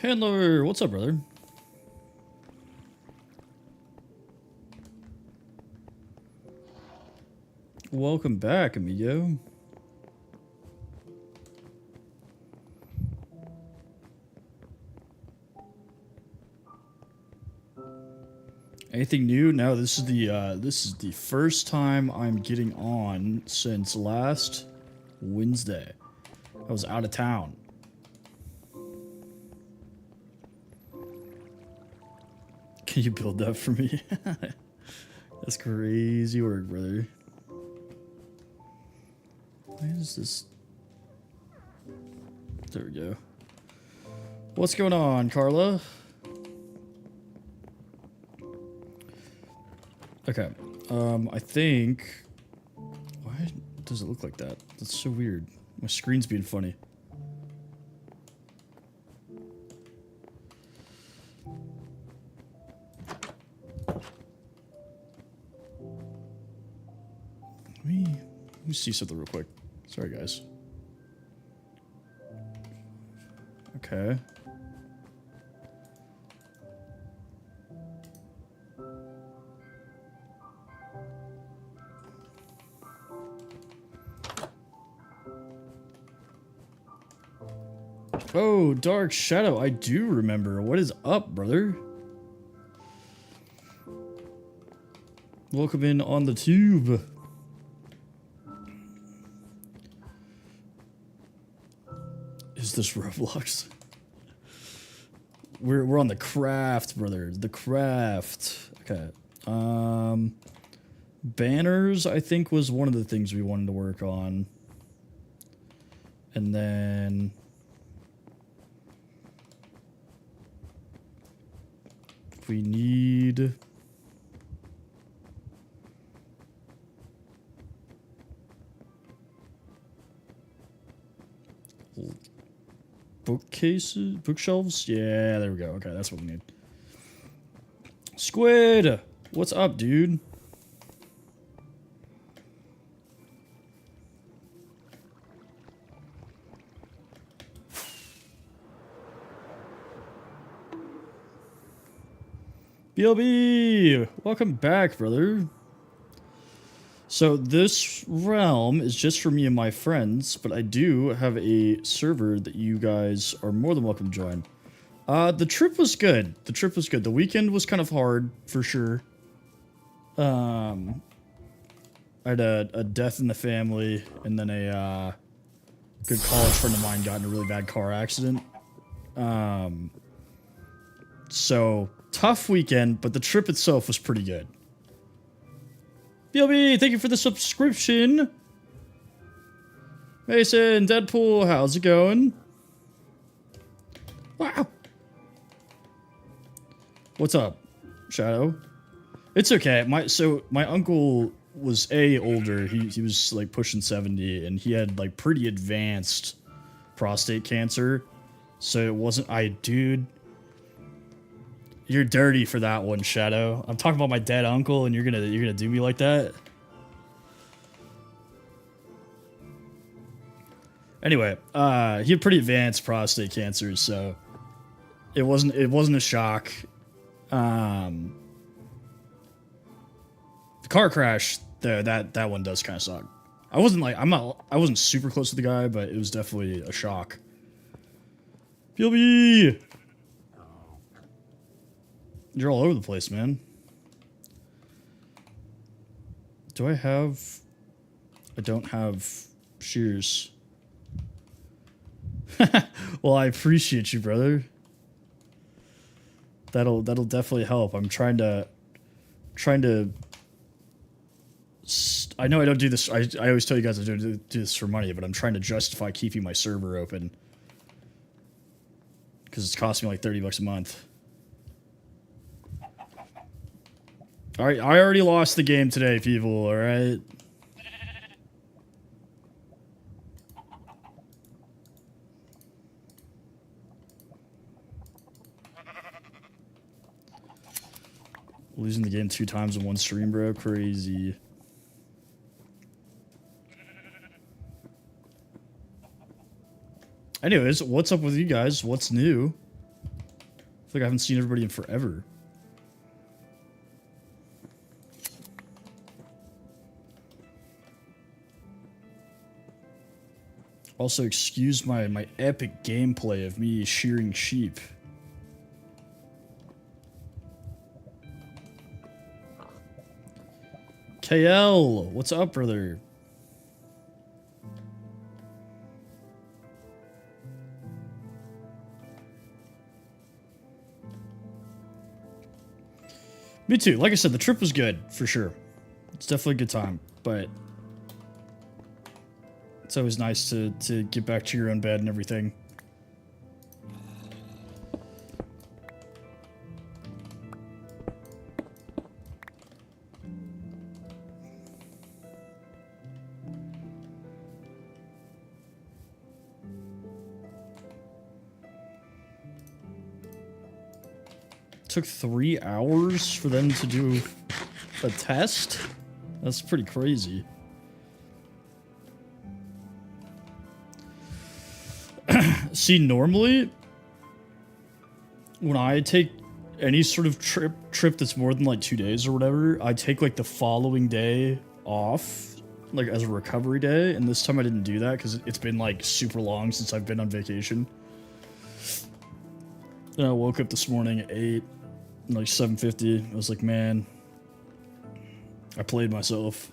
Handler, what's up, brother? Welcome back, amigo. Anything new? No, this is the first time I'm getting on since last Wednesday. I was out of town. Can you build that for me? That's crazy work, brother. Why is this? There we go. What's going on, Carla? Okay. I think... Why does it look like that? That's so weird. My screen's being funny. Let me see something real quick. Sorry, guys. Okay. Oh, Dark Shadow, I do remember. What is up, brother? Welcome in on the tube. Is this Roblox? We're on the craft, brother. The craft. Okay. Banners, I think, was one of the things we wanted to work on. And then... we need... bookcases? Bookshelves? Yeah, there we go. Okay, that's what we need. Squid! What's up, dude? BLB! Welcome back, brother. So this realm is just for me and my friends, but I do have a server that you guys are more than welcome to join. The trip was good. The trip was good. The weekend was kind of hard, for sure. I had a death in the family, and then a good college friend of mine got in a really bad car accident. So, tough weekend, but the trip itself was pretty good. BLB, thank you for the subscription. Mason, Deadpool, how's it going? Wow. What's up, Shadow? It's okay. My uncle was older. He was like pushing 70, and he had like pretty advanced prostate cancer. So it wasn't dude. You're dirty for that one, Shadow. I'm talking about my dead uncle, and you're gonna do me like that. Anyway, he had pretty advanced prostate cancer, so it wasn't a shock. The car crash, that one does kind of suck. I wasn't super close to the guy, but it was definitely a shock. PLB. You're all over the place, man. I don't have shears. Well, I appreciate you, brother. That'll definitely help. I'm trying to I know I don't do this. I always tell you guys I don't do this for money, but I'm trying to justify keeping my server open because it's costing me like $30 a month. All right, I already lost the game today, people. All right. Losing the game 2 times in one stream, bro. Crazy. Anyways, what's up with you guys? What's new? like I haven't seen everybody in forever. Also, excuse my epic gameplay of me shearing sheep. KL, what's up, brother? Me too. Like I said, the trip was good, for sure. It's definitely a good time, but it's always nice to get back to your own bed and everything. Took 3 hours for them to do a test? That's pretty crazy. See, normally, when I take any sort of trip that's more than like 2 days or whatever, I take like the following day off, like as a recovery day, and this time I didn't do that because it's been like super long since I've been on vacation. And I woke up this morning at 8, like 7:50. I was like, man, I played myself.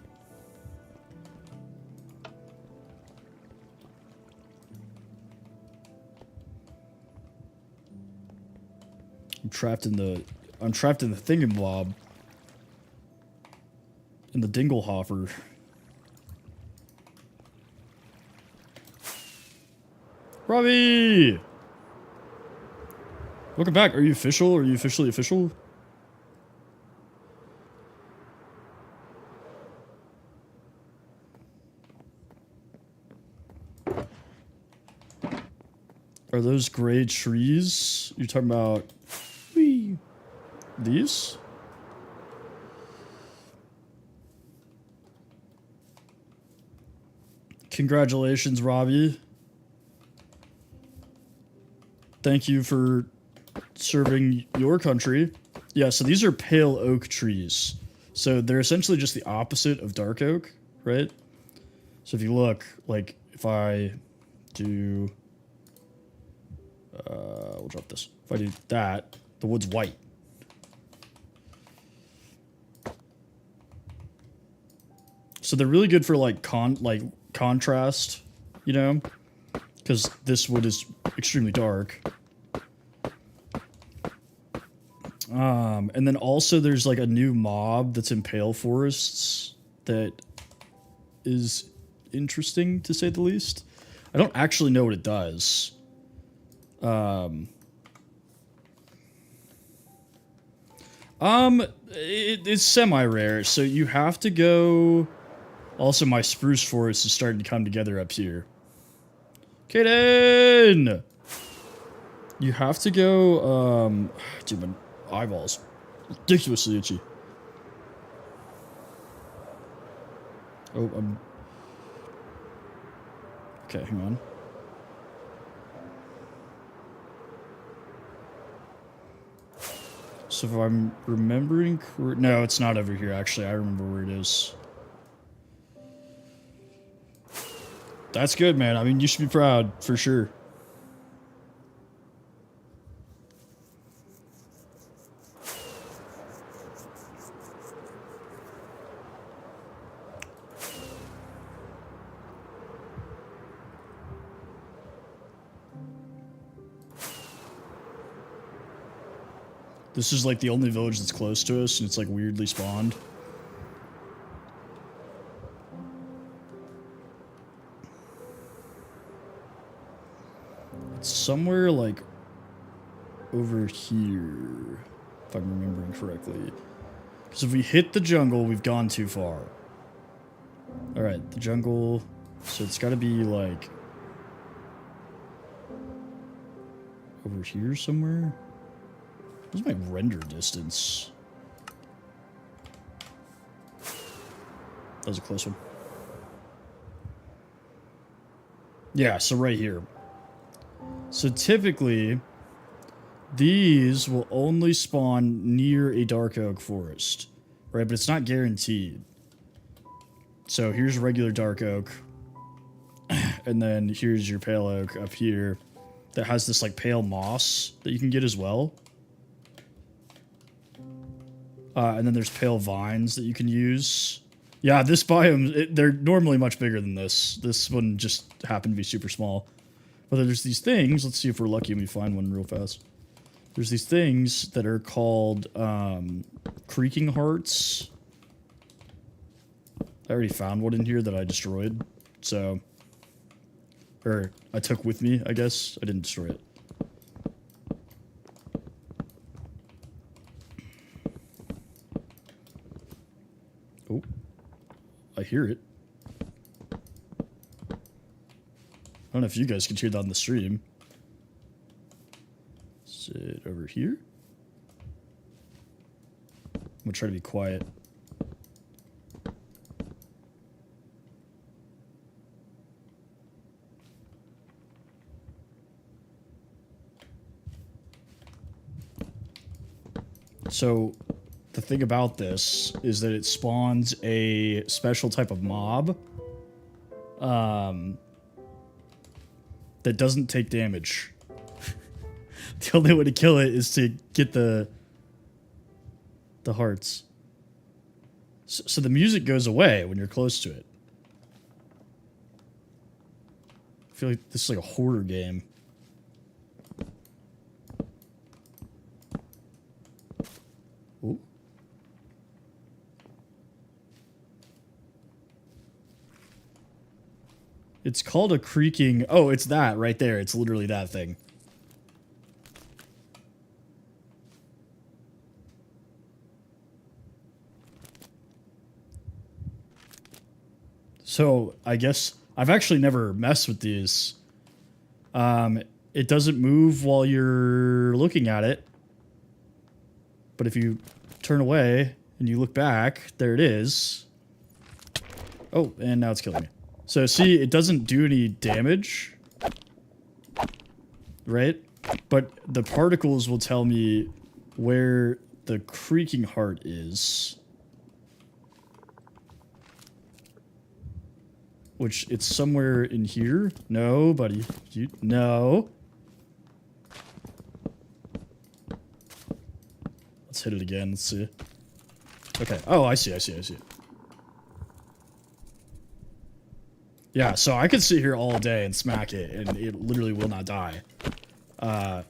I'm trapped in the thingamabob. In the Dinglehopper. Robbie! Welcome back. Are you official? Are you officially official? Are those gray trees you're talking about? Whee. These? Congratulations, Robbie. Thank you for serving your country. Yeah, so these are pale oak trees. So they're essentially just the opposite of dark oak, right? So if you look, like, if I do... we'll drop this. If I do that, the wood's white. So they're really good for, like, contrast, you know? Because this wood is extremely dark. And then also there's like a new mob that's in Pale Forests that is interesting to say the least. I don't actually know what it does. It's semi-rare, so you have to go... Also, my spruce forest is starting to come together up here. Kaden! You have to go, dude, my eyeballs. Ridiculously itchy. Oh, okay, hang on. So if I'm remembering no, it's not over here, actually. I remember where it is. That's good, man. I mean, you should be proud, for sure. This is like the only village that's close to us, and it's like weirdly spawned. It's somewhere like over here, if I'm remembering correctly. Because if we hit the jungle, we've gone too far. Alright, the jungle. So it's got to be like over here somewhere. What's my render distance? That was a close one. Yeah, so right here. So typically, these will only spawn near a dark oak forest, right? But it's not guaranteed. So here's regular dark oak, and then here's your pale oak up here that has this like pale moss that you can get as well. And then there's pale vines that you can use. Yeah, this biome, they're normally much bigger than this. This one just happened to be super small. But there's these things, let's see if we're lucky and we find one real fast. There's these things that are called creaking hearts. I already found one in here that I destroyed, so... Or I took with me, I guess. I didn't destroy it. Oh. I hear it. I don't know if you guys can hear that on the stream. Is it over here? I'm gonna try to be quiet. So, the thing about this is that it spawns a special type of mob that doesn't take damage. The only way to kill it is to get the hearts. So the music goes away when you're close to it. I feel like this is like a horror game. Ooh. It's called a creaking... Oh, it's that right there. It's literally that thing. So, I guess... I've actually never messed with these. It doesn't move while you're looking at it. But if you turn away and you look back, there it is. Oh, and now it's killing me. So see, it doesn't do any damage, right? But the particles will tell me where the creaking heart is. Which, it's somewhere in here. No, buddy. No. Let's hit it again. Let's see. Okay. Oh, I see. Yeah, so I could sit here all day and smack it, and it literally will not die. But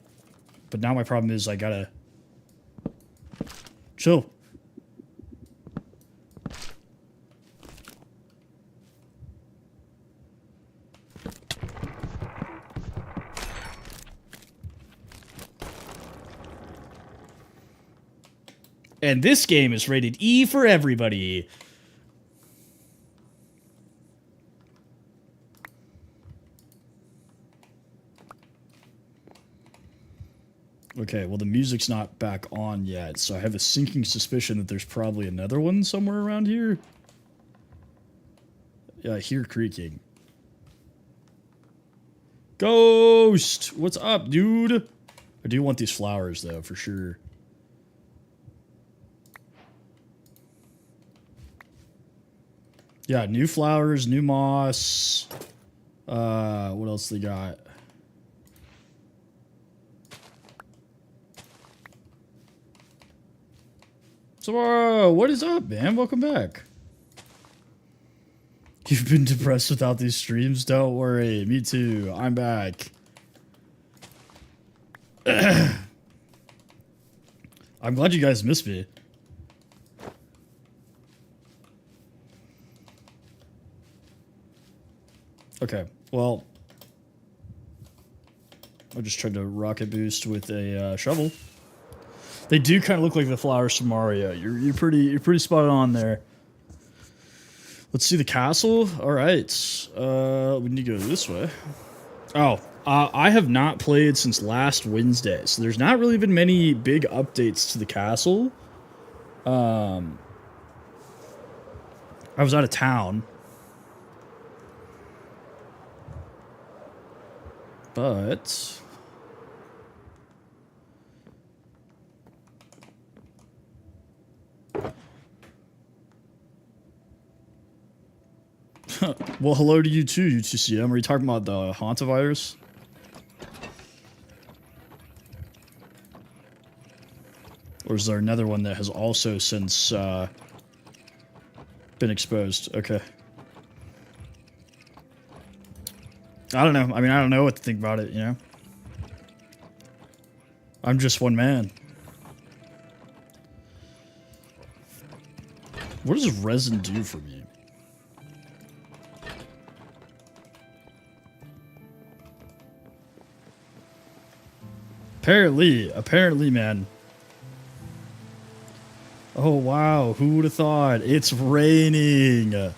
now my problem is I gotta... Chill. And this game is rated E for everybody. Okay, well the music's not back on yet, so I have a sinking suspicion that there's probably another one somewhere around here. Yeah, I hear creaking. Ghost! What's up, dude? I do want these flowers, though, for sure. Yeah, new flowers, new moss. What else they got? So, what is up, man? Welcome back. You've been depressed without these streams? Don't worry. Me too. I'm back. I'm glad you guys missed me. Okay, well, I just tried to rocket boost with a shovel. They do kind of look like the flowers from Mario. You're pretty spot on there. Let's see the castle. All right, we need to go this way. Oh, I have not played since last Wednesday, so there's not really been many big updates to the castle. I was out of town. But Well, hello to you too, UTCM. Are you talking about the hantavirus? Or is there another one that has also since been exposed? Okay. I don't know. I mean, I don't know what to think about it, you know? I'm just one man. What does resin do for me? Apparently, man. Oh, wow. Who would have thought? It's raining.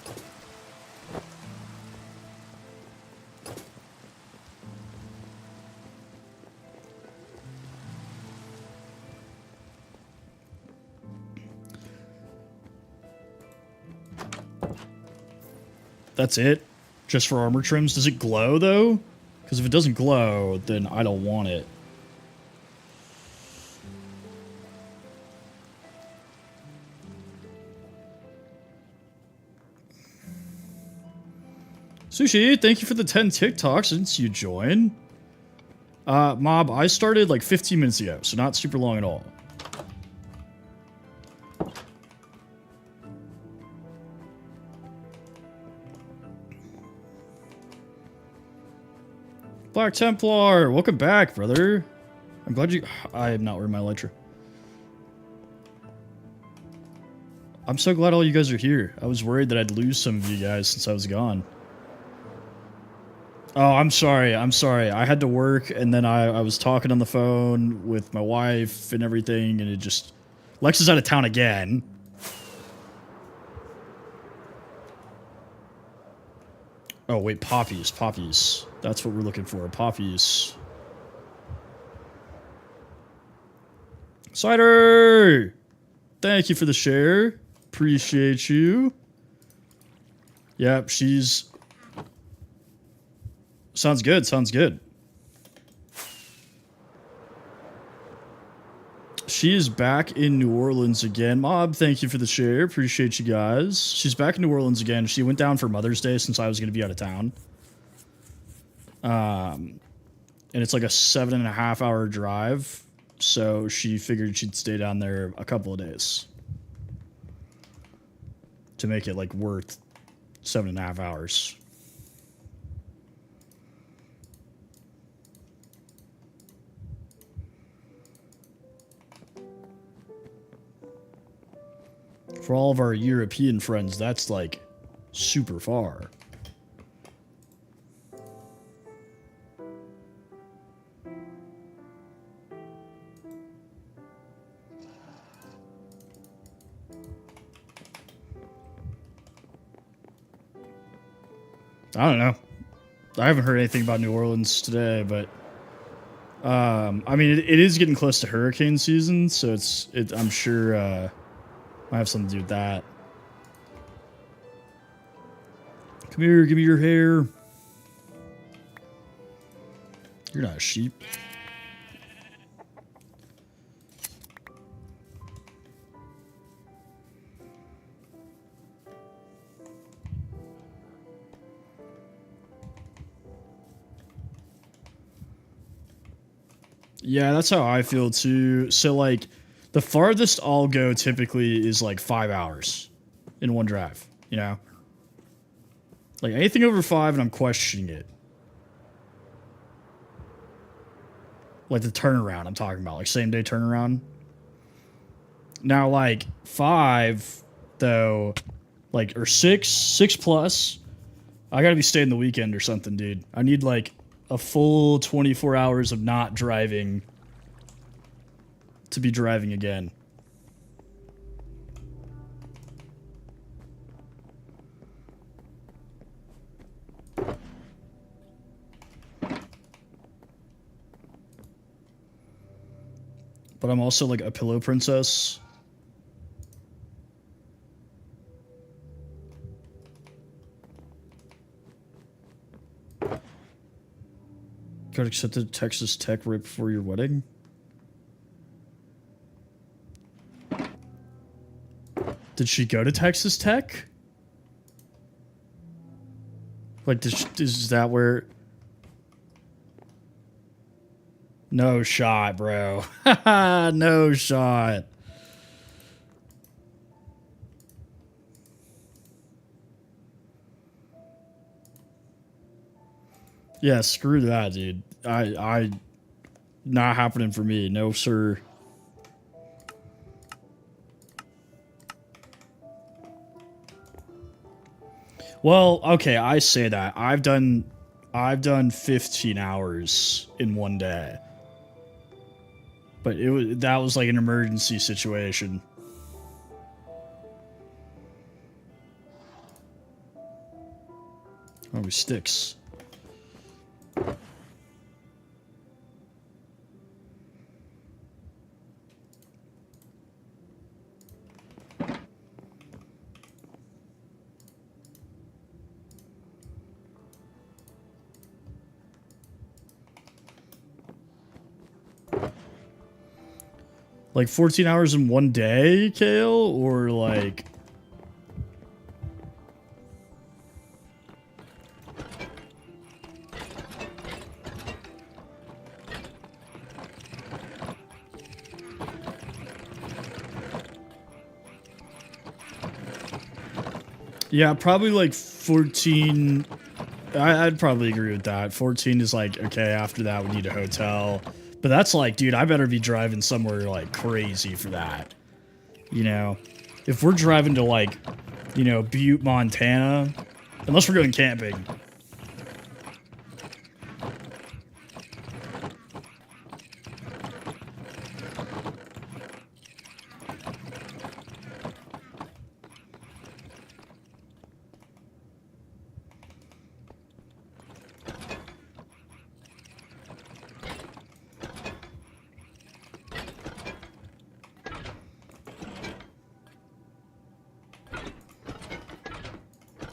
That's it? Just for armor trims? Does it glow, though? Because if it doesn't glow, then I don't want it. Sushi, thank you for the 10 TikToks since you joined. Mob, I started like 15 minutes ago, so not super long at all. Black Templar, welcome back, brother. I'm glad you... I am not wearing my elytra. I'm so glad all you guys are here. I was worried that I'd lose some of you guys since I was gone. Oh, I'm sorry. I had to work, and then I was talking on the phone with my wife and everything, and it just... Lex is out of town again. Oh, wait, poppies. That's what we're looking for, poppies. Cider! Thank you for the share. Appreciate you. Yep, she's... Sounds good. She is back in New Orleans again. Mob, thank you for the share. Appreciate you guys. She's back in New Orleans again. She went down for Mother's Day since I was going to be out of town. And it's like a 7.5 hour drive. So she figured she'd stay down there a couple of days. To make it like worth 7.5 hours. For all of our European friends, that's like super far. I don't know. I haven't heard anything about New Orleans today, but I mean, it is getting close to hurricane season, so I'm sure might have something to do with that. Come here, give me your hair. You're not a sheep. Yeah, that's how I feel too. So like the farthest I'll go typically is like 5 hours in one drive, you know? Like anything over 5 and I'm questioning it. Like the turnaround I'm talking about, like same day turnaround. Now like 5 though, like or 6 plus, I gotta be staying the weekend or something, dude. I need like a full 24 hours of not driving to be driving again. But I'm also like a pillow princess. Got accepted at Texas Tech right before your wedding? Did she go to Texas Tech? Like, is that where? No shot, bro. No shot. Yeah, screw that, dude. I not happening for me. No, sir. Well, okay, I say that. I've done 15 hours in one day. But that was like an emergency situation. Oh, sticks. Like 14 hours in one day, Kale? Or like... Yeah, probably like 14... I'd probably agree with that. 14 is like, okay, after that we need a hotel. But that's like, dude, I better be driving somewhere like crazy for that. You know? If we're driving to like, you know, Butte, Montana, unless we're going camping.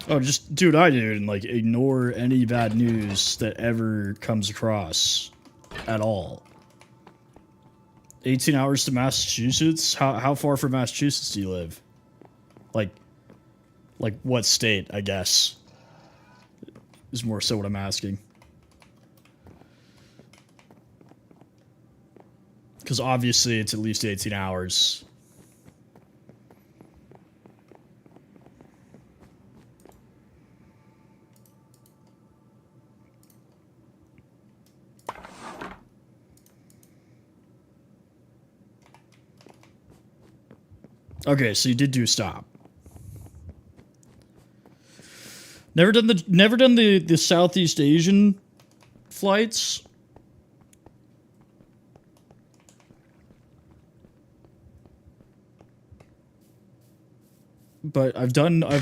Oh, just do what I do and like ignore any bad news that ever comes across at all. 18 hours to Massachusetts? How far from Massachusetts do you live? Like what state, I guess, is more so what I'm asking. Because obviously it's at least 18 hours. Okay, so you did do a stop. Never done the Southeast Asian flights. But I've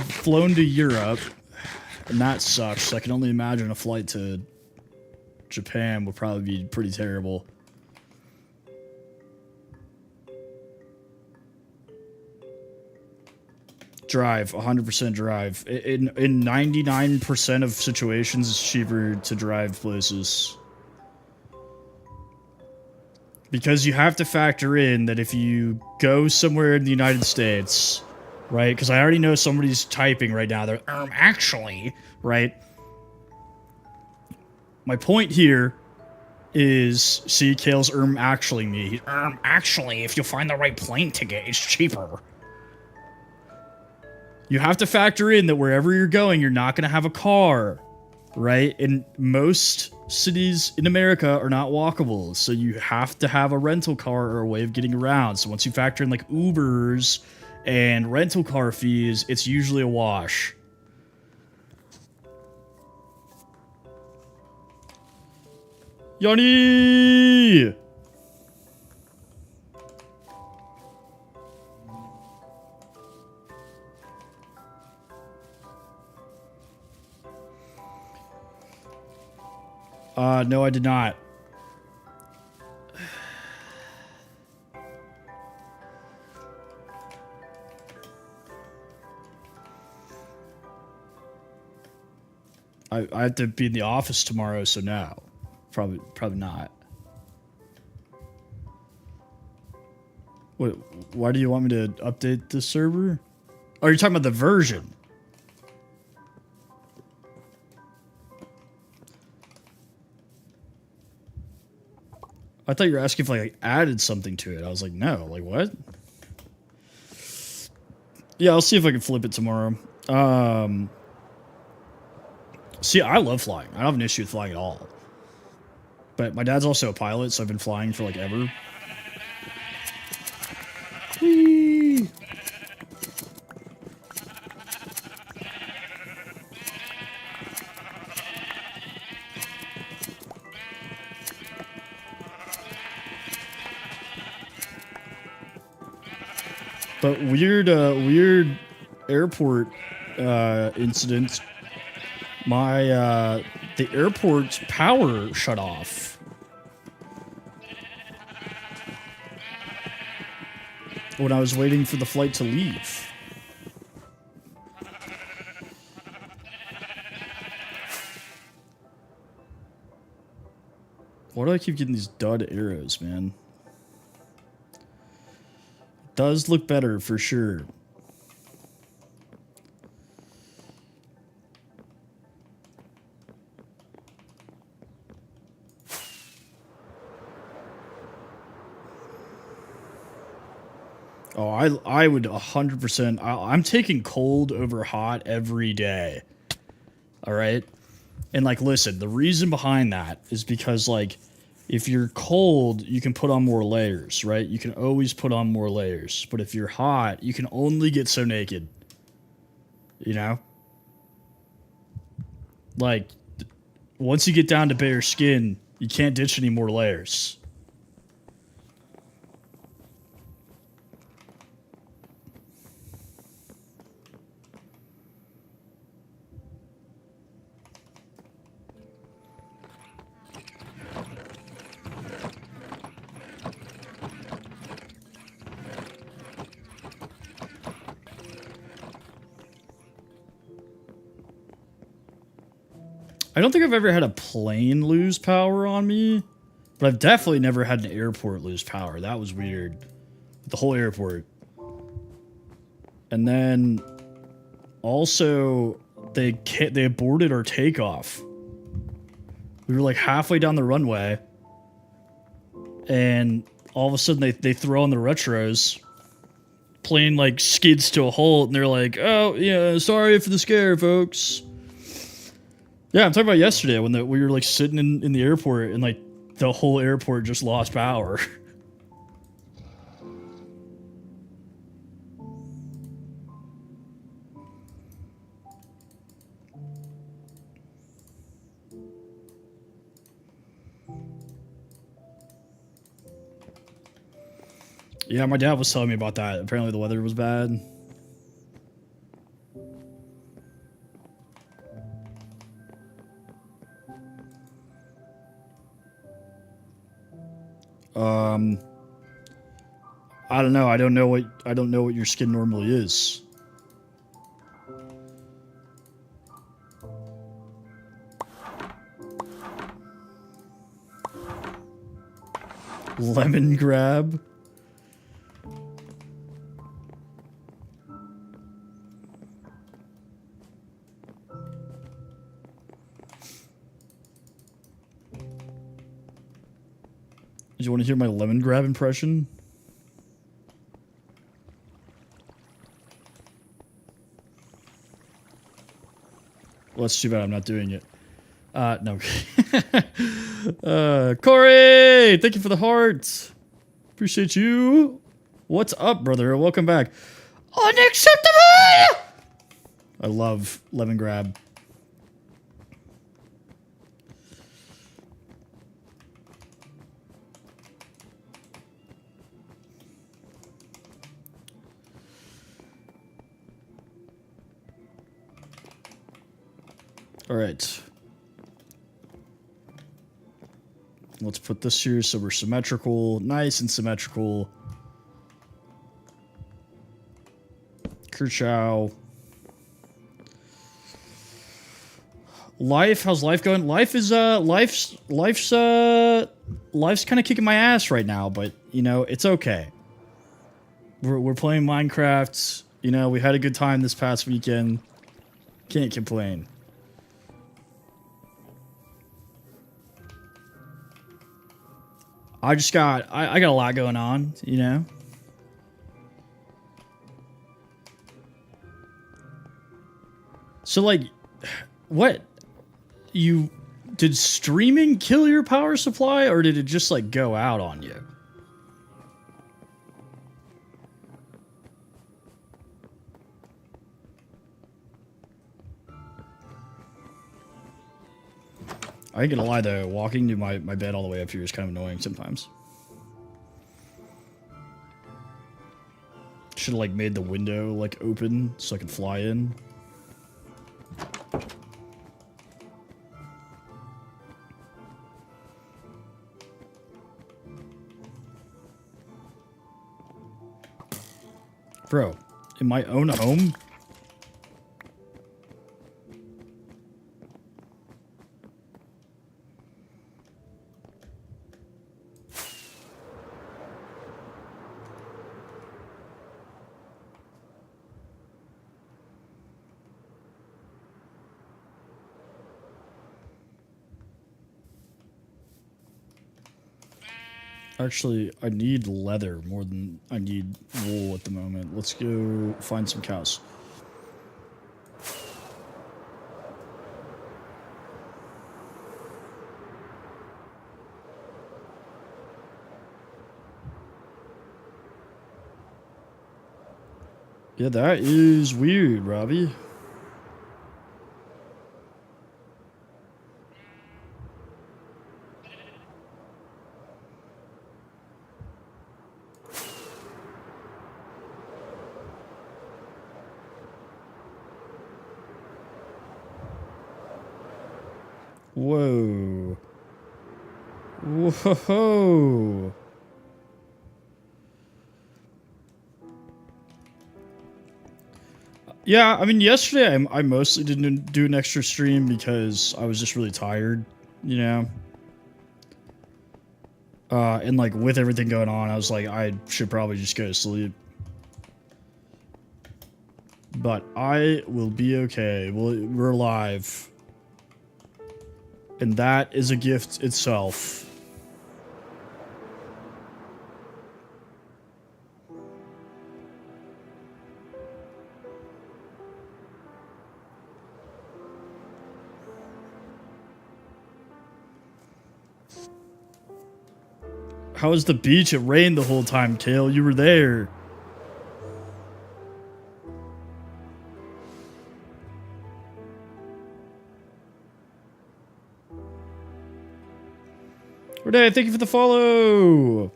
flown to Europe, and that sucks. I can only imagine a flight to Japan would probably be pretty terrible. Drive, 100% drive. In 99% of situations, it's cheaper to drive places. Because you have to factor in that if you go somewhere in the United States, right? Because I already know somebody's typing right now. They're, actually, right? My point here is, see, Kale's, actually me. Actually, if you find the right plane ticket, it's cheaper. You have to factor in that wherever you're going, you're not going to have a car, right? And most cities in America are not walkable, so you have to have a rental car or a way of getting around. So once you factor in like Ubers and rental car fees, it's usually a wash. Yanni! No, I did not. I have to be in the office tomorrow, so no. Probably not. Wait, why do you want me to update the server? Oh, you're talking about the version. I thought you were asking if I like, added something to it. I was like, no. Like, what? Yeah, I'll see if I can flip it tomorrow. See, I love flying. I don't have an issue with flying at all. But my dad's also a pilot, so I've been flying for like ever. Whee! But weird airport incident. The airport's power shut off when I was waiting for the flight to leave. Why do I keep getting these dud arrows, man? Does look better for sure. Oh, I would 100%. I'm taking cold over hot every day. All right? And like, listen, the reason behind that is because like, if you're cold, you can put on more layers, right? You can always put on more layers. But if you're hot, you can only get so naked. You know? Like, once you get down to bare skin, you can't ditch any more layers. I don't think I've ever had a plane lose power on me, but I've definitely never had an airport lose power. That was weird. The whole airport. And then also they aborted our takeoff. We were like halfway down the runway, and all of a sudden they throw on the retros. Plane like skids to a halt, and they're like, "Oh yeah, sorry for the scare, folks." Yeah, I'm talking about yesterday when we were like sitting in the airport and like the whole airport just lost power. Yeah, my dad was telling me about that. Apparently the weather was bad. I don't know. I don't know what your skin normally is. Lemon grab. Do you want to hear my lemon grab impression? Well, that's too bad I'm not doing it. No. Corey! Thank you for the heart. Appreciate you. What's up, brother? Welcome back. Unacceptable! I love lemon grab. All right. Let's put this here so we're symmetrical. Nice and symmetrical. Kershaw. Life, how's life going? Life is life's kind of kicking my ass right now, but you know, it's okay. We're playing Minecraft. You know, we had a good time this past weekend. Can't complain. I got a lot going on, you know? So, like, what? Did streaming kill your power supply, or did it just, like, go out on you? I ain't gonna lie, though, walking to my bed all the way up here is kind of annoying sometimes. Should have, like, made the window, like, open so I could fly in. Bro, in my own home? Actually, I need leather more than I need wool at the moment. Let's go find some cows. Yeah, that is weird, Robbie. Whoa. Whoa. Yeah, I mean, yesterday I mostly didn't do an extra stream because I was just really tired, you know? And like with everything going on, I was like, I should probably just go to sleep. But I will be okay. We're alive. And that is a gift itself. How was the beach? It rained the whole time, Kale. You were there. Renee, thank you for the follow.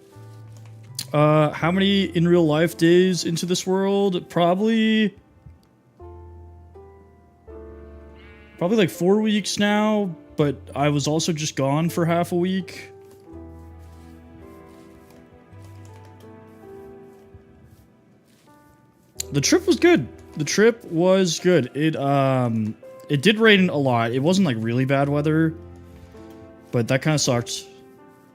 How many in real life days into this world? Probably like 4 weeks now, but I was also just gone for half a week. The trip was good. The trip was good. It did rain a lot. It wasn't like really bad weather, but that kind of sucked.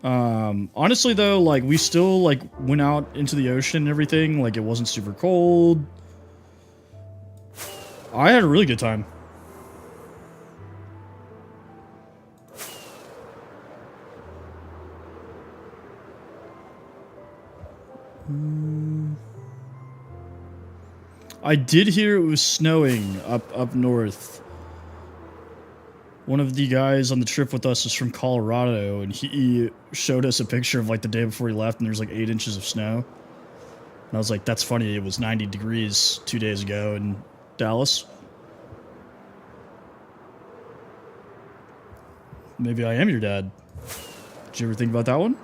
Honestly though, like we still like went out into the ocean and everything. Like it wasn't super cold. I had a really good time. I did hear it was snowing up north. One of the guys on the trip with us is from Colorado, and he showed us a picture of like the day before he left, and there's like 8 inches of snow. And I was like, that's funny, it was 90 degrees 2 days ago in Dallas. Maybe I am your dad. Did you ever think about that one?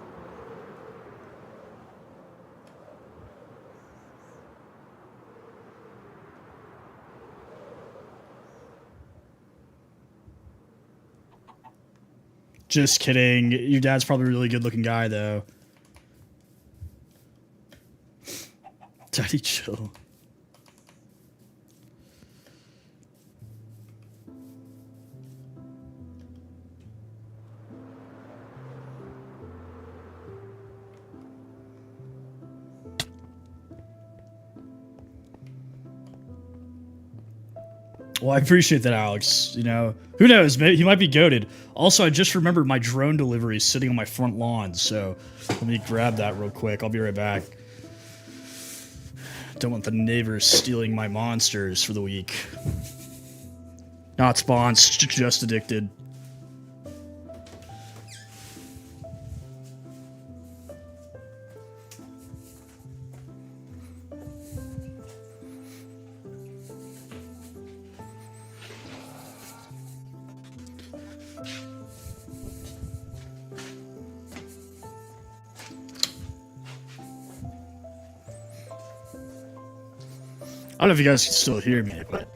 Just kidding. Your dad's probably a really good looking guy, though. Daddy, chill. Well, I appreciate that, Alex. You know, who knows? Maybe he might be goated. Also, I just remembered my drone delivery is sitting on my front lawn, so let me grab that real quick. I'll be right back. Don't want the neighbors stealing my monsters for the week. Not spawns, just addicted. I don't know if you guys can still hear me, but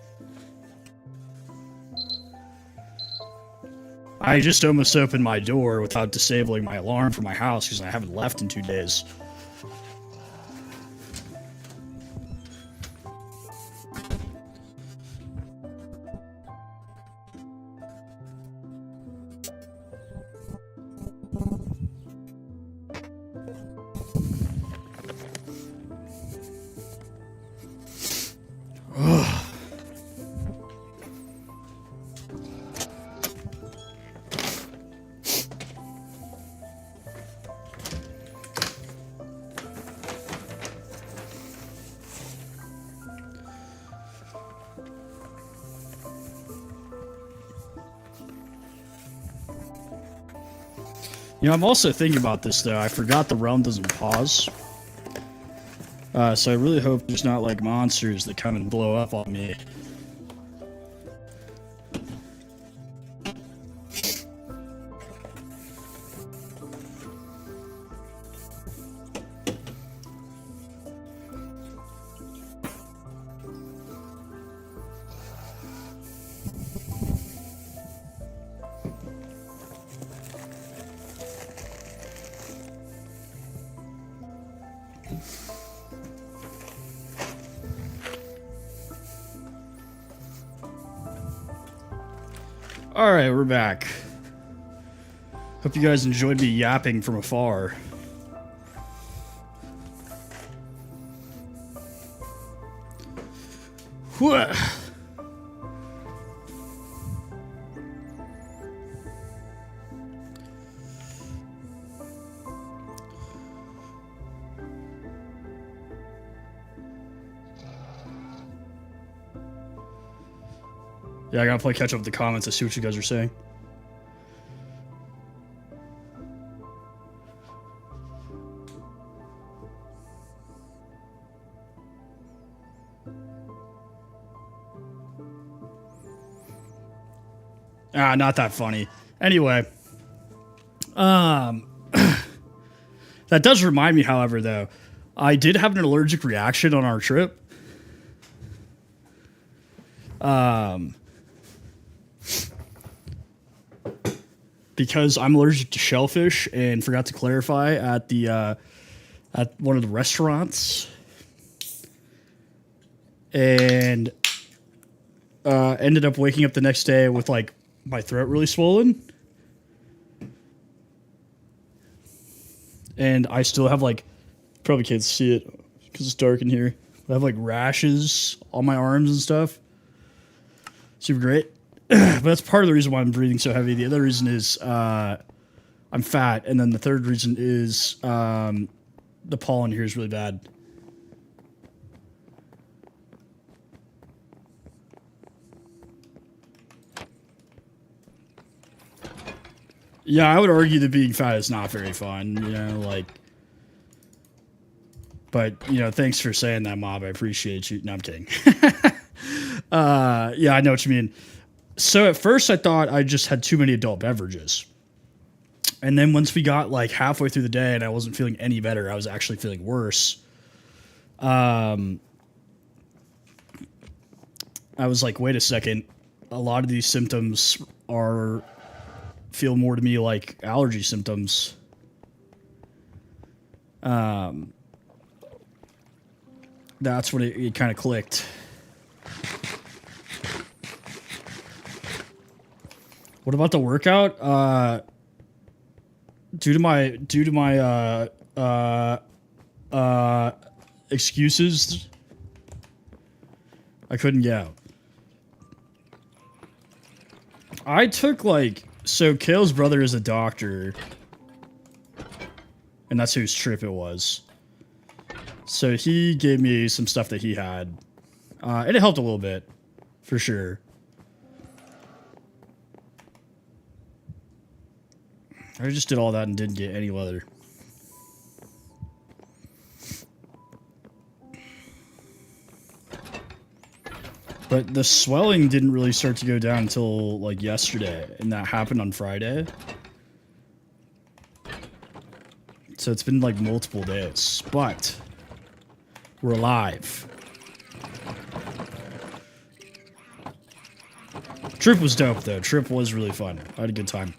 I just almost opened my door without disabling my alarm for my house because I haven't left in 2 days. You know, I'm also thinking about this, though. I forgot the realm doesn't pause. So I really hope there's not, like, monsters that come and blow up on me. Alright, we're back. Hope you guys enjoyed me yapping from afar. Whew. Yeah, I gotta play catch up with the comments to see what you guys are saying. Ah, not that funny. Anyway. That does remind me, however, though. I did have an allergic reaction on our trip. Because I'm allergic to shellfish and forgot to clarify at the at one of the restaurants, and ended up waking up the next day with like my throat really swollen, and I still have like, probably can't see it because it's dark in here. I have like rashes on my arms and stuff. Super great. But that's part of the reason why I'm breathing so heavy. The other reason is I'm fat, and then the third reason is the pollen here is really bad. Yeah, I would argue that being fat is not very fun, you know, like... But, you know, thanks for saying that, Mob. I appreciate you. No, I'm kidding. Yeah, I know what you mean. So at first I thought I just had too many adult beverages. And then once we got like halfway through the day and I wasn't feeling any better, I was actually feeling worse. I was like, wait a second. A lot of these symptoms feel more to me like allergy symptoms. That's when it kind of clicked. What about the workout? Due to my excuses, I couldn't go. I took like, so Kale's brother is a doctor, and that's whose trip it was. So he gave me some stuff that he had, and it helped a little bit, for sure. I just did all that and didn't get any leather. But the swelling didn't really start to go down until like yesterday, and that happened on Friday. So it's been like multiple days, but we're alive. Trip was dope though. Trip was really fun. I had a good time.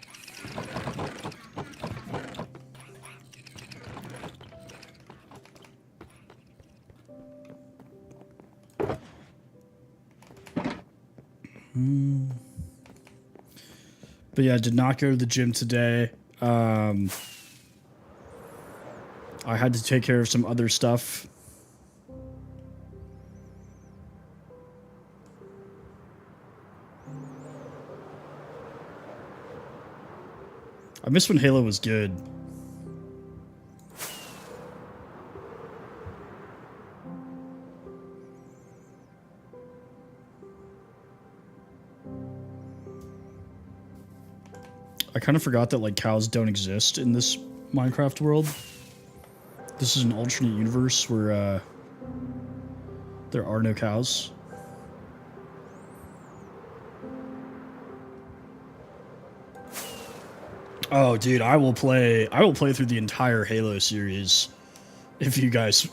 But yeah, I did not go to the gym today. I had to take care of some other stuff. I miss when Halo was good. I kind of forgot that like cows don't exist in this Minecraft world. This is an alternate universe where there are no cows. Oh, dude, I will play through the entire Halo series if you guys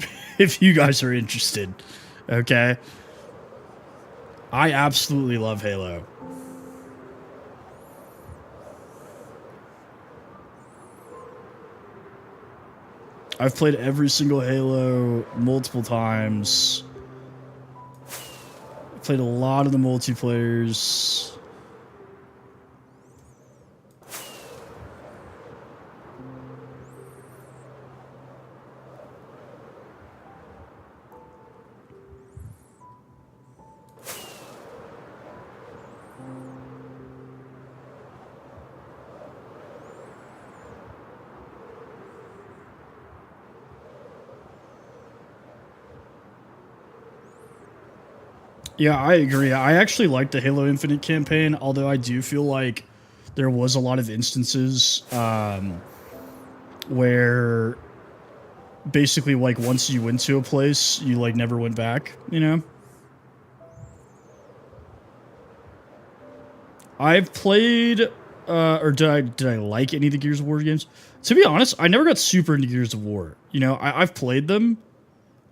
are interested. Okay? I absolutely love Halo. I've played every single Halo multiple times. I've played a lot of the multiplayers. Yeah, I agree. I actually like the Halo Infinite campaign, although I do feel like there was a lot of instances where basically like once you went to a place, you like never went back, you know? I've played or did I like any of the Gears of War games? To be honest, I never got super into Gears of War. You know, I've played them.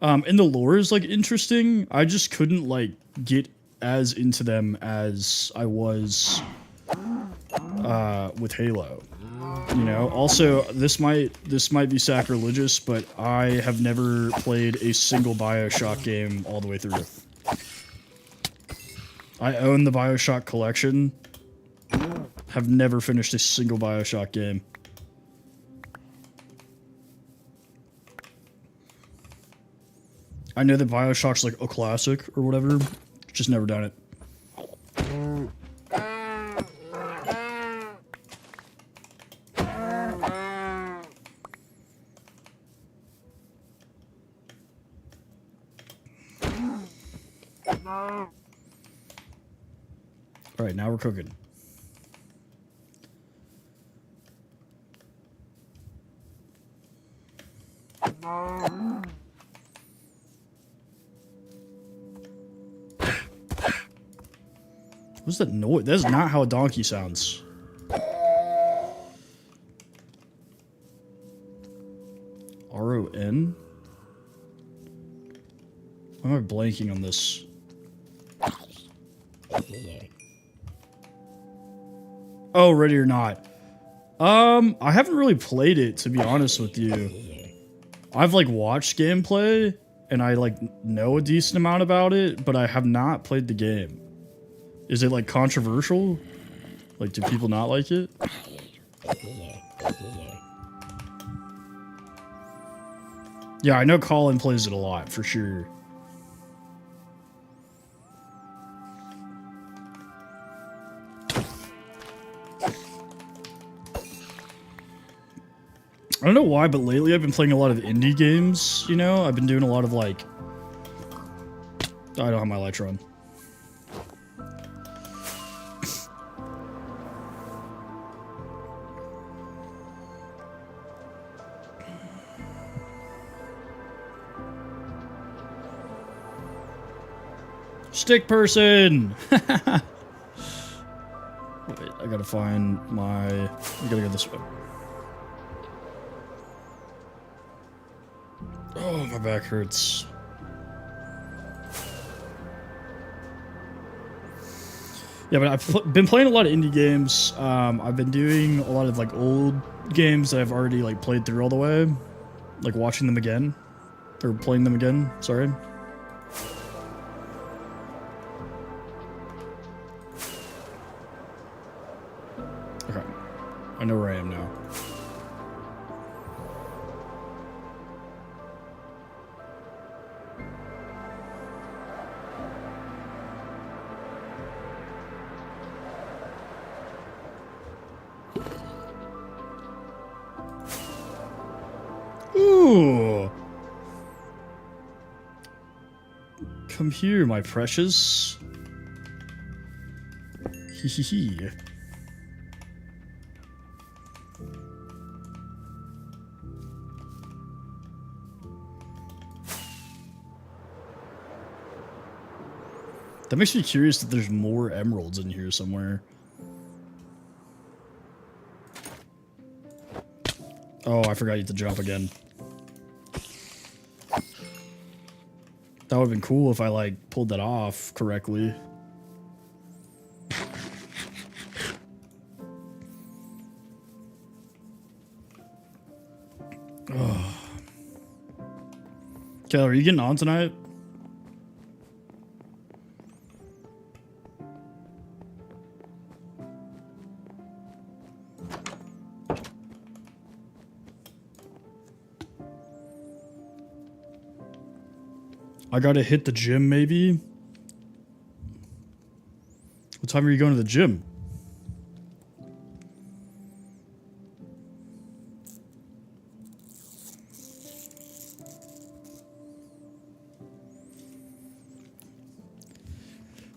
And the lore is like interesting. I just couldn't like get as into them as I was with Halo. You know. Also, this might be sacrilegious, but I have never played a single BioShock game all the way through. I own the BioShock collection. Have never finished a single BioShock game. I know that BioShock's like a classic or whatever. Just never done it. All right, now we're cooking. What's that noise? That's not how a donkey sounds. R-O-N? Why am I blanking on this? Oh, Ready or Not. I haven't really played it, to be honest with you. I've like watched gameplay and I like know a decent amount about it, but I have not played the game. Is it like controversial? Like, do people not like it? Yeah, I know Colin plays it a lot, for sure. don't know why, but lately I've been playing a lot of indie games, you know? I've been doing a lot of, like... I don't have my lights on. Stick person! Wait, I gotta find my... I gotta go this way. Oh, my back hurts. Yeah, but I've been playing a lot of indie games. I've been doing a lot of, like, old games that I've already, like, played through all the way. Like, watching them again. Or playing them again, sorry. Okay. I know where I am now. Ooh. Come here, my precious. Hee hee hee. That makes me curious that there's more emeralds in here somewhere. Oh, I forgot you had to jump again. That would have been cool if I, like, pulled that off correctly. Oh. Keller, are you getting on tonight? I gotta hit the gym, maybe? What time are you going to the gym?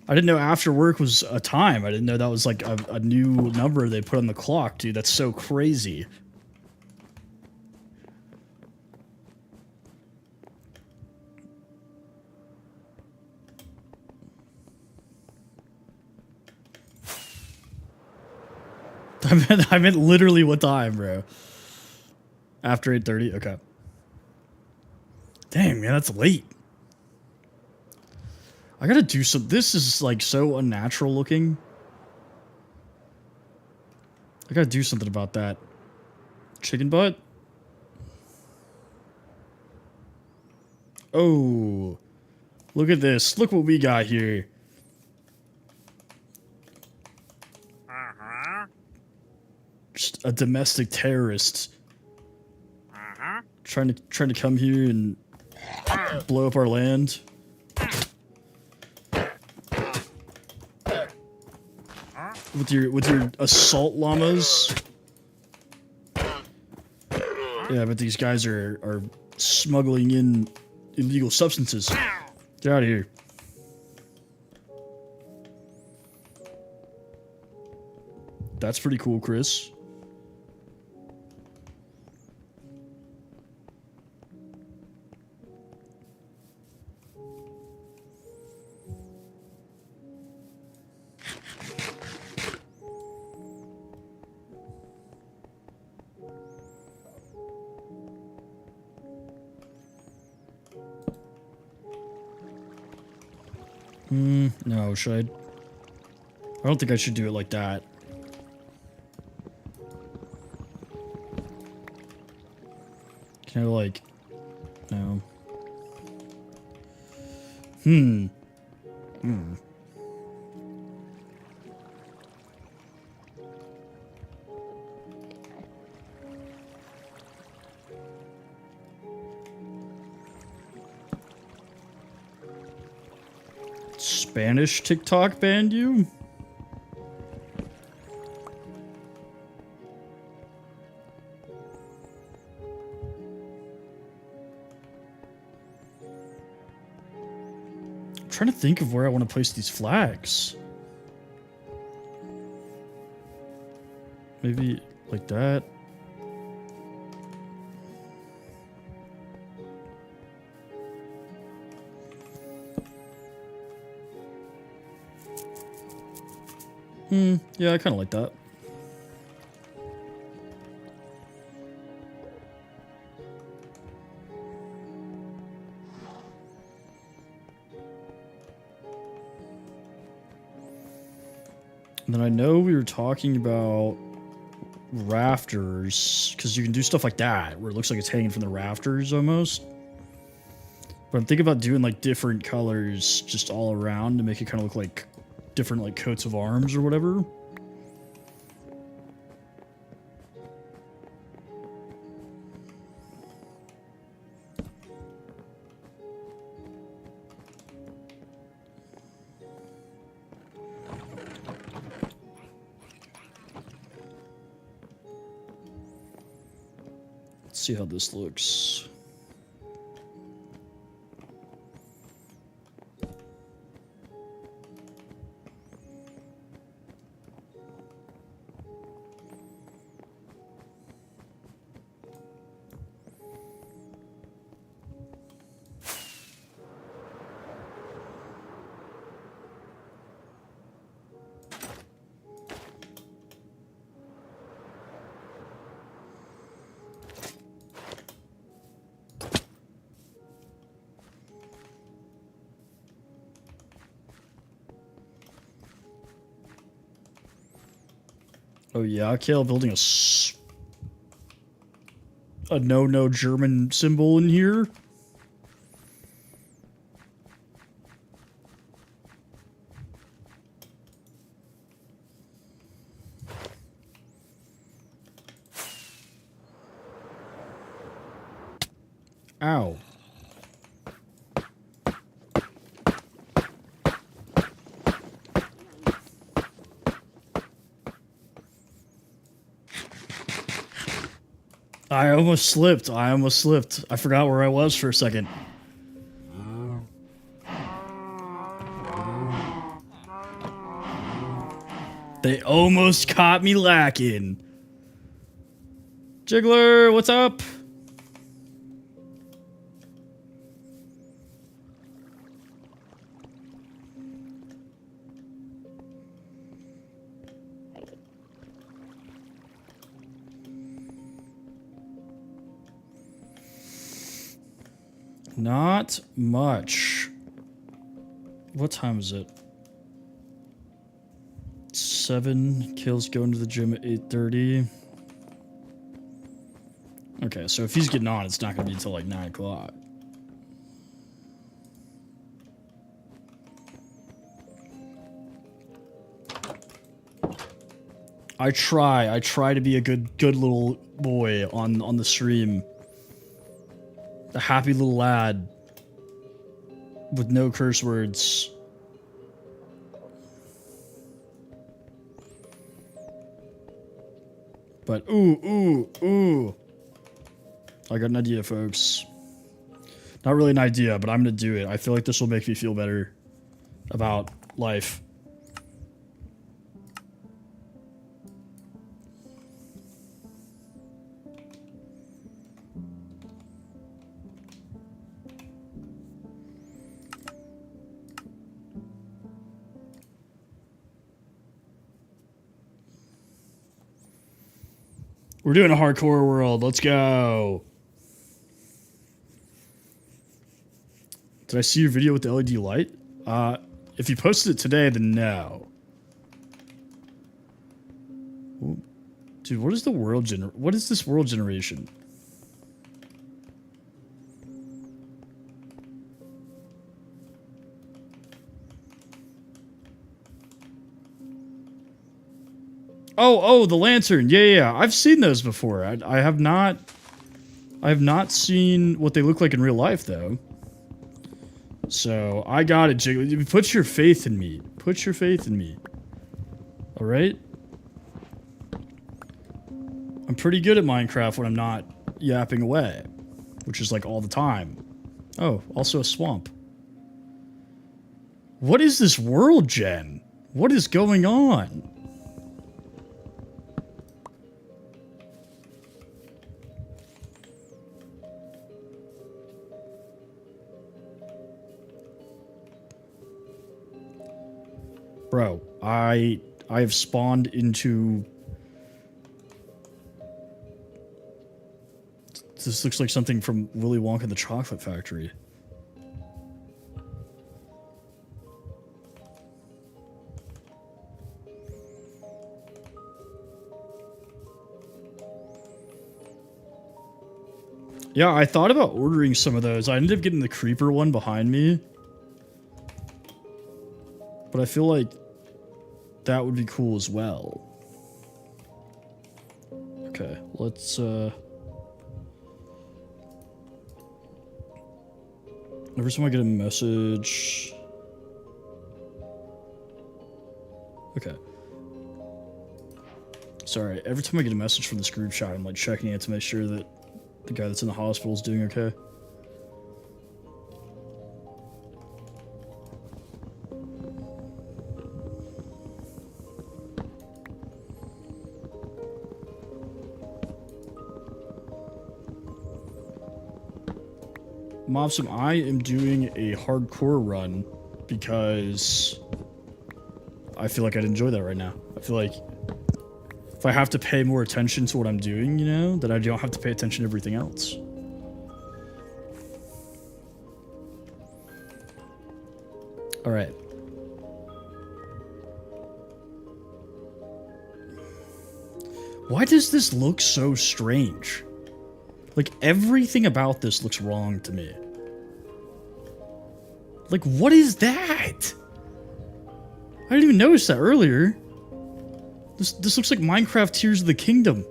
I didn't know after work was a time. I didn't know that was like a new number they put on the clock, dude. That's so crazy. I meant literally what time, bro. After 8:30? Okay. Dang, man, that's late. I gotta do some... This is, like, so unnatural looking. I gotta do something about that. Chicken butt? Oh. Look at this. Look what we got here. Just a domestic terrorist. Trying to come here and blow up our land. With your assault llamas. Yeah, but these guys are smuggling in illegal substances. Get out of here. That's pretty cool, Chris. No, should I? I don't think I should do it like that. Can I, like... No. Spanish TikTok banned you? trying to think of where I want to place these flags. Maybe like that. Yeah, I kind of like that. And then I know we were talking about rafters, because you can do stuff like that, where it looks like it's hanging from the rafters almost. But I'm thinking about doing like different colors just all around to make it kind of look like different like coats of arms or whatever. Let's see how this looks. Oh yeah, Kale building a no German symbol in here. Ow. I almost slipped. I forgot where I was for a second. They almost caught me lacking. Jiggler, what's up? Not much. What time is it? 7. Kale's going to the gym at 8:30. Okay, so if he's getting on, it's not going to be until like 9 o'clock. I try to be a good little boy on the stream. A happy little lad with no curse words. But ooh. I got an idea, folks. Not really an idea, but I'm gonna do it. I feel like this will make me feel better about life. We're doing a hardcore world. Let's go. Did I see your video with the LED light? If you posted it today, then no. Dude, what is the world what is this world generation? Oh, the lantern. Yeah. I've seen those before. I have not seen what they look like in real life, though. So, I got it, Jiggly. Put your faith in me. Put your faith in me. Alright? I'm pretty good at Minecraft when I'm not yapping away. Which is like all the time. Oh, also a swamp. What is this world, Jen? What is going on? Bro, I have spawned into... This looks like something from Willy Wonka and the Chocolate Factory. Yeah, I thought about ordering some of those. I ended up getting the creeper one behind me. But I feel like that would be cool as well. Okay, let's every time I get a message... Okay. Sorry, every time I get a message from this group chat, I'm like checking it to make sure that the guy that's in the hospital is doing okay. Mobsum, I am doing a hardcore run because I feel like I'd enjoy that right now. I feel like if I have to pay more attention to what I'm doing, you know, then I don't have to pay attention to everything else. All right. Why does this look so strange? Like, everything about this looks wrong to me. Like, what is that? I didn't even notice that earlier. This looks like Minecraft Tears of the Kingdom.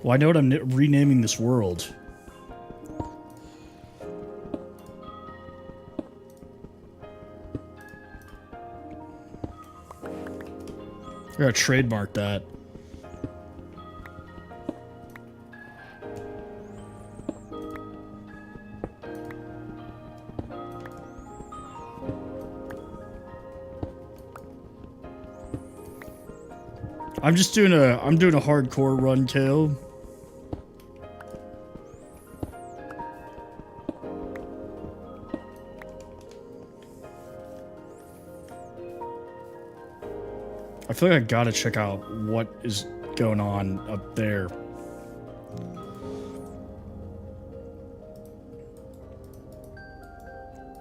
Well, I know what I'm renaming this world. I gotta trademark that. I'm doing a hardcore run, Kale. I feel like I gotta check out what is going on up there.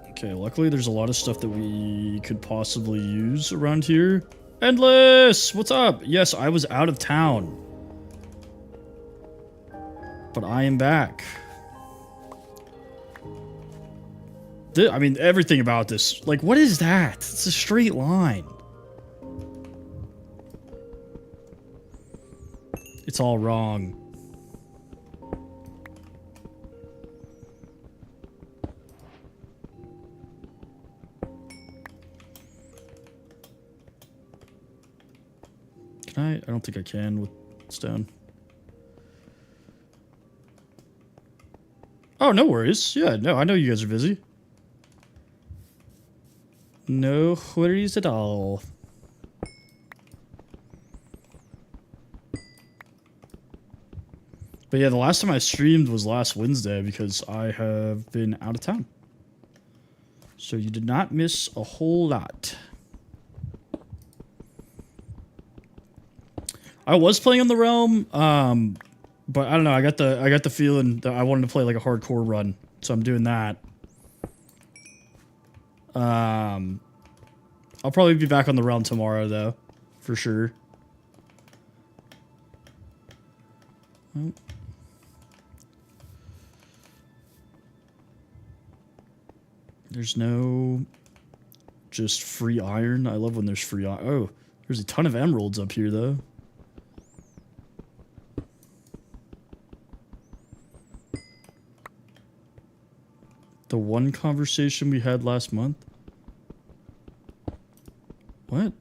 Okay, luckily there's a lot of stuff that we could possibly use around here. Endless! What's up? Yes, I was out of town. But I am back. I mean, everything about this. Like, what is that? It's a straight line. It's all wrong. Can I? I don't think I can with stone. Oh, no worries. Yeah, no, I know you guys are busy. No worries at all. But yeah, the last time I streamed was last Wednesday because I have been out of town. So you did not miss a whole lot. I was playing on the Realm, but I don't know. I got the feeling that I wanted to play like a hardcore run, so I'm doing that. I'll probably be back on the Realm tomorrow, though, for sure. Oh. There's no just free iron. I love when there's free iron. Oh, there's a ton of emeralds up here, though. The one conversation we had last month? What?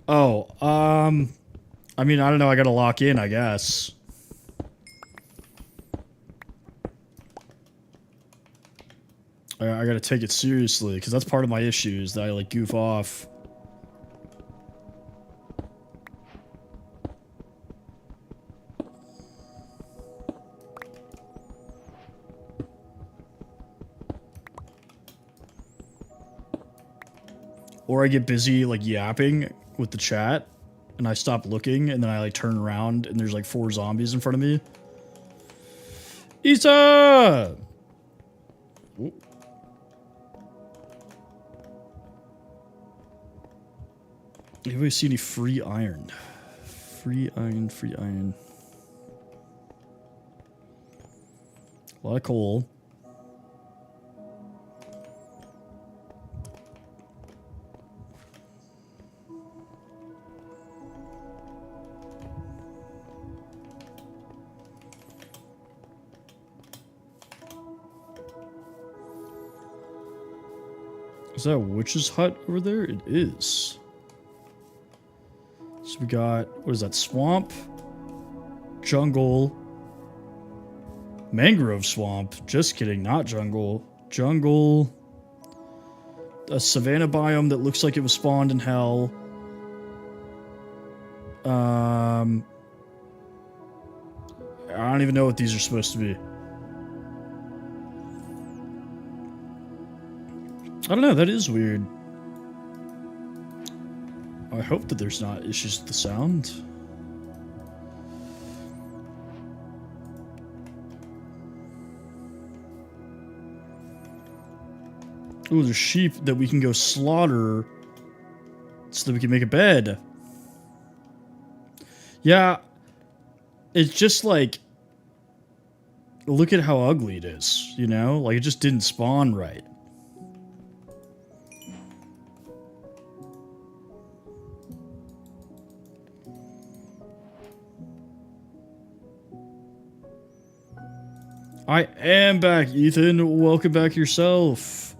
Oh, I mean, I don't know, I gotta lock in, I guess. I gotta take it seriously, because that's part of my issues, that I, like, goof off. Or I get busy, like, yapping with the chat, and I stop looking, and then I, like, turn around, and there's, like, 4 zombies in front of me. Isa! Ooh. Anybody see any free iron? Free iron, free iron. A lot of coal. Is that a witch's hut over there? It is. So we got, what is that, swamp, jungle, mangrove swamp, just kidding, not jungle, jungle, a savanna biome that looks like it was spawned in hell, I don't even know what these are supposed to be. I don't know, that is weird. I hope that there's not issues with the sound. Ooh, there's sheep that we can go slaughter so that we can make a bed. Yeah, it's just like, look at how ugly it is, you know? Like, it just didn't spawn right. I am back, Ethan. Welcome back yourself.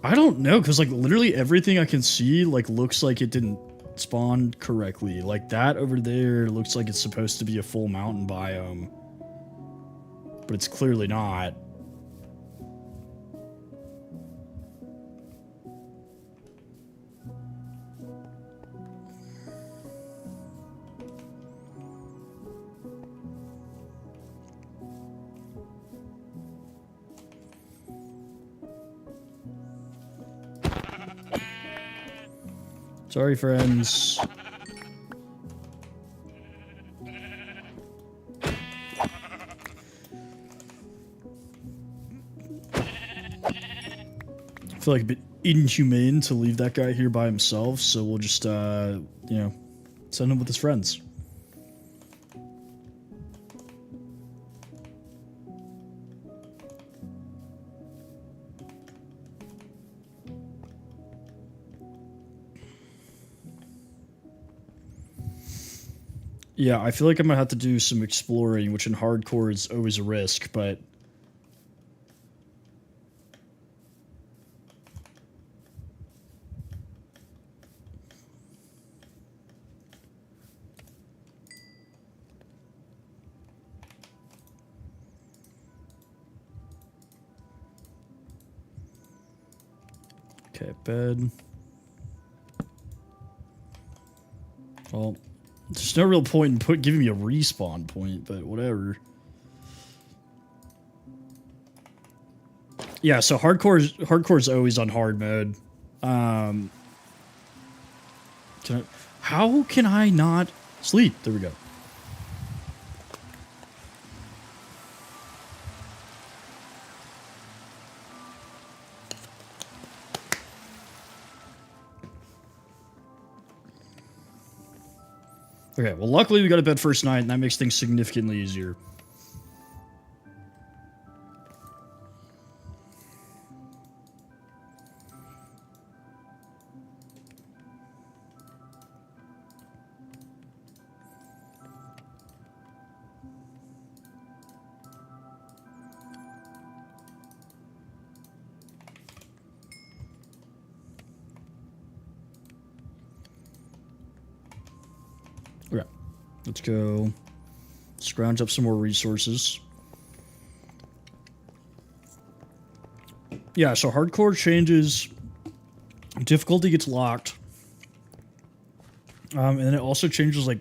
I don't know, because, like, literally everything I can see, like, looks like it didn't spawn correctly. Like, that over there looks like it's supposed to be a full mountain biome. But it's clearly not. Sorry, friends. I feel like a bit inhumane to leave that guy here by himself, so we'll just, you know, send him with his friends. Yeah, I feel like I'm gonna have to do some exploring, which in hardcore is always a risk, but... Okay, bed. Well, there's no real point in giving me a respawn point, but whatever. Yeah, so hardcore's always on hard mode. How can I not sleep? There we go. Okay, well, luckily we got a bed first night, and that makes things significantly easier. Let's go scrounge up some more resources. Yeah, so hardcore changes, difficulty gets locked, and then it also changes like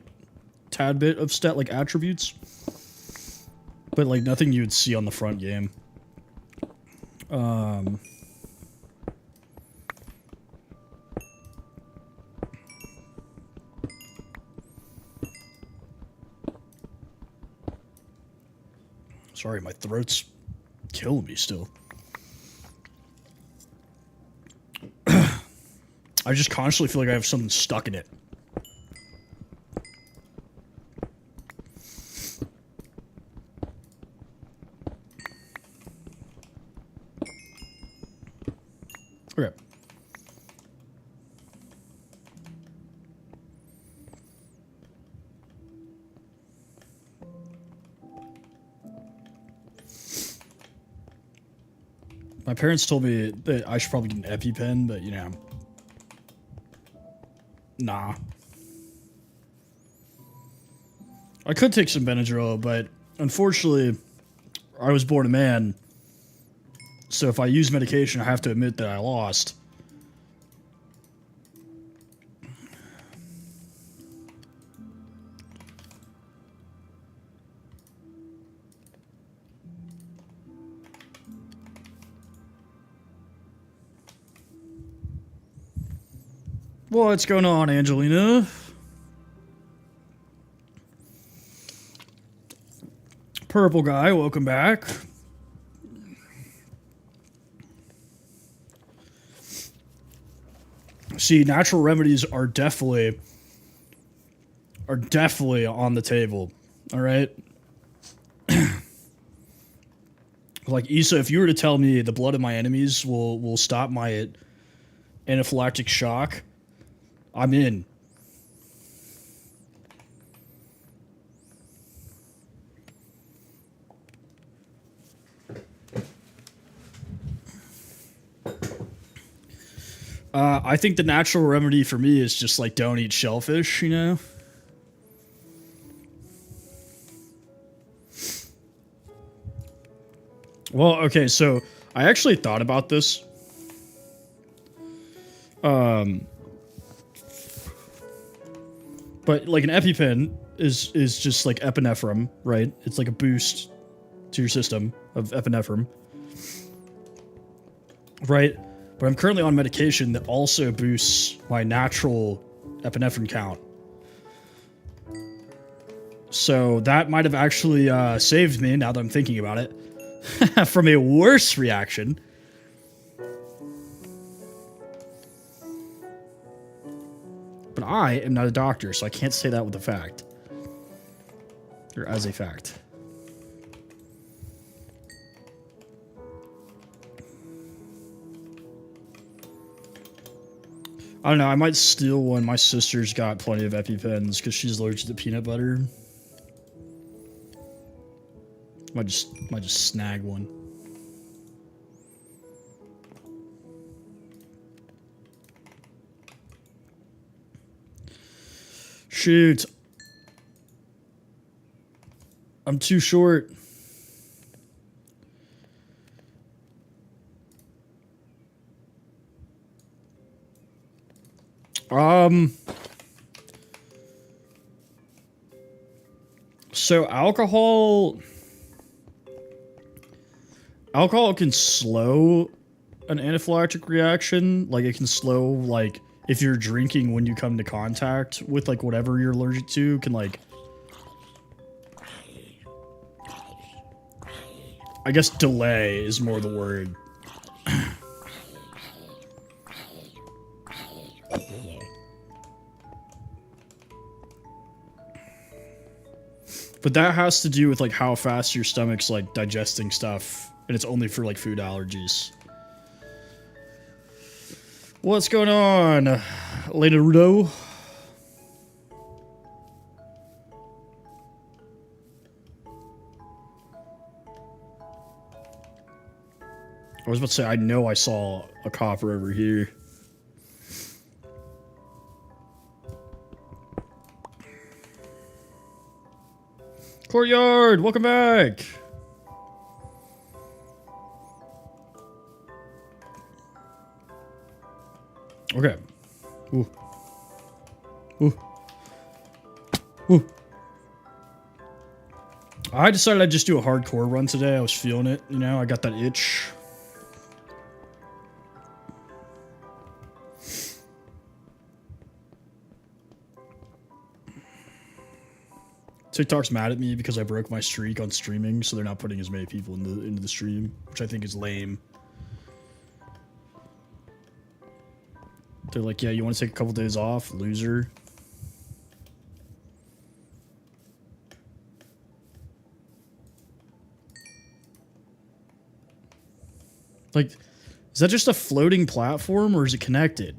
tad bit of stat like attributes, but like nothing you would see on the front game. Sorry, my throat's killing me still. I just constantly feel like I have something stuck in it. Okay. My parents told me that I should probably get an EpiPen, but you know, nah. I could take some Benadryl, but unfortunately, I was born a man. So if I use medication, I have to admit that I lost. What's going on, Angelina? Purple guy, welcome back. See, natural remedies are definitely on the table. All right. Like Issa, if you were to tell me the blood of my enemies will stop my anaphylactic shock, I'm in. I think the natural remedy for me is just like don't eat shellfish, you know? Well, okay, so I actually thought about this. But like an EpiPen is just like epinephrine, right? It's like a boost to your system of epinephrine. Right? But I'm currently on medication that also boosts my natural epinephrine count. So that might have actually saved me, now that I'm thinking about it, from a worse reaction. But I am not a doctor, so I can't say that with a fact. Or as a fact. I don't know, I might steal one. My sister's got plenty of EpiPens because she's allergic to peanut butter. Might just snag one. Shoot. I'm too short. So alcohol can slow an anaphylactic reaction. Like it can slow, like if you're drinking when you come into contact with like whatever you're allergic to, can like, I guess delay is more the word. But that has to do with like how fast your stomach's like digesting stuff, and it's only for like food allergies. What's going on, Lena Rudo? I was about to say, I know I saw a copper over here. Courtyard, welcome back. Okay. Ooh. Ooh. Ooh. I decided I'd just do a hardcore run today. I was feeling it, you know, I got that itch. TikTok's mad at me because I broke my streak on streaming, so they're not putting as many people into the stream, which I think is lame. They're like, yeah, you want to take a couple days off, loser? Like, is that just a floating platform or is it connected?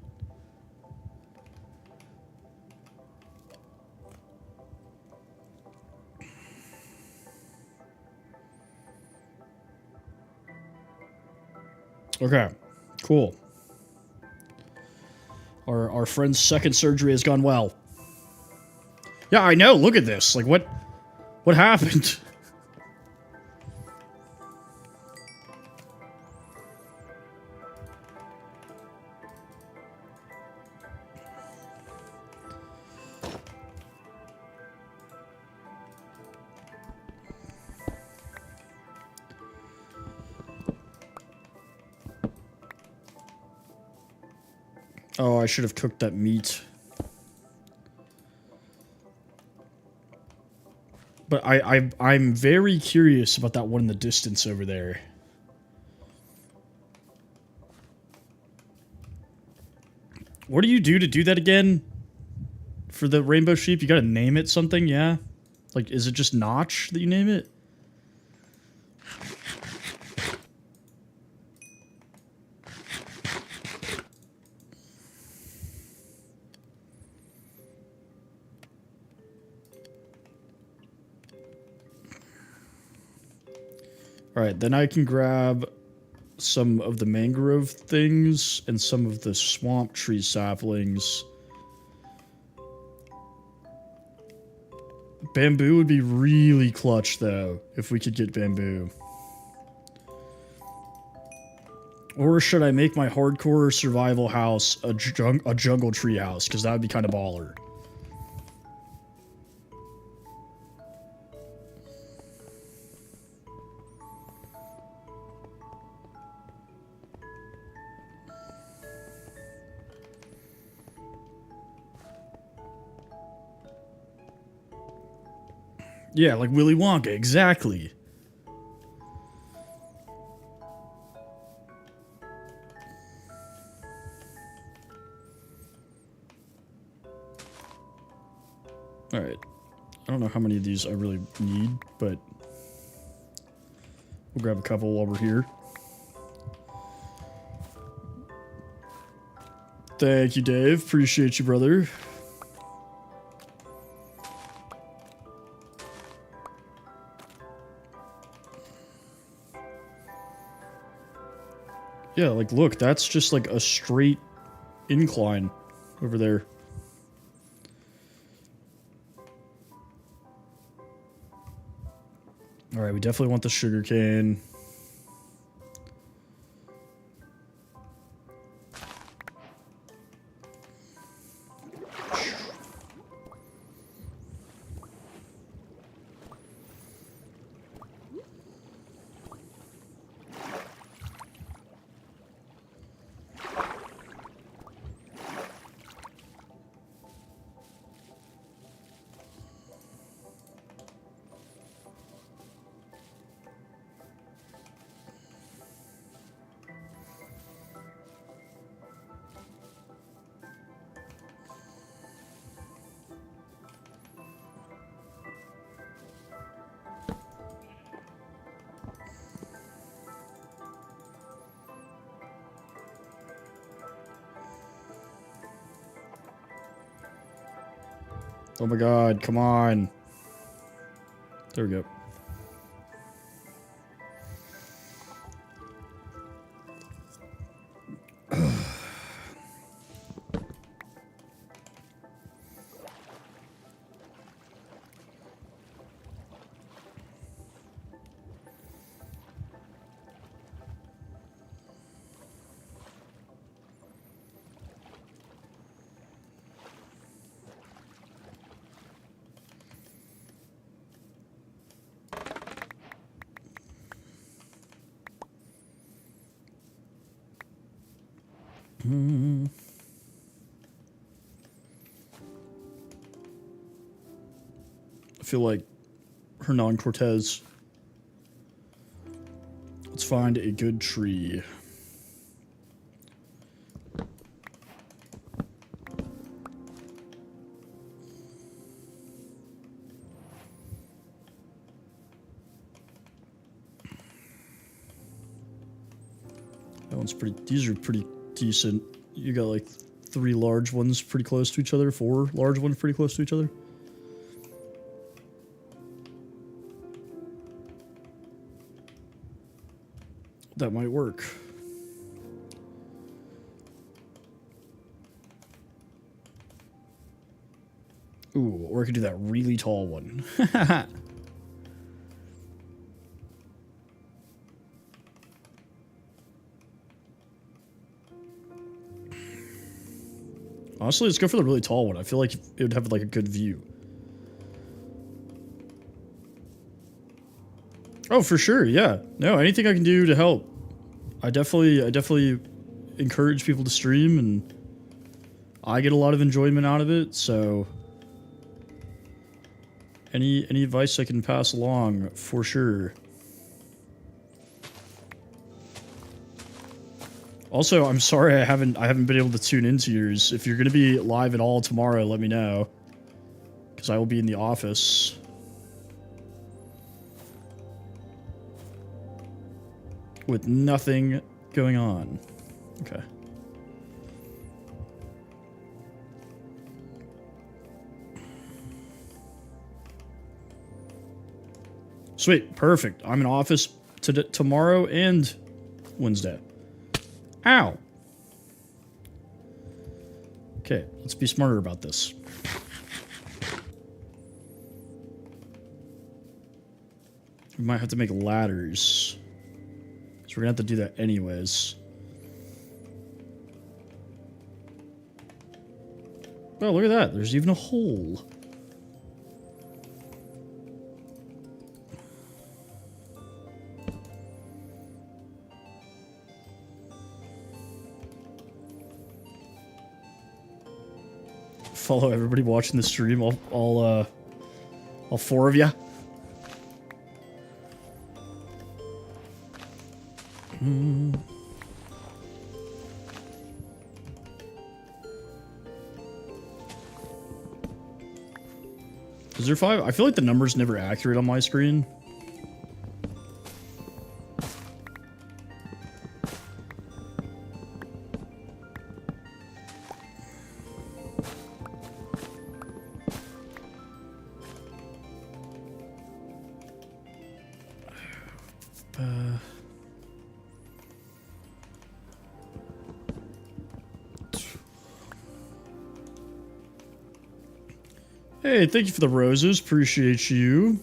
Okay, cool. Our friend's second surgery has gone well. Yeah, I know. Look at this. Like, what happened? Oh, I should have cooked that meat. But I'm very curious about that one in the distance over there. What do you do to do that again? For the rainbow sheep, you gotta name it something, yeah? Like, is it just Notch that you name it? Alright, then I can grab some of the mangrove things and some of the swamp tree saplings. Bamboo would be really clutch, though, if we could get bamboo. Or should I make my hardcore survival house a jungle tree house? Because that would be kind of baller. Yeah, like Willy Wonka, exactly. Alright. I don't know how many of these I really need, but we'll grab a couple while we're here. Thank you, Dave. Appreciate you, brother. Yeah, like, look, that's just like a straight incline over there. Alright, we definitely want the sugarcane. Oh my god, come on. There we go. I feel like Hernan Cortez. Let's find a good tree. That one's pretty, these are pretty decent. You got like 3 large ones pretty close to each other, 4 large ones pretty close to each other. That might work. Ooh, or I could do that really tall one. Honestly, let's go for the really tall one. I feel like it would have like a good view. Oh, for sure, yeah. No, anything I can do to help. I definitely encourage people to stream, and I get a lot of enjoyment out of it, so any advice I can pass along, for sure. Also, I'm sorry I haven't been able to tune into yours. If you're gonna be live at all tomorrow, let me know, because I will be in the office. With nothing going on. Okay. Sweet, perfect. I'm in office tomorrow and Wednesday. Ow. Okay, let's be smarter about this. We might have to make ladders. So we're gonna have to do that anyways. Oh, look at that. There's even a hole. Follow everybody watching the stream, all 4 of you. Is there 5? I feel like the number's never accurate on my screen. Hey, thank you for the roses. Appreciate you.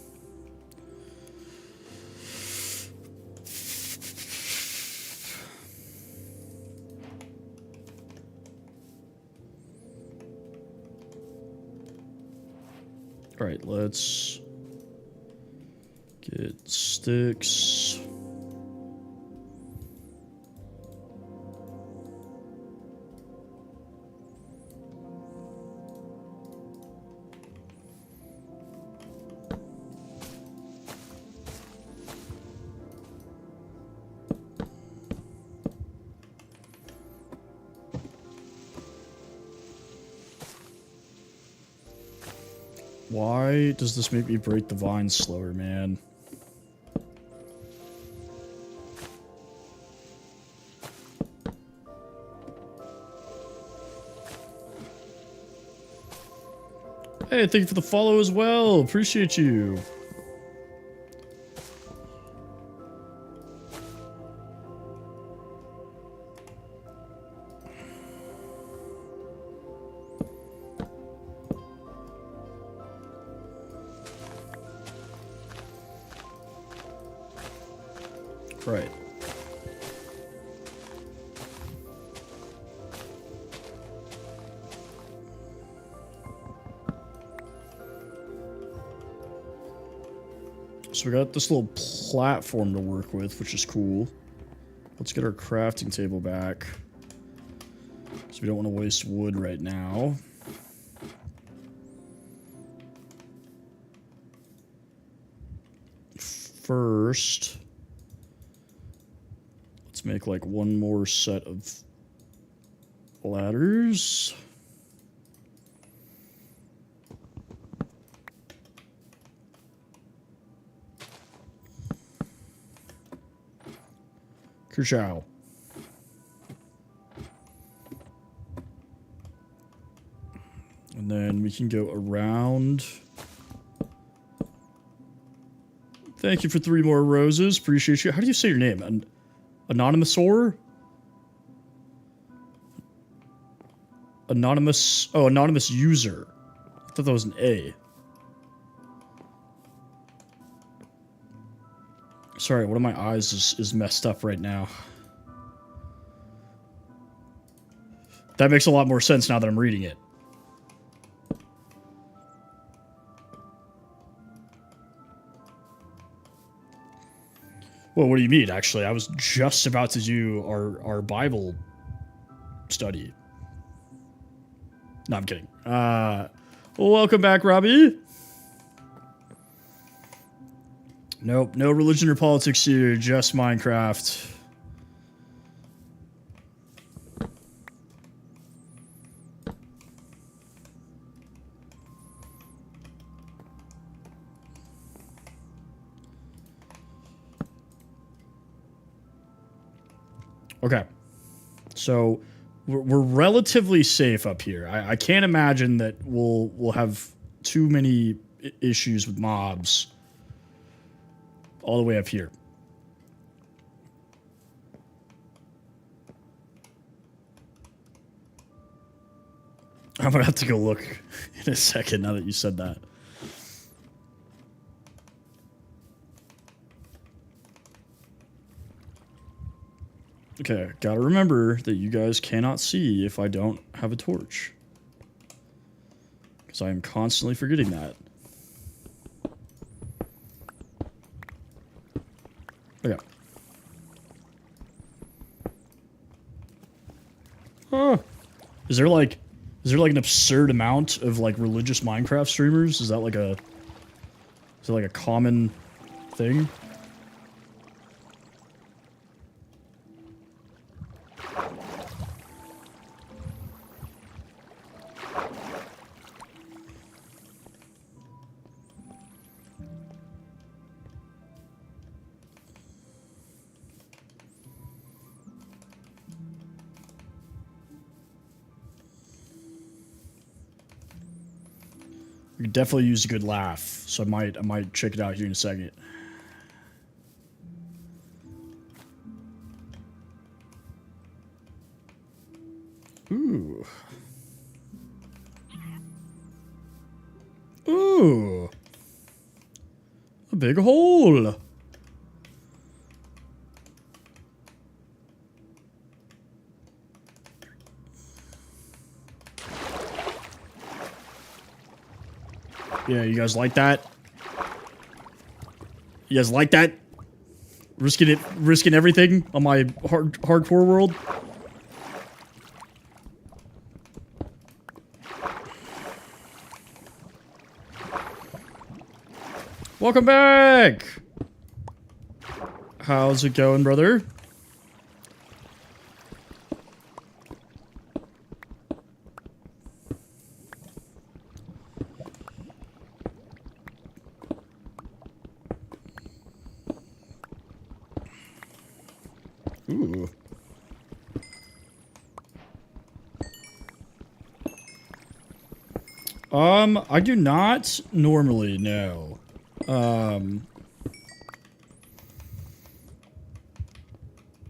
All right, let's get sticks. Why does this make me break the vines slower, man? Hey, thank you for the follow as well. Appreciate you. Right. So we got this little platform to work with, which is cool. Let's get our crafting table back. So we don't want to waste wood right now. First, let's make like one more set of ladders. Kershaw. And then we can go around. Thank you for 3 more roses. Appreciate you. How do you say your name? Anonymous-or? Anonymous. Oh, anonymous user. I thought that was an A. Sorry, one of my eyes is messed up right now. That makes a lot more sense now that I'm reading it. Well, what do you mean, actually? I was just about to do our Bible study. No, I'm kidding. Welcome back, Robbie. Nope, no religion or politics here, just Minecraft. Okay, so we're relatively safe up here. I can't imagine that we'll have too many issues with mobs all the way up here. I'm gonna have to go look in a second now that you said that. Okay, gotta remember that you guys cannot see if I don't have a torch. Because I am constantly forgetting that. Okay. Oh. Is there like an absurd amount of like religious Minecraft streamers? Is that like a common thing? We could definitely use a good laugh, so I might check it out here in a second. Ooh. Ooh. A big hole. Yeah, you guys like that? You guys like that? Risking everything on my hardcore world? Welcome back! How's it going, brother? Ooh. I do not normally, no.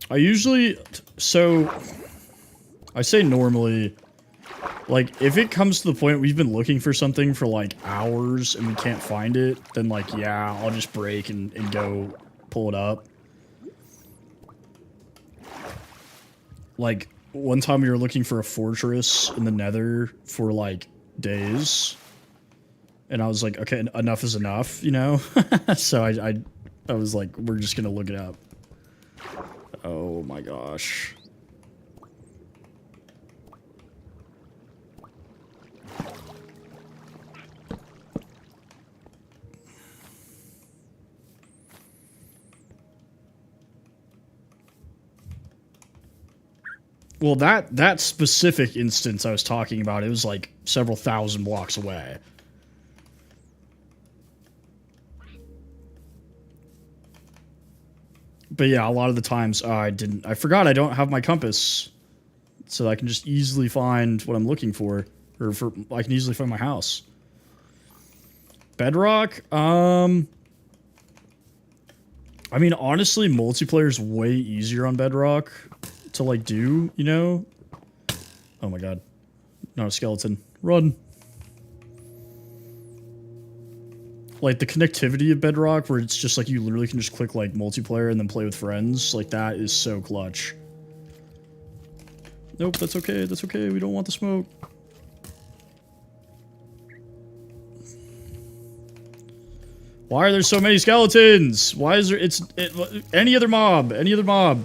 I usually, so, I say normally, like, if it comes to the point we've been looking for something for, like, hours and we can't find it, then, like, yeah, I'll just break and go pull it up. Like, one time we were looking for a fortress in the Nether for, like, days. And I was like, okay, enough is enough, you know? So I was like, we're just gonna look it up. Oh my gosh. Well, that specific instance I was talking about, it was like several thousand blocks away. But yeah, a lot of the times I forgot I don't have my compass. So I can just easily find what I'm looking for. I can easily find my house. Bedrock? I mean, honestly, multiplayer is way easier on Bedrock to, like, do, you know? Oh my god. Not a skeleton. Run! Like, the connectivity of Bedrock, where it's just, like, you literally can just click, like, multiplayer and then play with friends, like, that is so clutch. Nope, that's okay, that's okay, we don't want the smoke. Why are there so many skeletons? Why is there, any other mob, any other mob.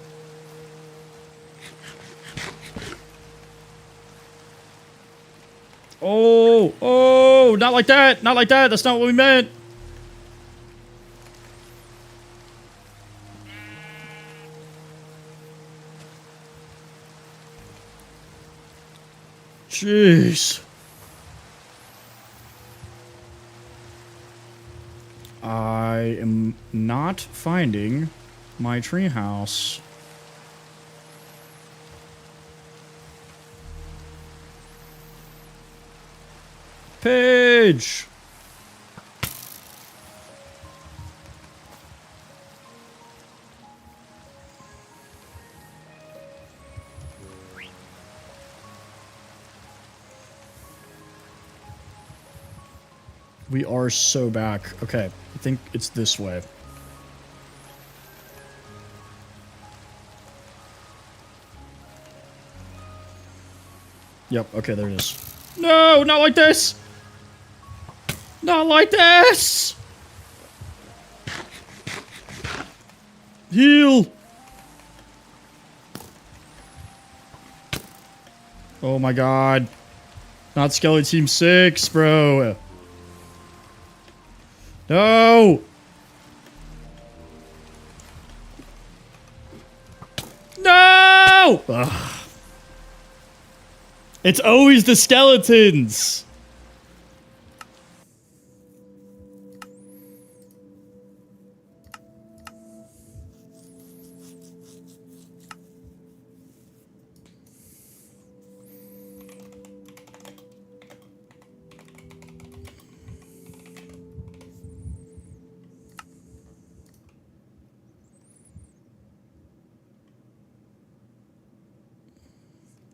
Oh, oh, not like that, not like that, that's not what we meant. Jeez. I am not finding my treehouse. Paige! We are so back. Okay, I think it's this way. Yep, okay, there it is. No, not like this! Not like this! Heal! Oh my god. Not Skelly Team 6, bro. No! No! Ugh. It's always the skeletons!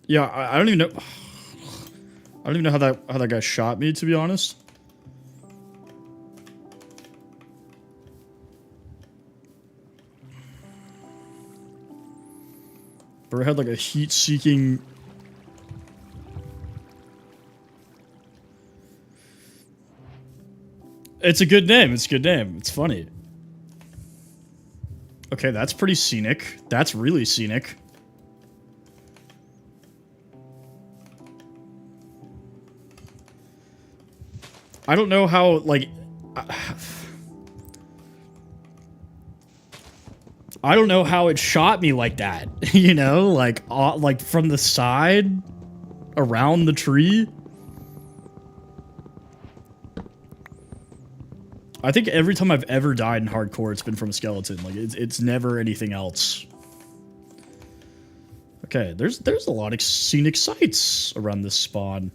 Yeah, I don't even know. I don't even know how that guy shot me, to be honest. But I had like a heat-seeking. It's a good name. It's a good name. It's funny. Okay, that's pretty scenic. That's really scenic. I don't know how, like... I don't know how it shot me like that. You know? Like from the side? Around the tree? I think every time I've ever died in hardcore, it's been from a skeleton. Like, it's never anything else. Okay, there's a lot of scenic sights around this spawn.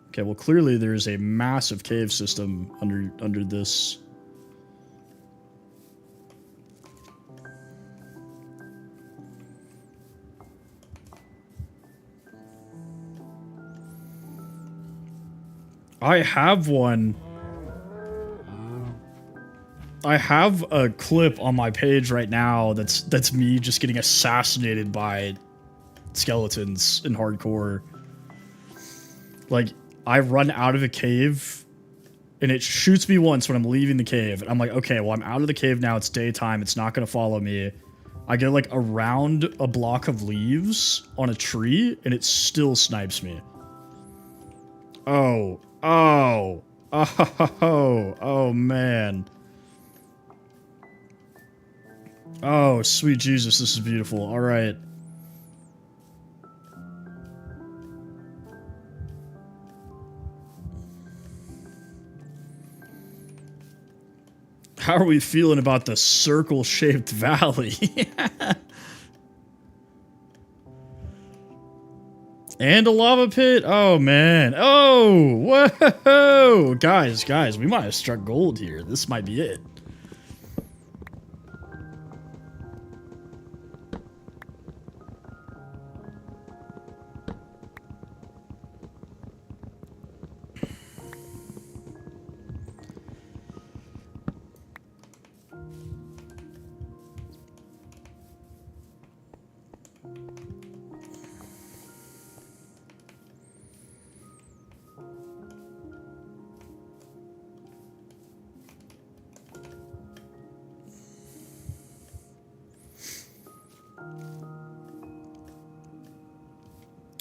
Okay, well, clearly there's a massive cave system under this. I have one. I have a clip on my page right now that's me just getting assassinated by skeletons in hardcore. Like, I run out of a cave, and it shoots me once when I'm leaving the cave. And I'm like, okay, well, I'm out of the cave now. It's daytime. It's not going to follow me. I get, like, around a block of leaves on a tree, and it still snipes me. Oh. Oh. Oh. Oh, man. Oh, sweet Jesus, this is beautiful. All right. How are we feeling about the circle-shaped valley? And a lava pit? Oh, man. Oh, whoa! Guys, we might have struck gold here. This might be it.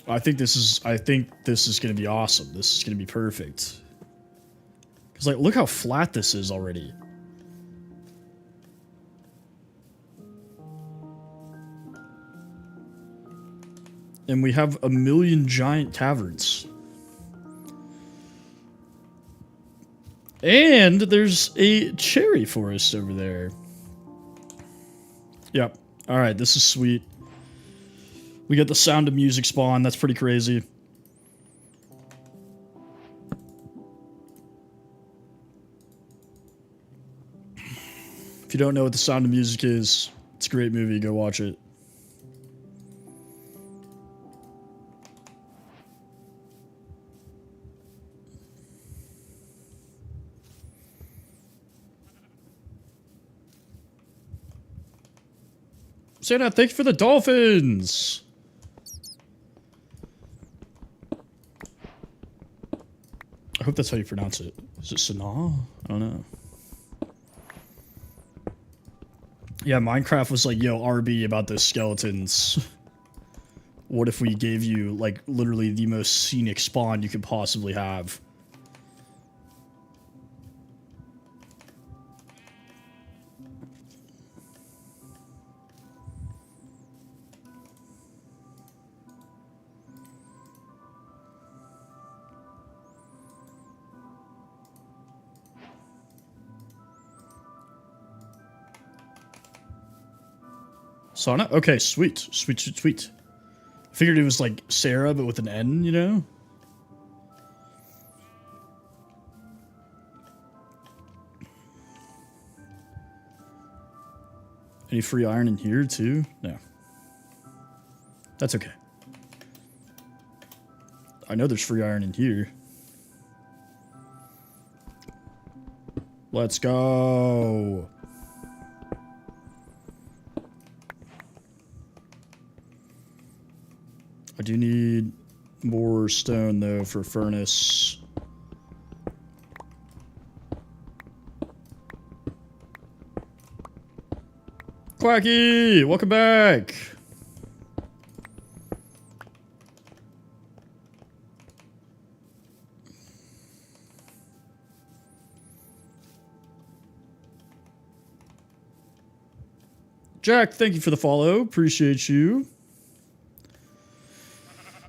I think this is going to be awesome. This is going to be perfect. Cuz like look how flat this is already. And we have a million giant caverns. And there's a cherry forest over there. Yep. All right, this is sweet. We got the Sound of Music spawn. That's pretty crazy. If you don't know what the Sound of Music is, it's a great movie. Go watch it. Santa, thank you for the dolphins! I hope that's how you pronounce it. Is it Sanaa? I don't know. Yeah, Minecraft was like, yo, RB about those skeletons. What if we gave you, like, literally the most scenic spawn you could possibly have? Sana? Okay, sweet. Sweet, sweet, sweet. I figured it was like Sarah, but with an N, you know? Any free iron in here, too? No. That's okay. I know there's free iron in here. Let's go. I do need more stone, though, for furnace. Quacky! Welcome back! Jack, thank you for the follow. Appreciate you.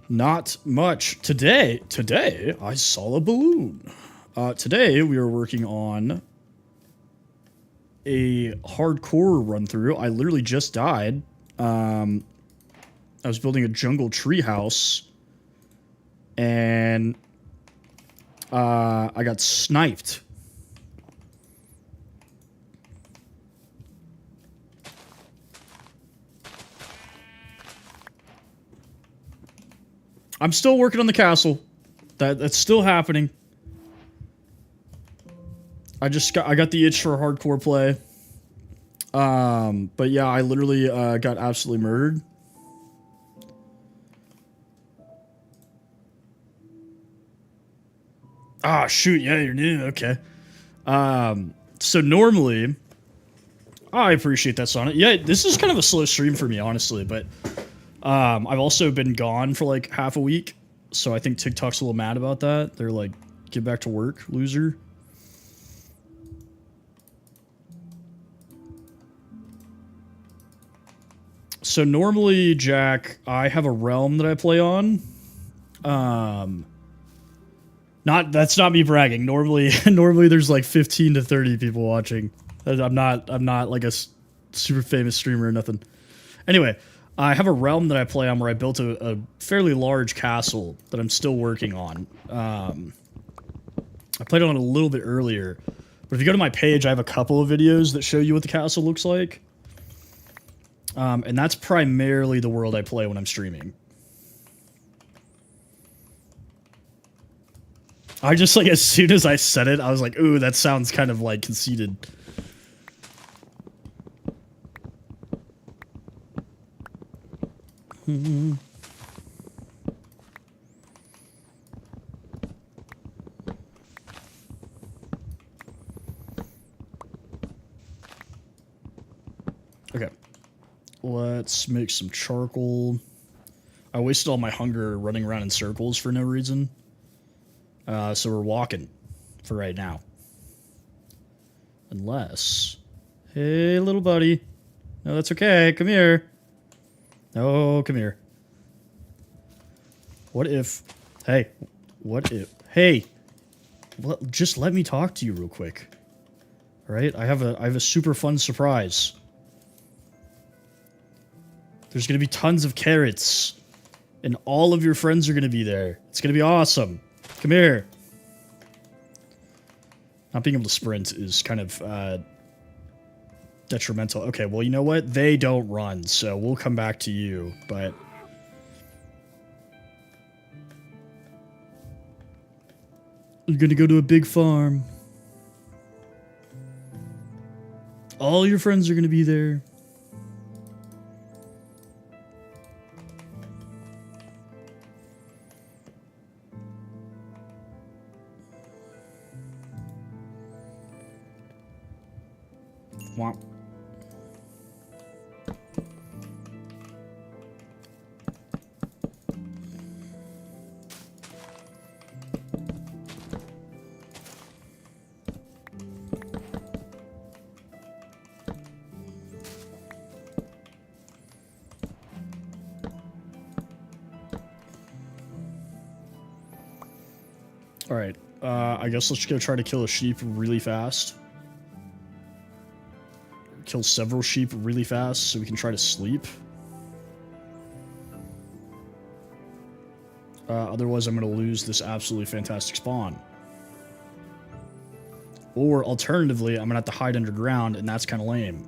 Not much. Today, I saw a balloon. Today, we are working on a hardcore run-through. I literally just died. I was building a jungle tree house, and I got sniped. I'm still working on the castle. That's still happening. I got the itch for hardcore play. But yeah, I literally got absolutely murdered. Ah, shoot, yeah, you're new. Okay. So normally, I appreciate that, Sonic. Yeah, this is kind of a slow stream for me, honestly, but I've also been gone for like half a week, so I think TikTok's a little mad about that. They're like, get back to work, loser. So normally, Jack, I have a realm that I play on. That's not me bragging. Normally there's like 15 to 30 people watching. I'm not like a super famous streamer or nothing. Anyway, I have a realm that I play on where I built a fairly large castle that I'm still working on. I played on it a little bit earlier, but if you go to my page, I have a couple of videos that show you what the castle looks like. And that's primarily the world I play when I'm streaming. I just, like, as soon as I said it, I was like, ooh, that sounds kind of, like, conceited. Okay. Let's make some charcoal. I wasted all my hunger running around in circles for no reason. So we're walking for right now. Unless... Hey, little buddy. No, that's okay. Come here. No, come here. What if... Hey. What if... Hey. Just let me talk to you real quick. Alright? I have a super fun surprise. There's gonna be tons of carrots. And all of your friends are gonna be there. It's gonna be awesome. Come here. Not being able to sprint is kind of detrimental. Okay, well, you know what? They don't run, so we'll come back to you, but... You're gonna go to a big farm. All your friends are gonna be there. Womp. Alright, I guess let's go try to kill a sheep really fast. Kill several sheep really fast so we can try to sleep. Otherwise, I'm going to lose this absolutely fantastic spawn. Or, alternatively, I'm going to have to hide underground, and that's kind of lame.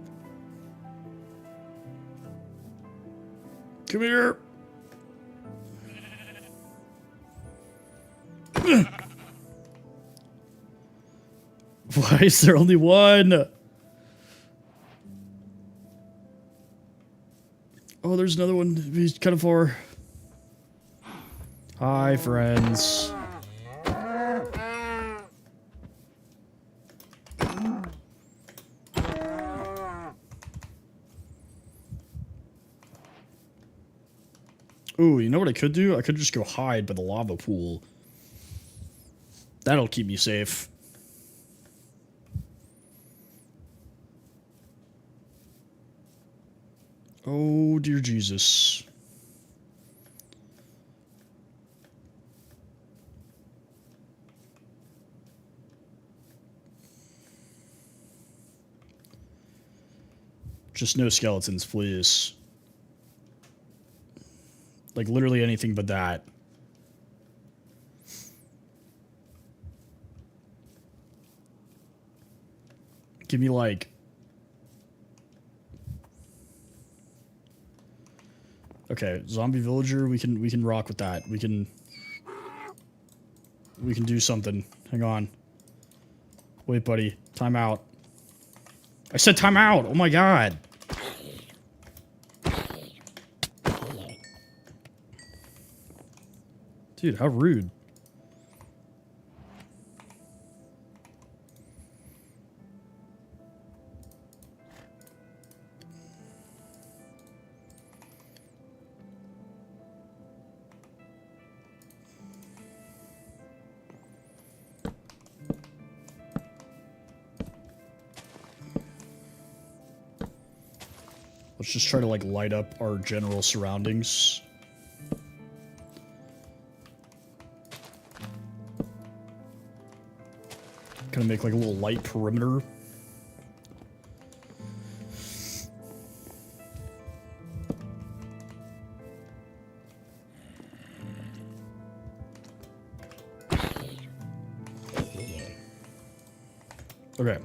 Come here! Why is there only one? Oh, there's another one. He's kind of far. Hi, friends. Ooh, you know what I could do? I could just go hide by the lava pool. That'll keep me safe. Oh, dear Jesus. Just no skeletons, please. Like, literally anything but that. Give me, like... Okay, zombie villager, we can rock with that. We can do something. Hang on. Wait, buddy. Time out. I said time out! Oh my god! Dude, how rude. Let's just try to, like, light up our general surroundings. Kind of make, like, a little light perimeter. Okay.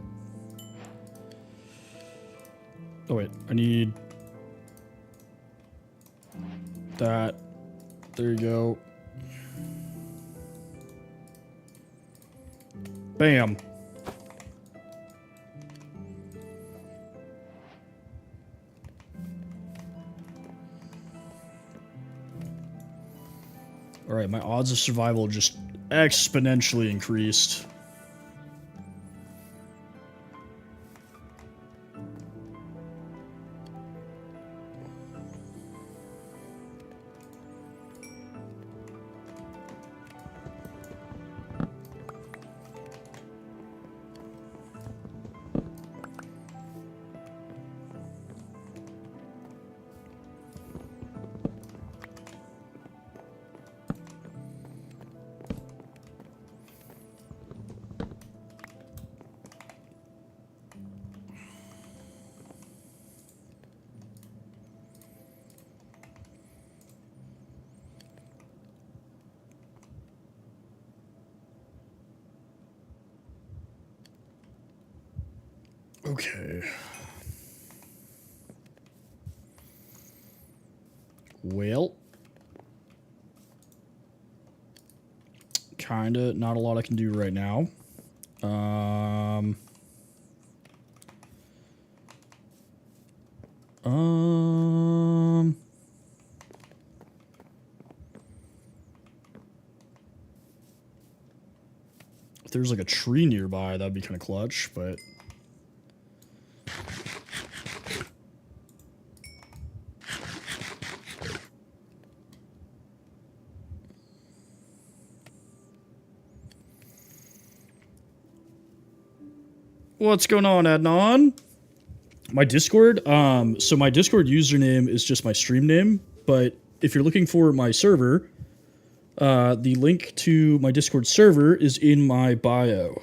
Oh, wait. I need that. There you go. Bam. All right, my odds of survival just exponentially increased. Okay. Well. Kinda not a lot I can do right now. If there's like a tree nearby, that'd be kind of clutch, but what's going on, Adnan? My Discord, so my Discord username is just my stream name, but if you're looking for my server, the link to my Discord server is in my bio.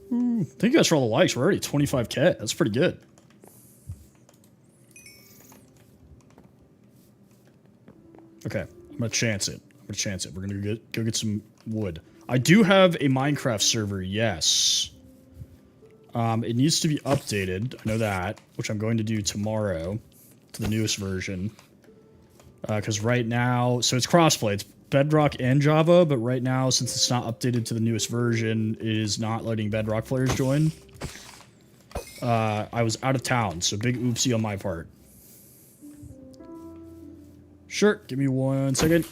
Thank you guys for all the likes. We're already 25K. That's pretty good. Okay, I'm gonna chance it. We're gonna go get some wood. I do have a Minecraft server, yes. It needs to be updated. I know that, which I'm going to do tomorrow to the newest version. Because right now, so it's crossplay. It's Bedrock and Java, but right now, since it's not updated to the newest version, it is not letting Bedrock players join. I was out of town, so big oopsie on my part. Sure, give me 1 second.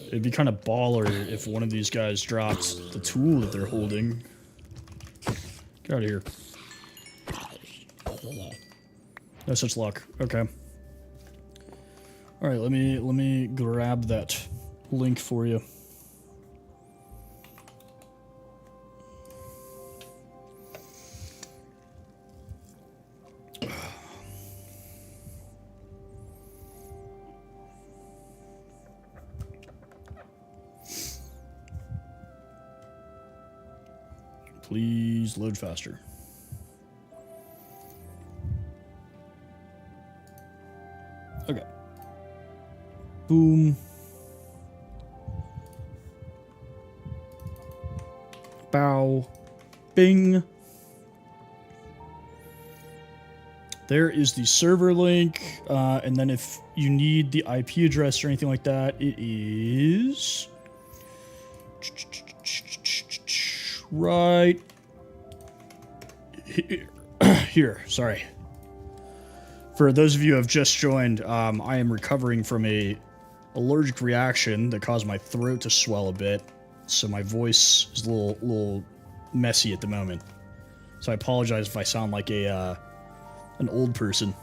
It'd be kind of baller if one of these guys dropped the tool that they're holding. Get out of here. No such luck. Okay. All right, let me grab that link for you. Please load faster. Okay. Boom. Bow. Bing. There is the server link, and then if you need the IP address or anything like that, it is right here. Sorry. For those of you who have just joined, I am recovering from a allergic reaction that caused my throat to swell a bit, so my voice is a little messy at the moment. So I apologize if I sound like a an old person.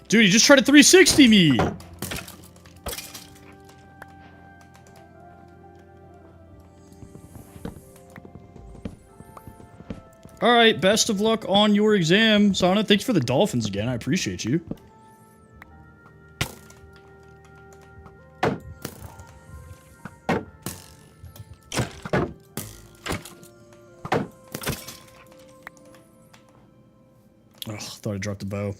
Dude, he just tried to 360 me! Alright, best of luck on your exam, Sana. Thanks for the dolphins again. I appreciate you. Ugh, thought I dropped the bow.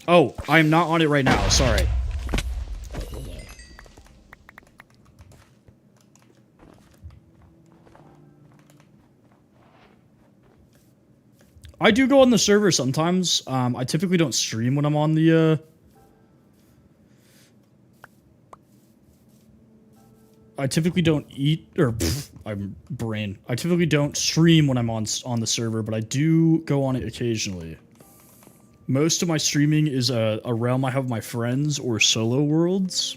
Oh, I'm not on it right now. Sorry. I do go on the server sometimes. I typically don't stream when I'm on the, I typically don't eat, or I'm brain. I typically don't stream when I'm on the server, but I do go on it occasionally. Most of my streaming is a realm I have with my friends or solo worlds.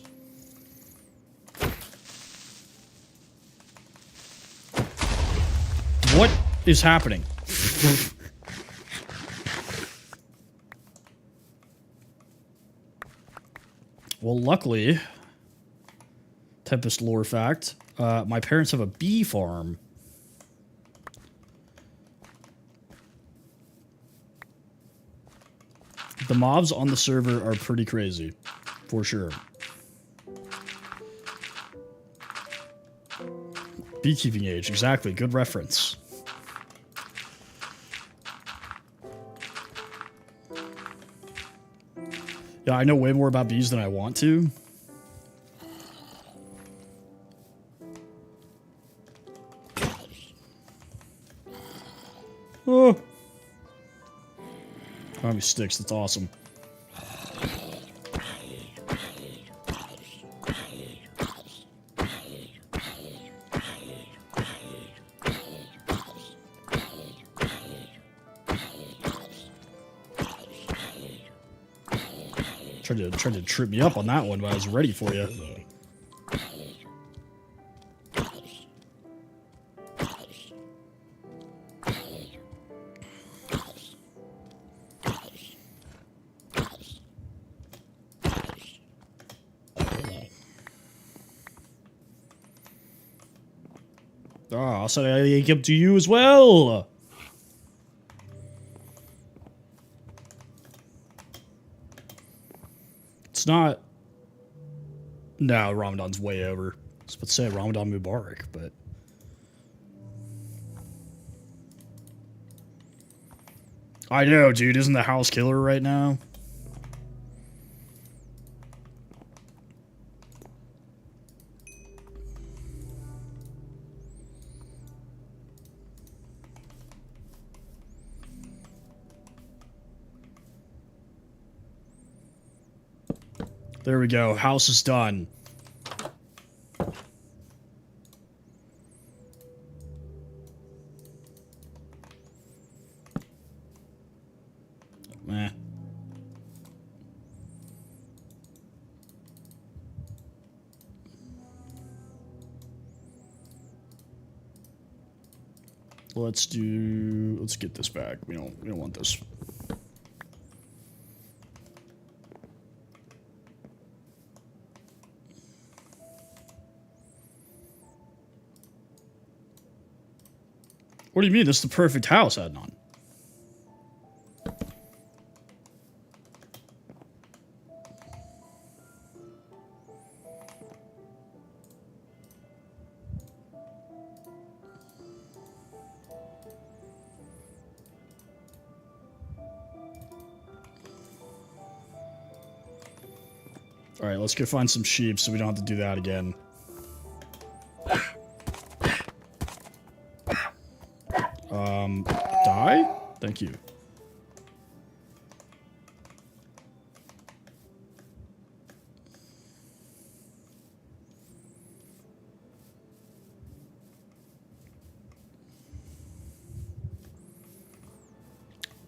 What is happening? Well, luckily, Tempest lore fact, my parents have a bee farm. The mobs on the server are pretty crazy, for sure. Beekeeping age, exactly, good reference. Yeah, I know way more about bees than I want to. Oh. How many sticks? That's awesome. Tried to trip me up on that one, but I was ready for you. I'll say I give to you as well. It's not. No, Ramadan's way over. I was about to say Ramadan Mubarak, but. I know, dude. Isn't the house killer right now? There we go. House is done. Meh. Let's get this back. We don't want this. What do you mean? This is the perfect house, Adnan. Alright, let's go find some sheep so we don't have to do that Die? Thank you.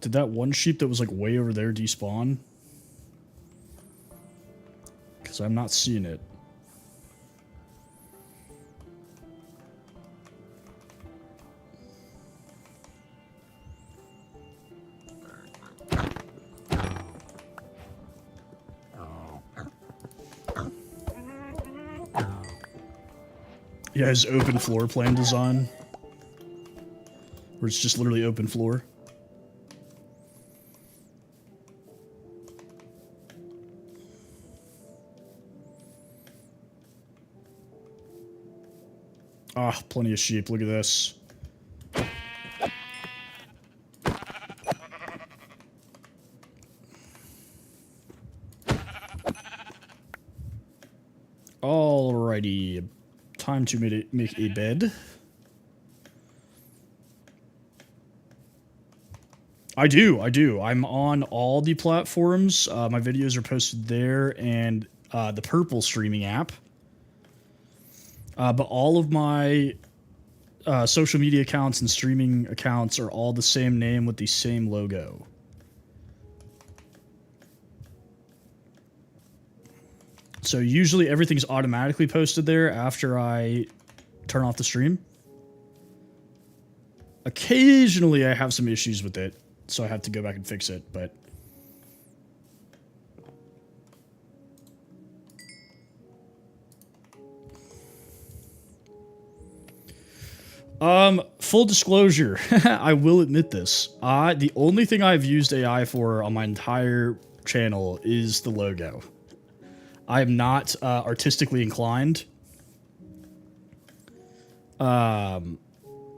Did that one sheep that was like way over there despawn? Because I'm not seeing it. Yeah, his open floor plan design. Where it's just literally open floor. Ah, plenty of sheep. Look at this. Alrighty. Time to make a bed. I do. I'm on all the platforms. My videos are posted there and the Purple streaming app. But all of my social media accounts and streaming accounts are all the same name with the same logo. So usually everything's automatically posted there after I turn off the stream. Occasionally I have some issues with it, so I have to go back and fix it, but... Full disclosure, I will admit this. The only thing I've used AI for on my entire channel is the logo. I am not artistically inclined. Yeah.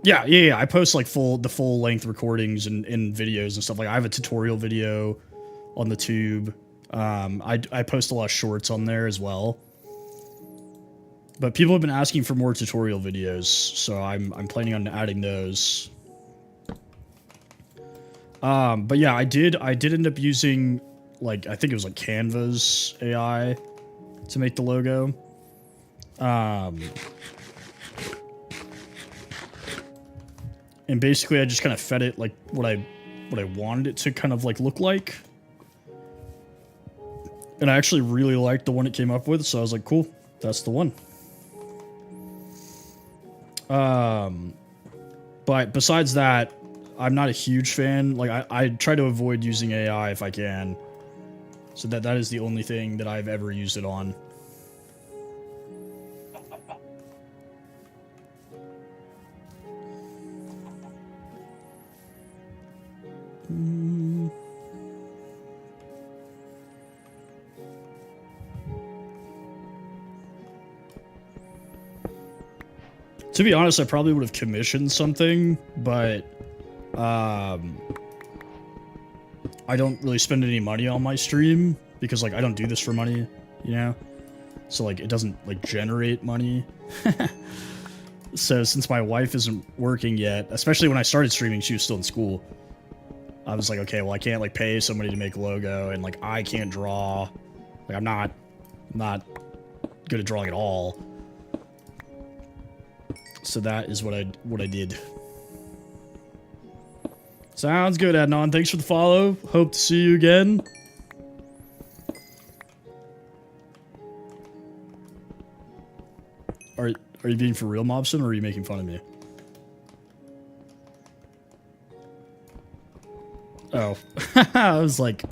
I post like the full length recordings and videos and stuff. Like I have a tutorial video on the tube. I post a lot of shorts on there as well. But people have been asking for more tutorial videos, so I'm planning on adding those. But yeah, I did end up using, like, I think it was like Canva's AI to make the logo. And basically I just kind of fed it like what I wanted it to kind of like look like. And I actually really liked the one it came up with, so I was like, cool, that's the one. But besides that, I'm not a huge fan. Like, I try to avoid using AI if I can. So that is the only thing that I've ever used it on. To be honest, I probably would have commissioned something, but I don't really spend any money on my stream because, like, I don't do this for money, you know? So, like, it doesn't, like, generate money. So, since my wife isn't working yet, especially when I started streaming, she was still in school. I was like, okay, well, I can't, like, pay somebody to make a logo, and, like, I can't draw. Like, I'm not good at drawing at all. So that is what I did. Sounds good, Adnan. Thanks for the follow. Hope to see you again. Are you being for real, Mobson, or are you making fun of me? Oh. I was like,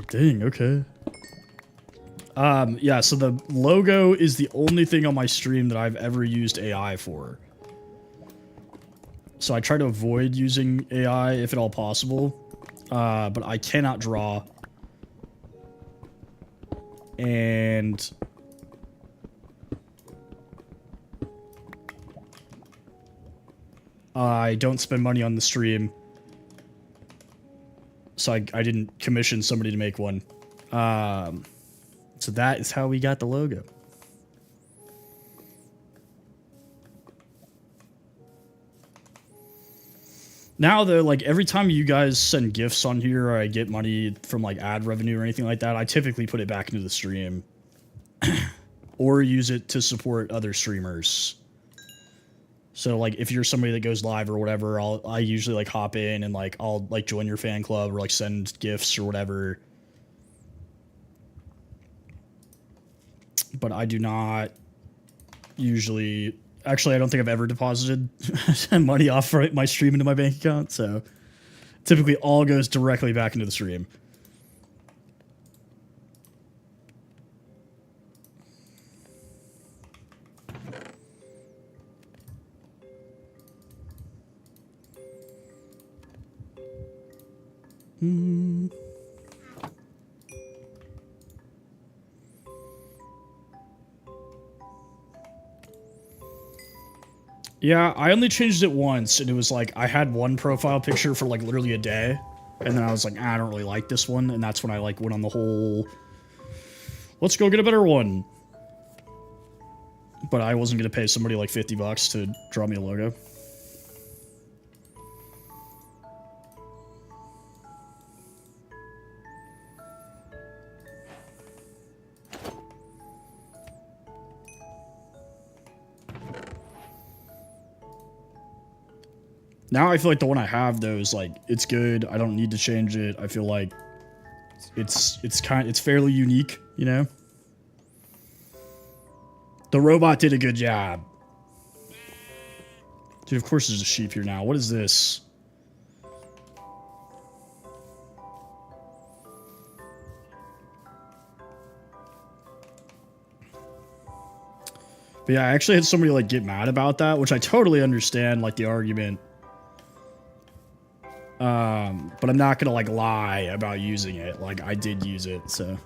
dang, okay. Yeah, so the logo is the only thing on my stream that I've ever used AI for. So I try to avoid using AI if at all possible. But I cannot draw. And I don't spend money on the stream. So I didn't commission somebody to make one. So that is how we got the logo. Now though, like every time you guys send gifts on here or I get money from like ad revenue or anything like that, I typically put it back into the stream or use it to support other streamers. So like if you're somebody that goes live or whatever, I usually like hop in and like I'll like join your fan club or like send gifts or whatever. But I do not usually. Actually, I don't think I've ever deposited money off my stream into my bank account, so typically all goes directly back into the stream. Yeah, I only changed it once, and it was like I had one profile picture for like literally a day, and then I was like, I don't really like this one, and that's when I like went on the whole, let's go get a better one. But I wasn't gonna pay somebody like $50 to draw me a logo. Now I feel like the one I have though is like it's good. I don't need to change it. I feel like it's fairly unique, you know? The robot did a good job. Dude, of course there's a sheep here now. What is this? But yeah, I actually had somebody like get mad about that, which I totally understand, like the argument. But I'm not gonna like lie about using it. Like I did use it, so.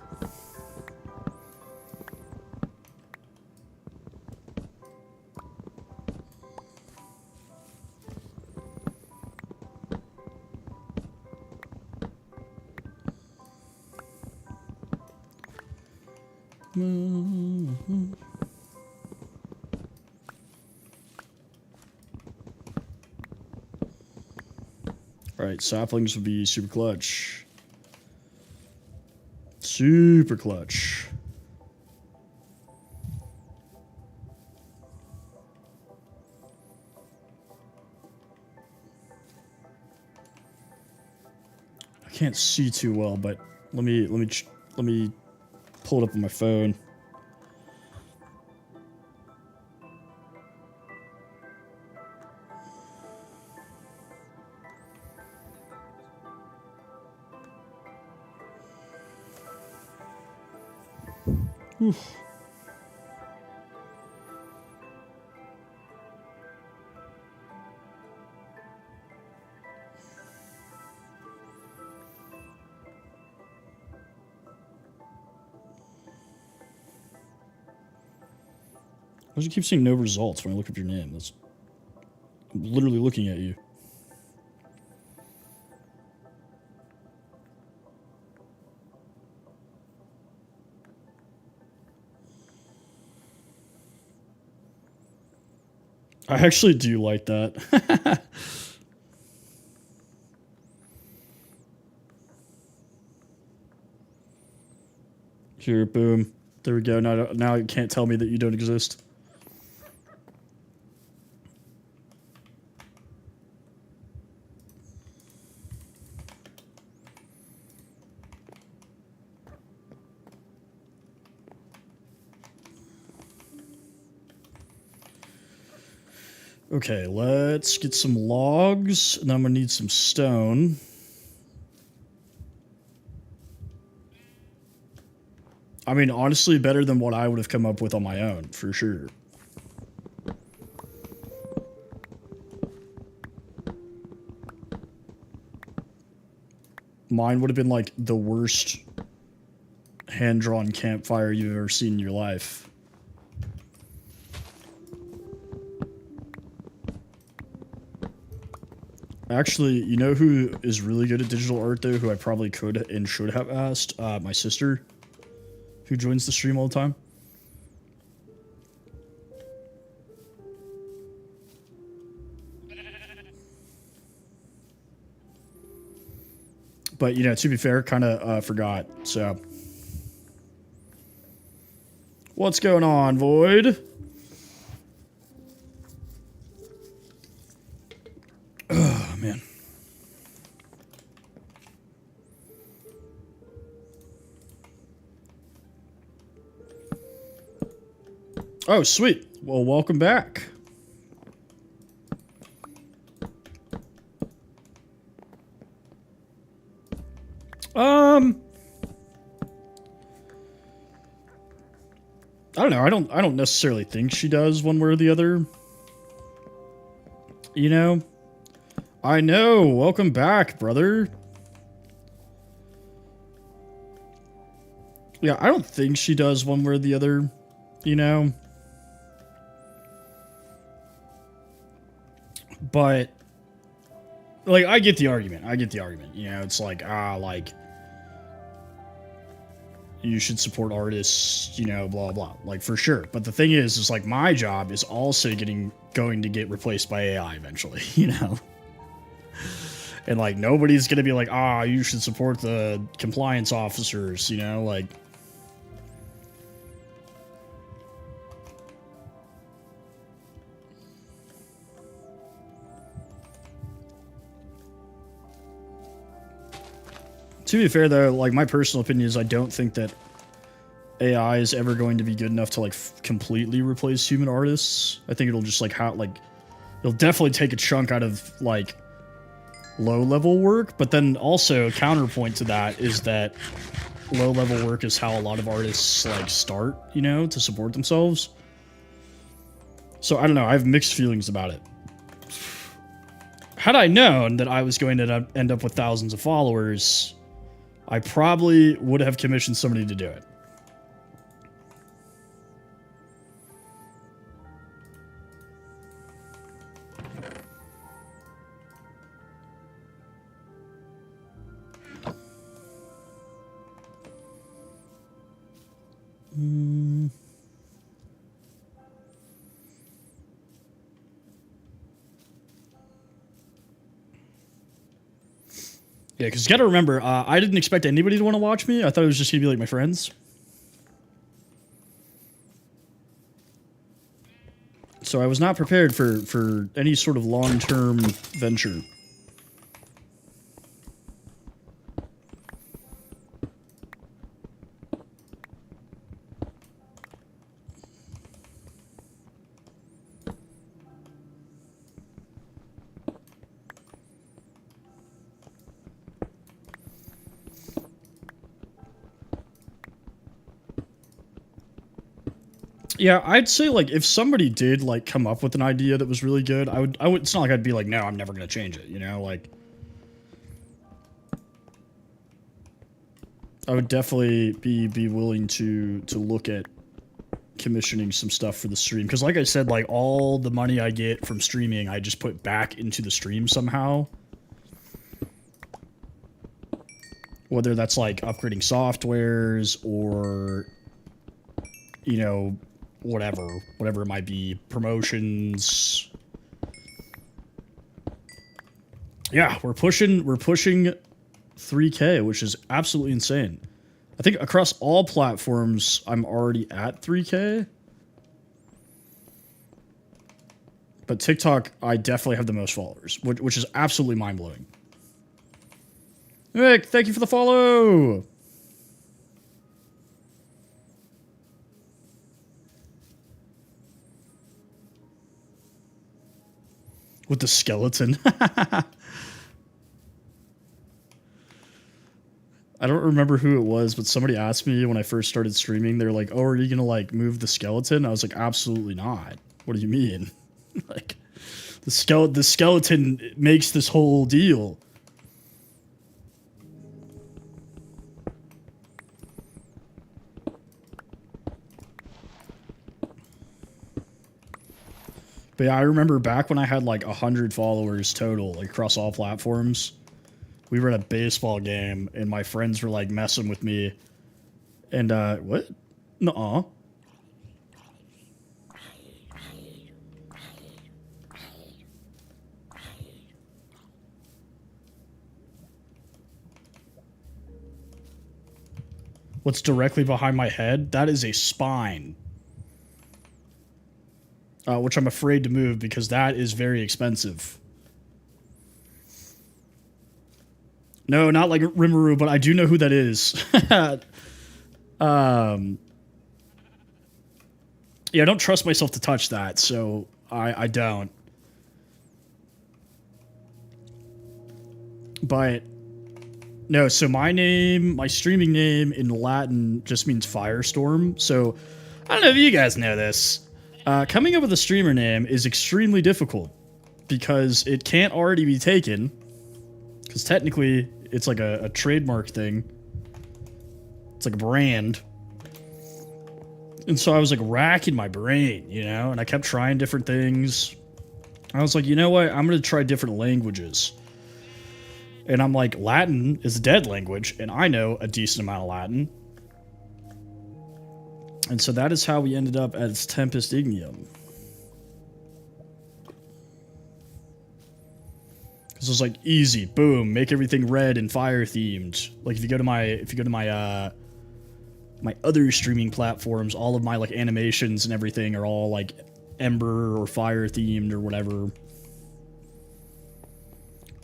Alright, saplings would be super clutch. Super clutch. I can't see too well, but let me pull it up on my phone. Oof. Why does it keep saying no results when I look up your name? That's I'm literally looking at you. I actually do like that. Here, boom. There we go. Now you can't tell me that you don't exist. Okay, let's get some logs, and I'm gonna need some stone. I mean, honestly, better than what I would have come up with on my own, for sure. Mine would have been like the worst hand-drawn campfire you've ever seen in your life. Actually, you know who is really good at digital art, though, who I probably could and should have asked? My sister, who joins the stream all the time. But, you know, to be fair, kind of forgot. So, what's going on, Void? Oh, man. Oh, sweet. Well, welcome back. I don't know. I don't necessarily think she does one way or the other. You know? I know. Welcome back, brother. Yeah, I don't think she does one way or the other. You know? But, like, I get the argument. You know, it's like, like, you should support artists, you know, blah, blah. Like, for sure. But the thing is like, my job is also going to get replaced by AI eventually, you know? And, like, nobody's going to be like, you should support the compliance officers, you know? Like, to be fair, though, like, my personal opinion is I don't think that AI is ever going to be good enough to, like, completely replace human artists. I think it'll just, like, it'll definitely take a chunk out of, like, low-level work, but then also a counterpoint to that is that low-level work is how a lot of artists, like, start, you know, to support themselves. So, I don't know, I have mixed feelings about it. Had I known that I was going to end up with thousands of followers, I probably would have commissioned somebody to do it. Yeah, because you got to remember, I didn't expect anybody to want to watch me. I thought it was just going to be like my friends. So I was not prepared for any sort of long-term venture. Yeah, I'd say, like, if somebody did, like, come up with an idea that was really good, I would, it's not like I'd be like, no, I'm never going to change it, you know, like, I would definitely be willing to look at commissioning some stuff for the stream, because like I said, like, all the money I get from streaming, I just put back into the stream somehow. Whether that's, like, upgrading softwares or, you know, whatever it might be, promotions. Yeah, we're pushing 3K, which is absolutely insane. I think across all platforms, I'm already at 3K. But TikTok, I definitely have the most followers, which is absolutely mind-blowing. Nick, thank you for the follow! With the skeleton. I don't remember who it was, but somebody asked me when I first started streaming, they're like, oh, are you gonna, like, move the skeleton? I was like, absolutely not. What do you mean? Like, the skeleton makes this whole deal. But yeah, I remember back when I had like 100 followers total, like across all platforms. We were at a baseball game, and my friends were like messing with me. And what? Nuh-uh. What's directly behind my head? That is a spine. Which I'm afraid to move because that is very expensive. No, not like Rimuru, but I do know who that is. Yeah, I don't trust myself to touch that, so I don't. But no, so my streaming name in Latin just means firestorm. So I don't know if you guys know this. Coming up with a streamer name is extremely difficult because it can't already be taken. Because technically, it's like a trademark thing. It's like a brand. And so I was like racking my brain, you know, and I kept trying different things. I was like, you know what? I'm going to try different languages. And I'm like, Latin is a dead language, and I know a decent amount of Latin. And so that is how we ended up as Tempest Ignium. Because it was like easy, boom, make everything red and fire themed. Like if you go to my my other streaming platforms, all of my like animations and everything are all like Ember or fire themed or whatever.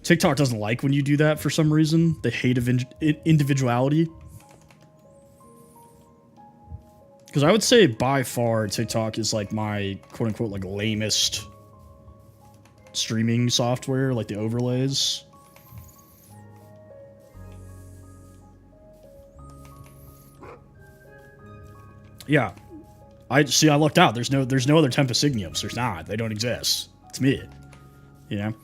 TikTok doesn't like when you do that for some reason. They hate individuality. Because I would say by far TikTok is like my quote unquote like lamest streaming software, like the overlays. Yeah. I lucked out. There's no other Tempest Igniums. There's not. They don't exist. It's me. You know?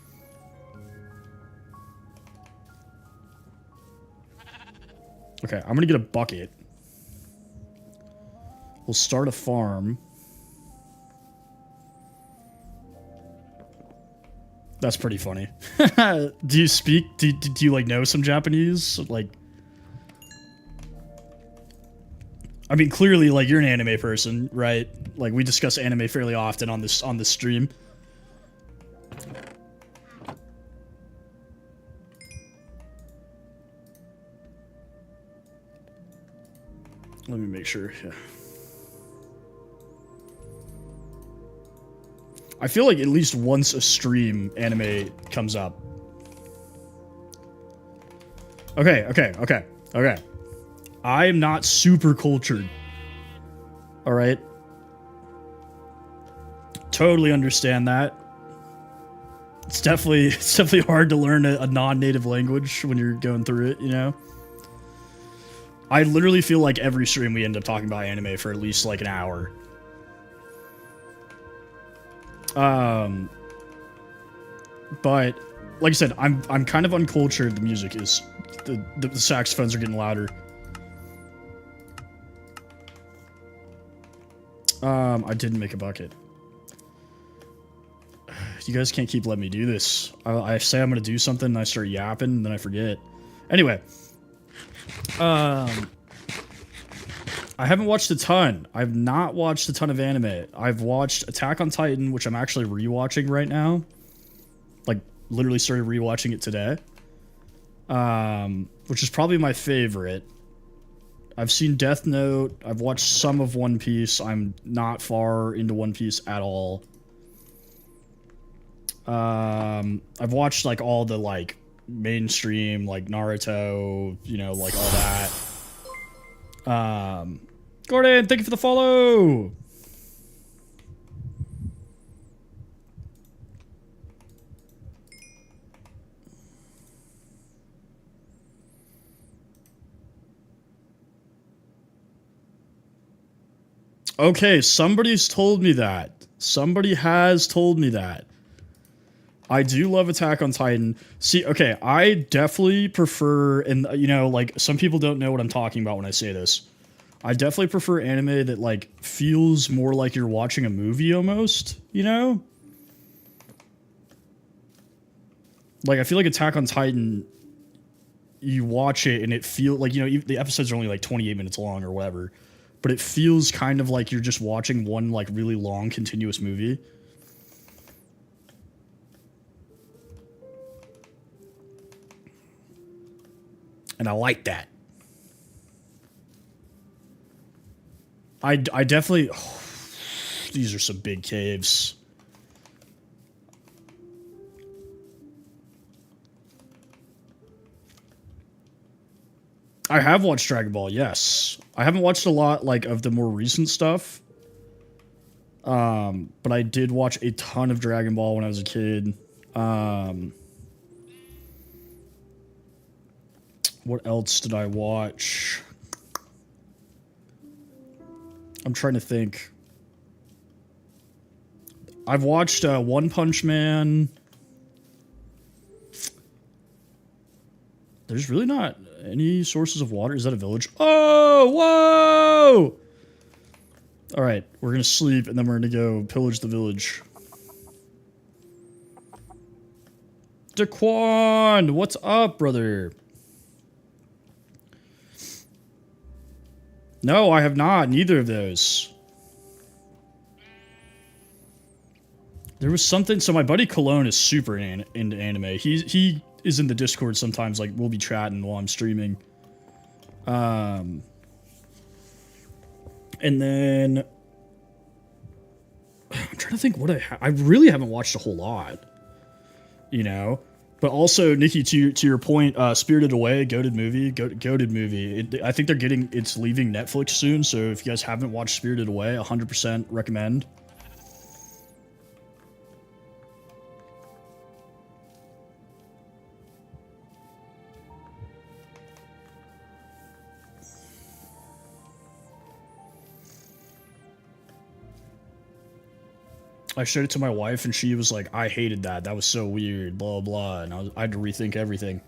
Okay, I'm gonna get a bucket. We'll start a farm. That's pretty funny. Do you speak? Do you like know some Japanese? Like, I mean, clearly, like you're an anime person, right? Like we discuss anime fairly often on this stream. Let me make sure. Yeah. I feel like at least once a stream anime comes up. Okay. I am not super cultured. All right. Totally understand that. It's definitely hard to learn a non-native language when you're going through it, you know? I literally feel like every stream we end up talking about anime for at least like an hour. But like I said, I'm kind of uncultured. The music is the saxophones are getting louder. I didn't make a bucket. You guys can't keep letting me do this. I say I'm gonna do something and I start yapping and then I forget. Anyway. I haven't watched a ton. I've not watched a ton of anime. I've watched Attack on Titan, which I'm actually rewatching right now. Like, literally started rewatching it today. Which is probably my favorite. I've seen Death Note. I've watched some of One Piece. I'm not far into One Piece at all. I've watched, like, all the, like, mainstream, like, Naruto, you know, like, all that. Gordon, thank you for the follow! Okay, somebody's told me that. Somebody has told me that. I do love Attack on Titan. See, okay, I definitely prefer, and you know, like, some people don't know what I'm talking about when I say this. I definitely prefer anime that, like, feels more like you're watching a movie almost, you know? Like, I feel like Attack on Titan, you watch it and it feels like, you know, the episodes are only like 28 minutes long or whatever, but it feels kind of like you're just watching one, like, really long, continuous movie. And I like that. I definitely... these are some big caves. I have watched Dragon Ball, yes. I haven't watched a lot, like, of the more recent stuff. But I did watch a ton of Dragon Ball when I was a kid. What else did I watch? I'm trying to think. I've watched One Punch Man. There's really not any sources of water. Is that a village? Oh, whoa! All right, we're going to sleep, and then we're going to go pillage the village. Daquan, what's up, brother? No, I have not. Neither of those. There was something... So my buddy Cologne is super into anime. He is in the Discord sometimes. Like, we'll be chatting while I'm streaming. And then... I'm trying to think what I really haven't watched a whole lot. You know? But also, Nikki, to your point, Spirited Away, goated movie. I think it's leaving Netflix soon, so if you guys haven't watched Spirited Away, 100% recommend. I showed it to my wife, and she was like, I hated that. That was so weird, blah, blah. And I had to rethink everything.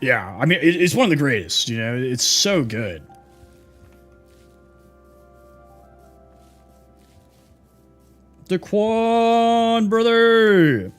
Yeah, I mean, it's one of the greatest, you know? It's so good. Daquan, brother!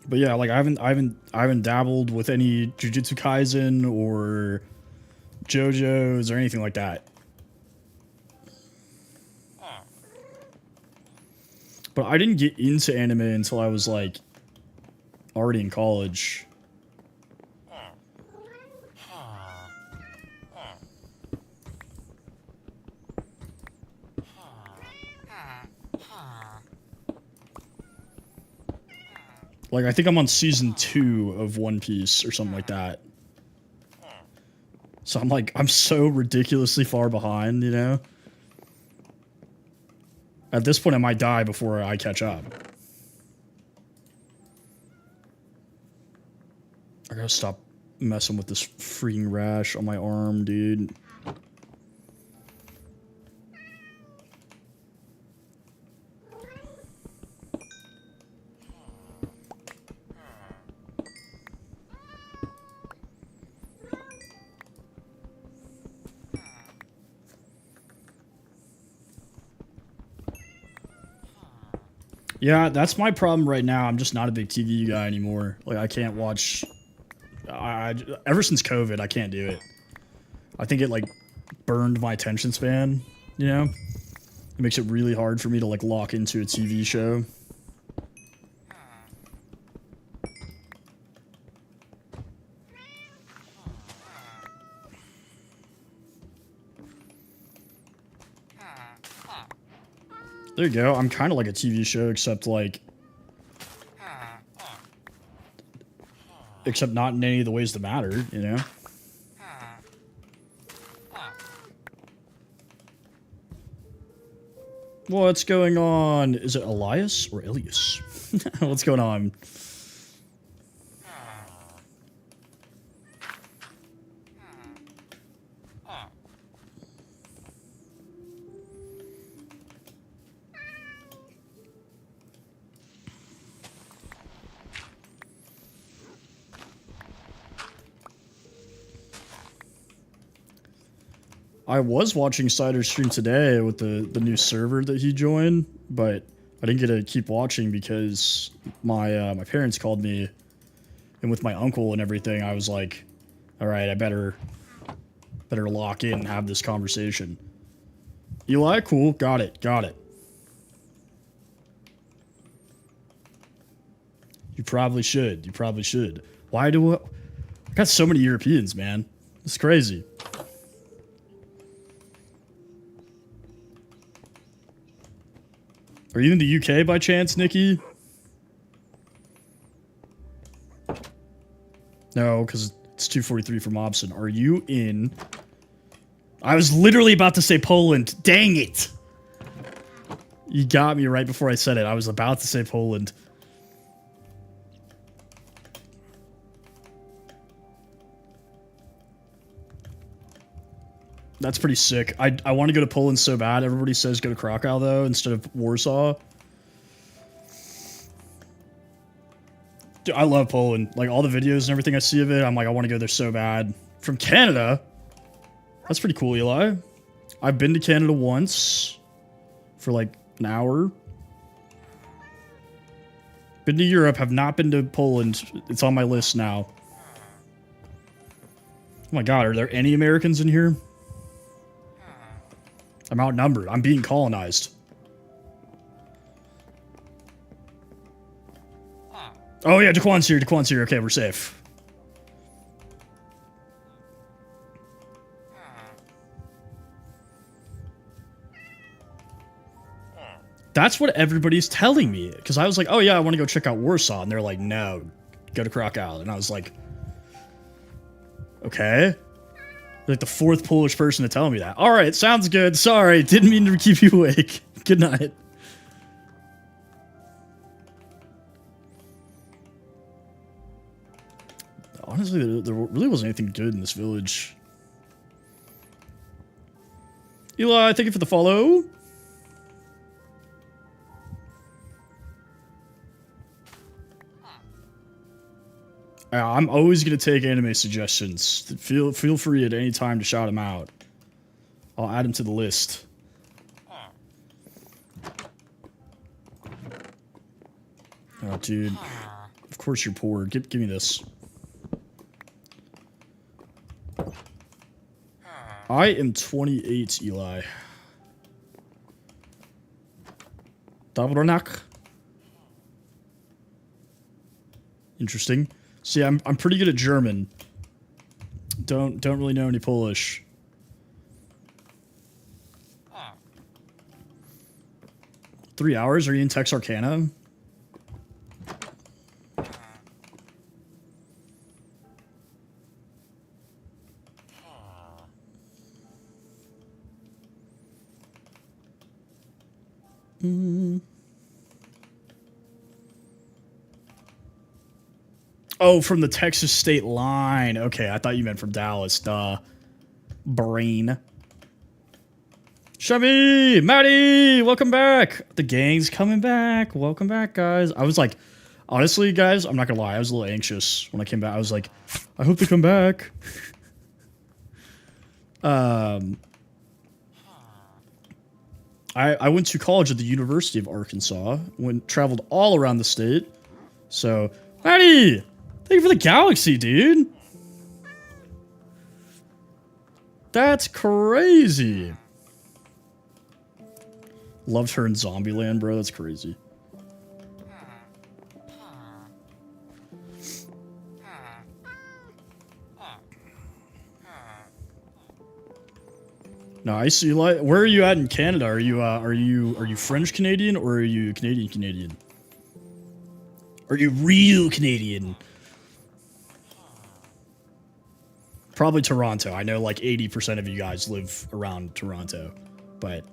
But yeah, like I haven't dabbled with any Jujutsu Kaisen or JoJo's or anything like that. But I didn't get into anime until I was like already in college. Like, I think I'm on season 2 of One Piece or something like that. So I'm so ridiculously far behind, you know? At this point, I might die before I catch up. I gotta stop messing with this freaking rash on my arm, dude. Yeah, that's my problem right now. I'm just not a big TV guy anymore. Like, I can't watch... ever since COVID, I can't do it. I think it, like, burned my attention span, you know? It makes it really hard for me to, like, lock into a TV show. There you go. I'm kind of like a TV show, except like... Except not in any of the ways that matter, you know? What's going on? Is it Elias or Elias? What's going on? I was watching Cider's stream today with the new server that he joined, but I didn't get to keep watching because my my parents called me, and with my uncle and everything, I was like, all right, I better lock in and have this conversation. Eli, cool, got it. You probably should. Why do I got so many Europeans, man? It's crazy. Are you in the UK by chance, Nikki? No, because it's 243 for Mobson. Are you in... I was literally about to say Poland. Dang it! You got me right before I said it. I was about to say Poland. That's pretty sick. I want to go to Poland so bad. Everybody says go to Krakow, though, instead of Warsaw. Dude, I love Poland. Like, all the videos and everything I see of it, I'm like, I want to go there so bad. From Canada? That's pretty cool, Eli. I've been to Canada once. For, like, an hour. Been to Europe, have not been to Poland. It's on my list now. Oh my god, are there any Americans in here? I'm outnumbered. I'm being colonized. Oh yeah, Daquan's here. Okay, we're safe. That's what everybody's telling me. Because I was like, oh yeah, I want to go check out Warsaw. And they're like, no, go to Krakow. And I was like, okay. Like the fourth Polish person to tell me that. All right, sounds good. Sorry, didn't mean to keep you awake. Good night. Honestly, there really wasn't anything good in this village. Eli, thank you for the follow. I'm always gonna take anime suggestions. Feel free at any time to shout them out. I'll add them to the list. Oh, dude. Of course you're poor. Give me this. I am 28, Eli. Dobronak. Interesting. See, I'm pretty good at German. Don't really know any Polish. Ah. 3 hours? Are you in Texarkana? Oh, from the Texas state line. Okay, I thought you meant from Dallas. Duh. Brain. Shami! Maddie! Welcome back! The gang's coming back. Welcome back, guys. I was like, honestly, guys, I'm not gonna lie. I was a little anxious when I came back. I was like, I hope they come back. I went to college at the University of Arkansas. Traveled all around the state. So, Maddie! Thank you for the galaxy, dude. That's crazy. Loved her in Zombieland, bro. That's crazy. Nice. Where are you at in Canada? Are you French Canadian or are you Canadian Canadian? Are you real Canadian? Probably Toronto. I know like 80% of you guys live around Toronto, but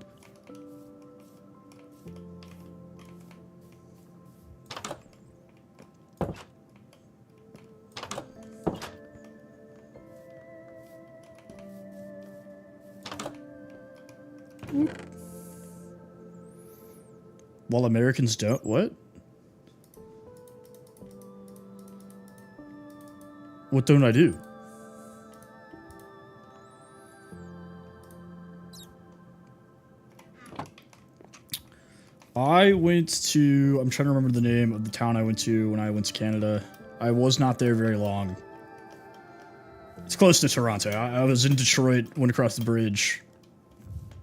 while Americans don't, what? What don't I do? I went to, I'm trying to remember the name of the town I went to when I went to Canada. I was not there very long. It's close to Toronto. I was in Detroit, went across the bridge,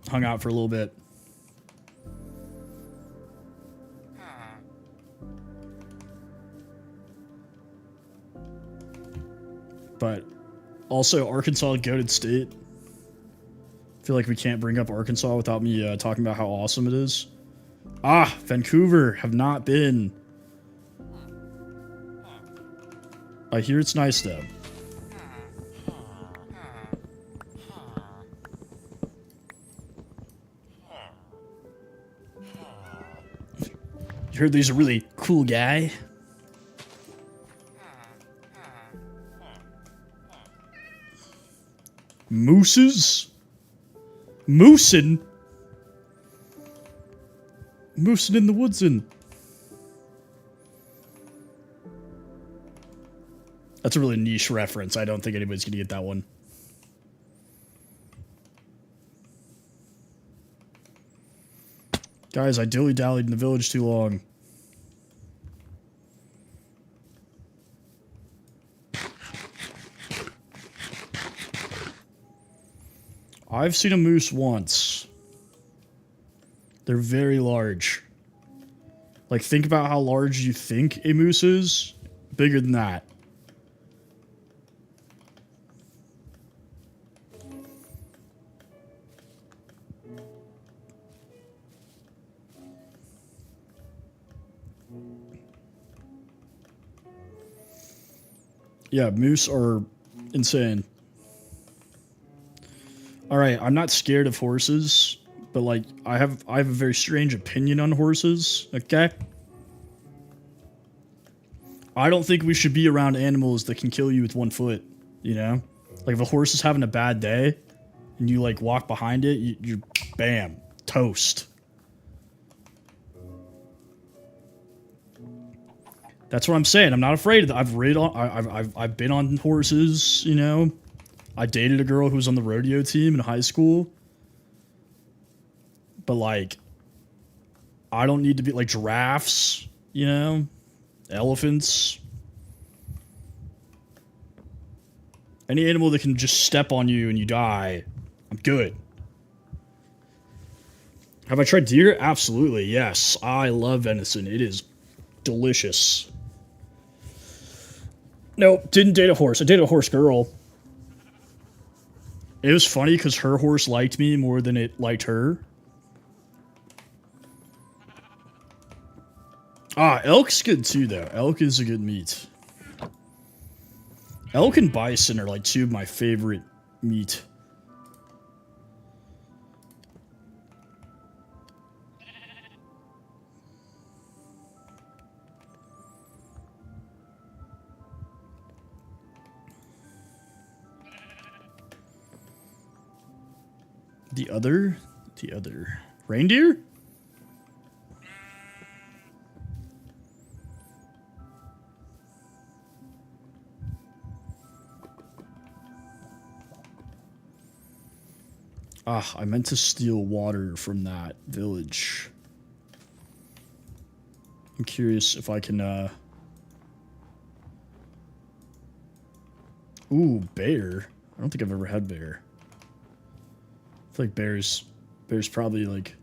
hung out for a little bit. But also, Arkansas, goated state. I feel like we can't bring up Arkansas without me talking about how awesome it is. Ah, Vancouver, have not been. I hear it's nice though. You heard he's a really cool guy? Mooses? Moosin'? Moosin' in the woodsin'. That's a really niche reference. I don't think anybody's gonna get that one. Guys, I dilly-dallied in the village too long. I've seen a moose once. They're very large. Like, think about how large you think a moose is. Bigger than that. Yeah, moose are insane. Alright, I'm not scared of horses, but like I have a very strange opinion on horses, okay? I don't think we should be around animals that can kill you with 1 foot, you know? Like if a horse is having a bad day and you like walk behind it, you're bam, toast. That's what I'm saying. I'm not afraid of that. I've been on horses, you know? I dated a girl who was on the rodeo team in high school. But, like, I don't need to be, like, giraffes, you know? Elephants. Any animal that can just step on you and you die, I'm good. Have I tried deer? Absolutely, yes. I love venison. It is delicious. Nope, didn't date a horse. I dated a horse girl. It was funny because her horse liked me more than it liked her. Ah, elk's good too, though. Elk is a good meat. Elk and bison are like 2 of my favorite meat. The other reindeer? Ah, I meant to steal water from that village. I'm curious if I can, Ooh, bear. I don't think I've ever had bear. I feel like bear's probably, like...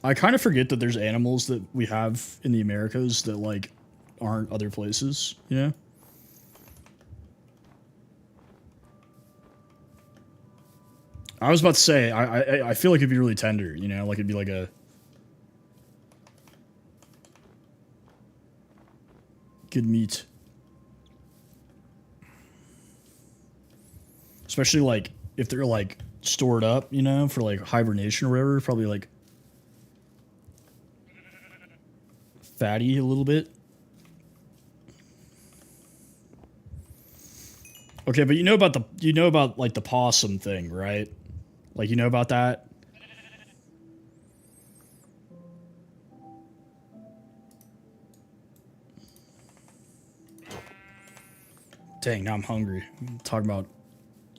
I kind of forget that there's animals that we have in the Americas that, like, aren't other places, you know? I was about to say, I feel like it'd be really tender, you know? Like, it'd be like a... good meat. Especially, like, if they're, like, stored up, you know, for, like, hibernation or whatever. Probably, like, fatty a little bit. Okay, but you know about, like, the possum thing, right? Like, you know about that? Dang, now I'm hungry. I'm talking about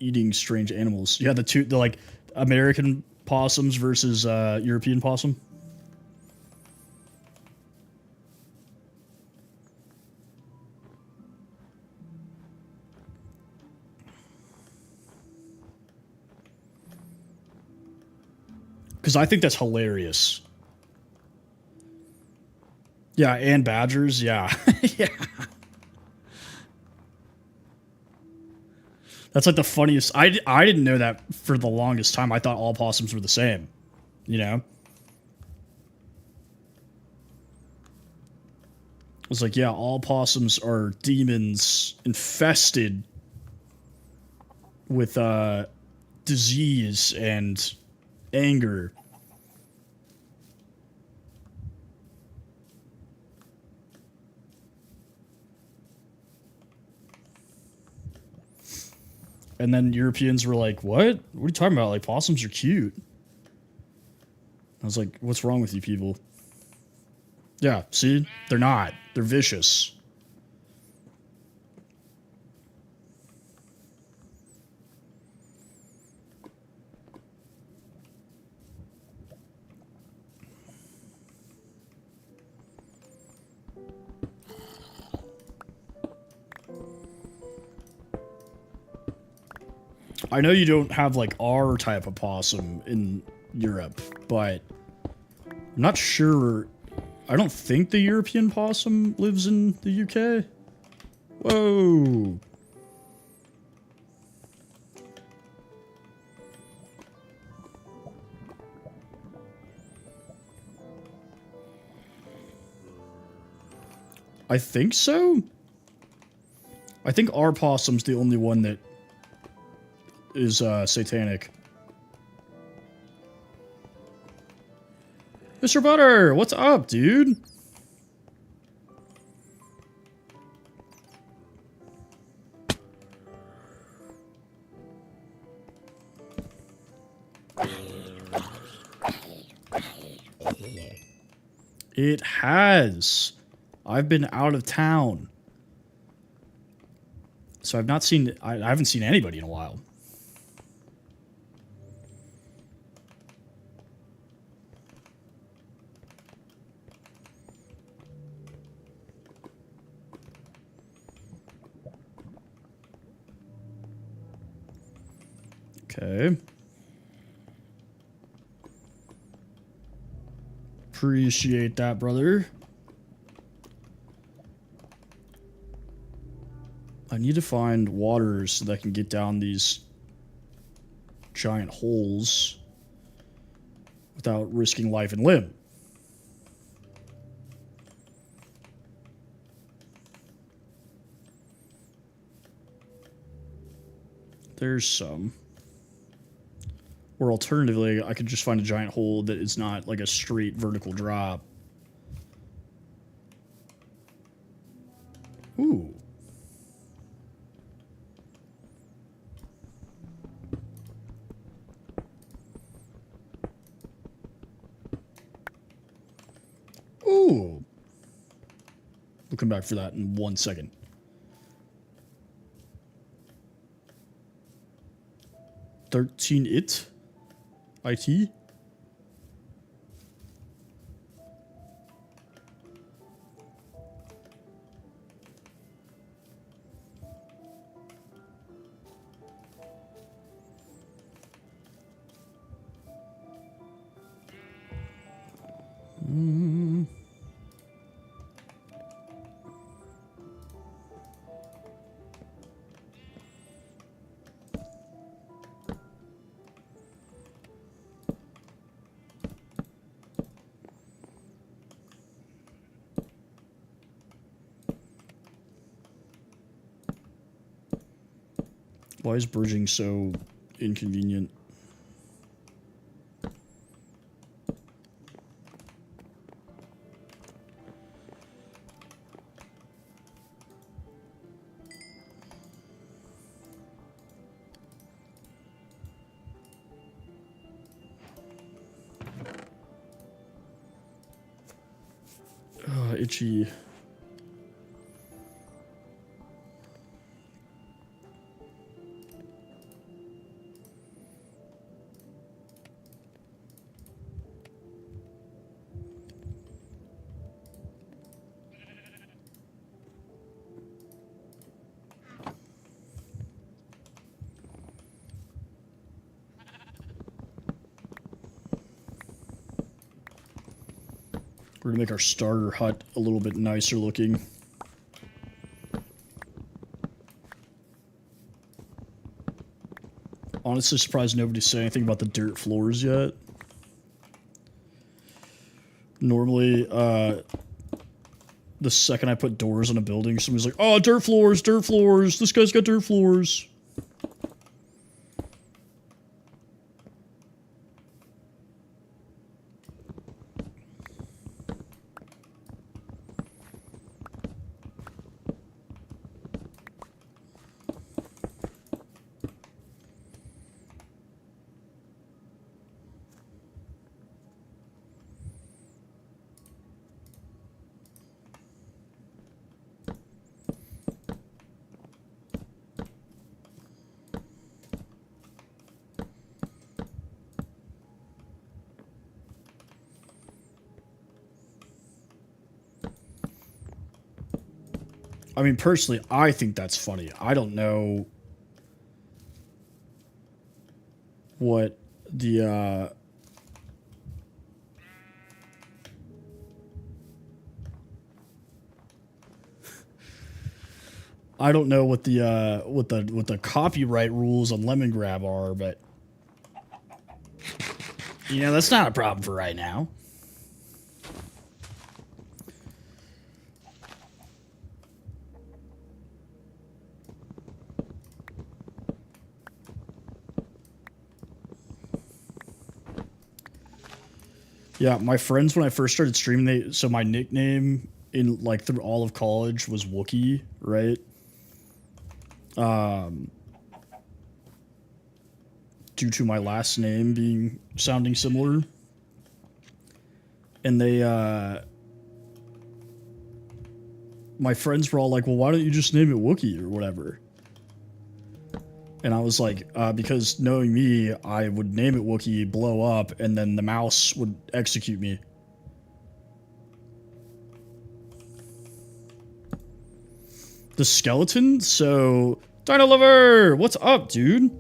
eating strange animals. Yeah, the like American possums versus European possum. Because I think that's hilarious. Yeah, and badgers. Yeah, yeah. That's like the funniest. I didn't know that for the longest time. I thought all possums were the same. You know, it was like, yeah, all possums are demons infested with disease and anger. And then Europeans were like, "What? What are you talking about? Like possums are cute." I was like, "What's wrong with you people?" Yeah, see, they're not. They're vicious. I know you don't have like our type of possum in Europe, but I'm not sure. I don't think the European possum lives in the UK. Whoa. I think so. I think our possum's the only one that is satanic. Mr. Butter, what's up, dude? It has. I've been out of town. So I've not seen... I haven't seen anybody in a while. Okay. Appreciate that, brother. I need to find water so that I can get down these giant holes without risking life and limb. There's some. Or alternatively, I could just find a giant hole that is not like a straight vertical drop. Ooh. Ooh. We'll come back for that in 1 second. IT? Why is bridging so inconvenient? Itchy. We're gonna make our starter hut a little bit nicer looking. Honestly, surprised nobody said anything about the dirt floors yet. Normally, the second I put doors on a building, somebody's like, "Oh, dirt floors, dirt floors. This guy's got dirt floors." I mean, personally, I think that's funny. I don't know what the, I don't know what the copyright rules on Lemon Grab are, but you know, that's not a problem for right now. Yeah, my friends, when I first started streaming, so my nickname in like through all of college was Wookie, right? Due to my last name being sounding similar. And my friends were all like, "Well, why don't you just name it Wookie or whatever?" And I was like, because knowing me, I would name it Wookie, blow up, and then the mouse would execute me. The skeleton? So, Dino Lover, what's up, dude?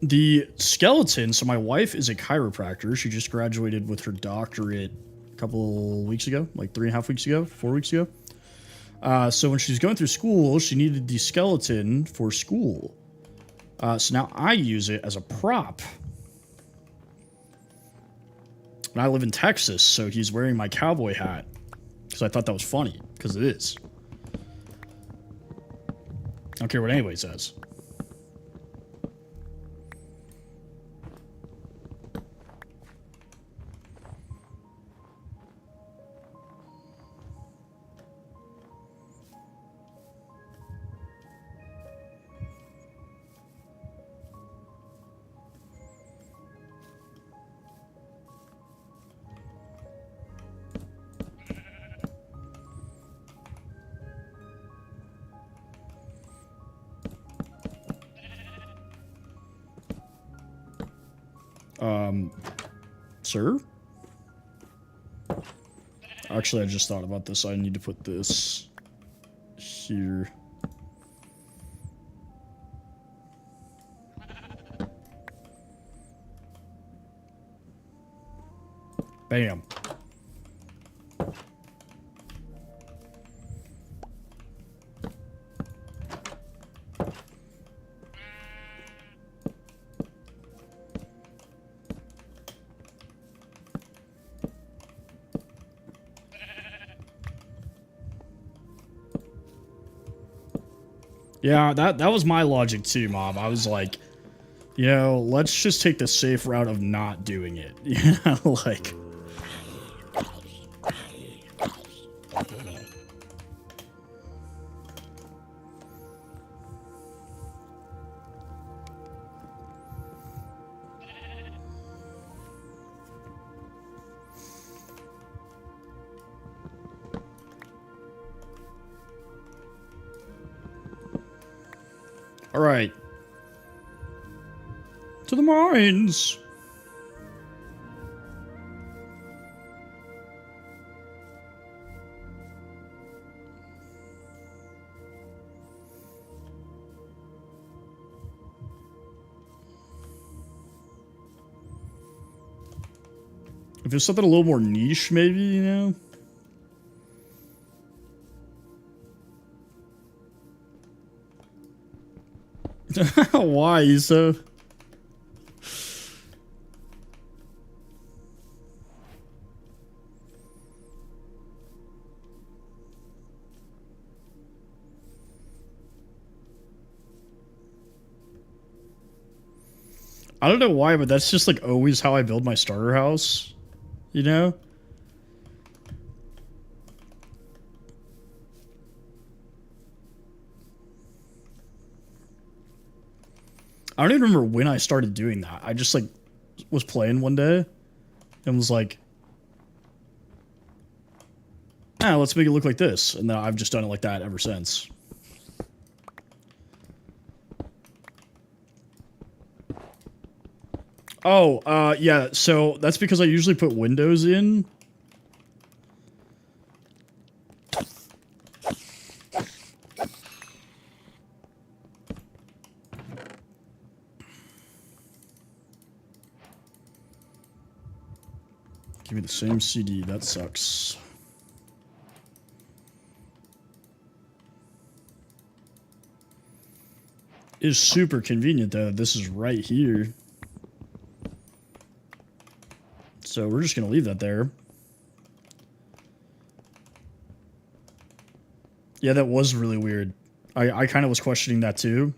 The skeleton, so my wife is a chiropractor. She just graduated with her doctorate a couple weeks ago, like 3.5 weeks ago, 4 weeks ago. So when she was going through school, she needed the skeleton for school. So now I use it as a prop. And I live in Texas, so he's wearing my cowboy hat. Because I thought that was funny, because it is. I don't care what anybody says. Sir? Actually, I just thought about this. I need to put this here. Bam. Yeah, that was my logic too, Mob. I was like, you know, let's just take the safe route of not doing it. You know, like... All right. To the mines. If it's something a little more niche, maybe, you know? Why, you so... I don't know why, but that's just like always how I build my starter house, you know? I don't even remember when I started doing that. I just like was playing one day and was like, ah, let's make it look like this. And then I've just done it like that ever since. Oh, yeah, so that's because I usually put windows in. Give me the same CD, that sucks. It is super convenient though, this is right here. So we're just gonna leave that there. Yeah, that was really weird. I kind of was questioning that too.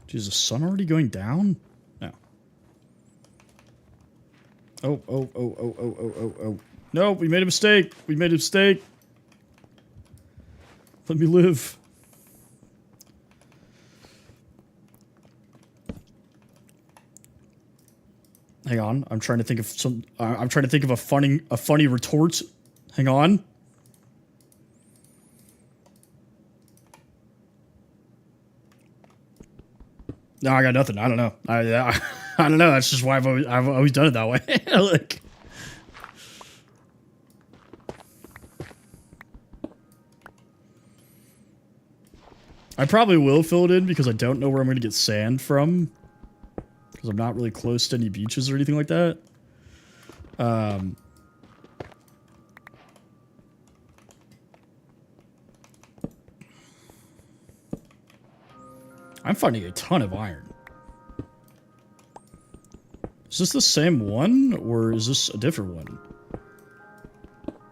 Is the sun already going down? No. Oh. No, we made a mistake. We made a mistake. Let me live. Hang on. I'm trying to think of some. I'm trying to think of a funny retort. Hang on. No, I got nothing. I don't know. I don't know. That's just why I've always done it that way. Like, I probably will fill it in because I don't know where I'm going to get sand from. Because I'm not really close to any beaches or anything like that. I'm finding a ton of iron. Is this the same one, or is this a different one?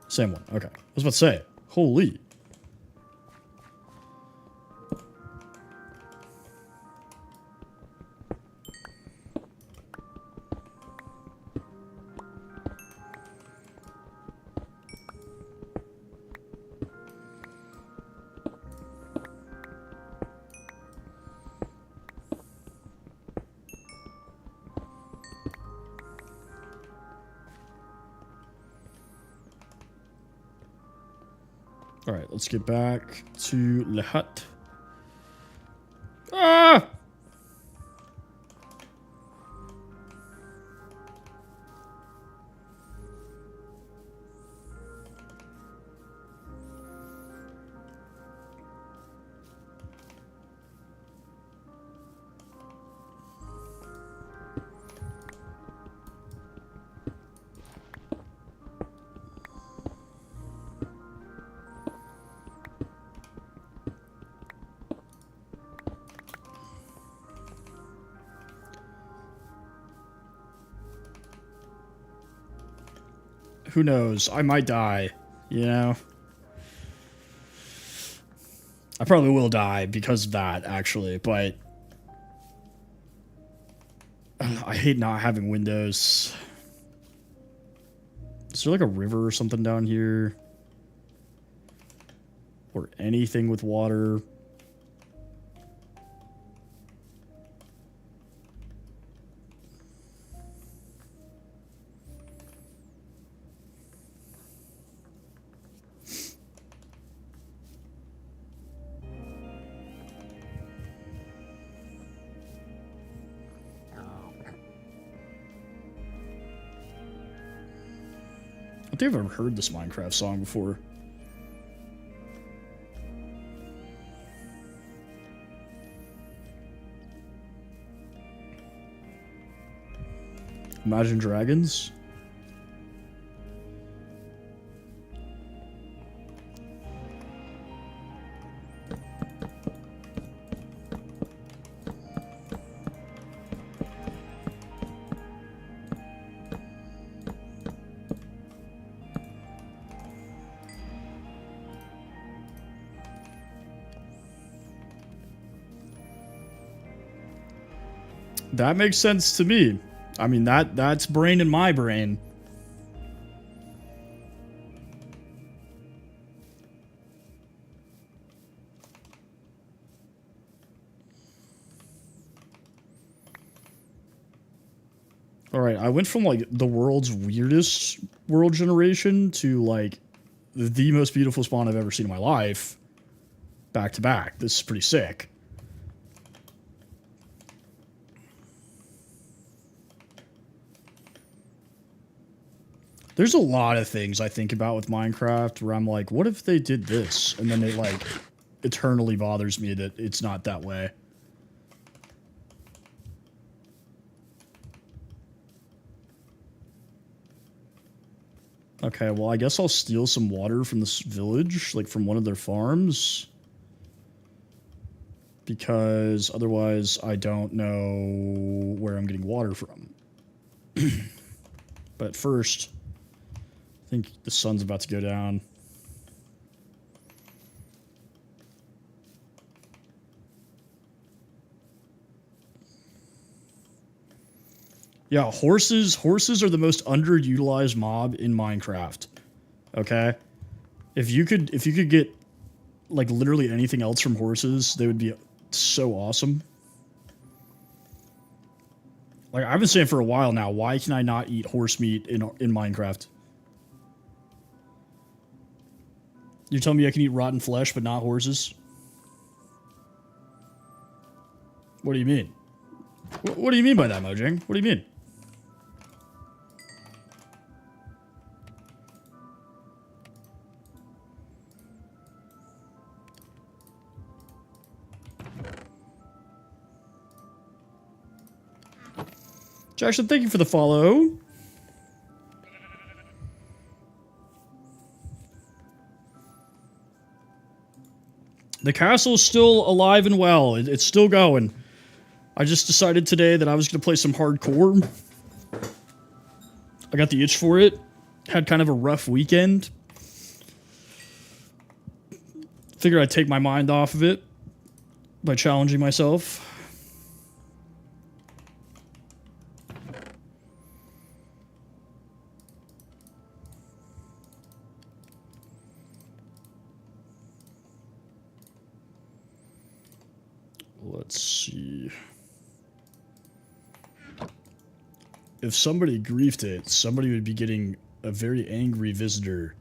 Same one. Okay. I was about to say, holy. All right, let's get back to the hut. Ah! Who knows? I might die, you know? I probably will die because of that, actually, but I hate not having windows. Is there like a river or something down here? Or anything with water? I think I've ever heard this Minecraft song before. Imagine Dragons. That makes sense to me. I mean, that's brain in my brain. All right, I went from like the world's weirdest world generation to like the most beautiful spawn I've ever seen in my life. Back to back. This is pretty sick. There's a lot of things I think about with Minecraft where I'm like, what if they did this? And then it like eternally bothers me that it's not that way. Okay, well, I guess I'll steal some water from this village, like from one of their farms. Because otherwise I don't know where I'm getting water from. But first, I think the sun's about to go down. Yeah, horses are the most underutilized mob in Minecraft. Okay? If you could get like literally anything else from horses, they would be so awesome. Like I've been saying for a while now, why can I not eat horse meat in Minecraft? You're telling me I can eat rotten flesh but not horses? What do you mean? What do you mean by that, Mojang? What do you mean? Jackson, thank you for the follow. The castle is still alive and well. It's still going. I just decided today that I was going to play some hardcore. I got the itch for it. Had kind of a rough weekend. Figured I'd take my mind off of it by challenging myself. Let's see. If somebody griefed it, somebody would be getting a very angry visitor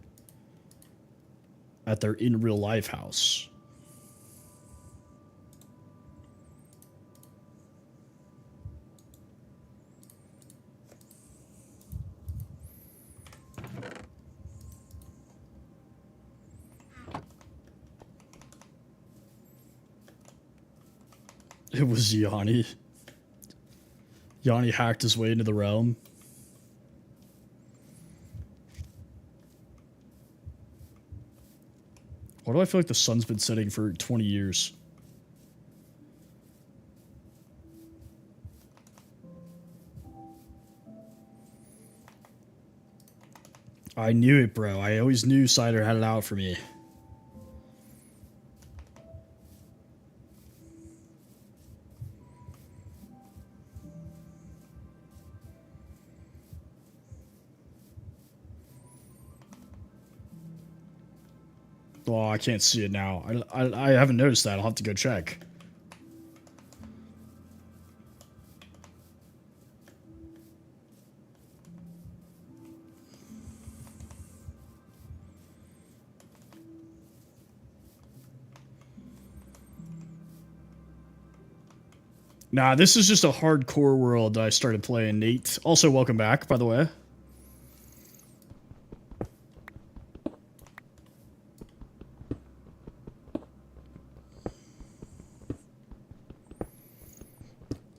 at their in real life house. It was Yanni. Yanni hacked his way into the realm. Why do I feel like the sun's been setting for 20 years? I knew it, bro. I always knew Cider had it out for me. Oh, I can't see it now. I haven't noticed that. I'll have to go check. Nah, this is just a hardcore world that I started playing, Nate. Also, welcome back, by the way.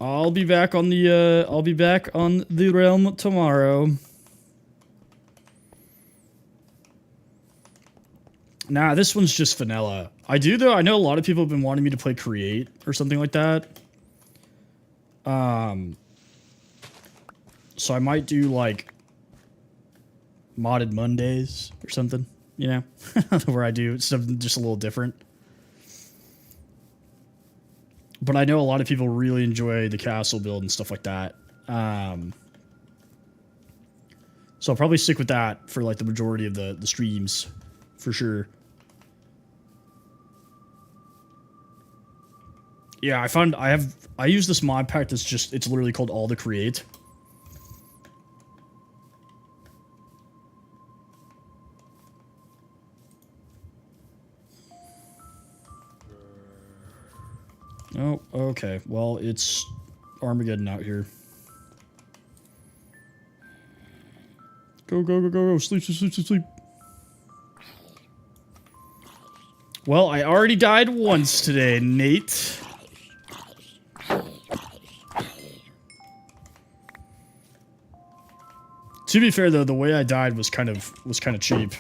I'll be back on the realm tomorrow. Nah, this one's just vanilla. I do though. I know a lot of people have been wanting me to play Create or something like that. So I might do like modded Mondays or something, you know, where I do something just a little different. But I know a lot of people really enjoy the castle build and stuff like that. So I'll probably stick with that for like the majority of the streams, for sure. Yeah, I use this mod pack that's just, it's literally called All the Create. Oh, okay. Well, it's Armageddon out here. Go, go, go, go, go. Sleep, sleep, sleep, sleep, sleep. Well, I already died once today, Nate. To be fair, though, the way I died was kind of cheap.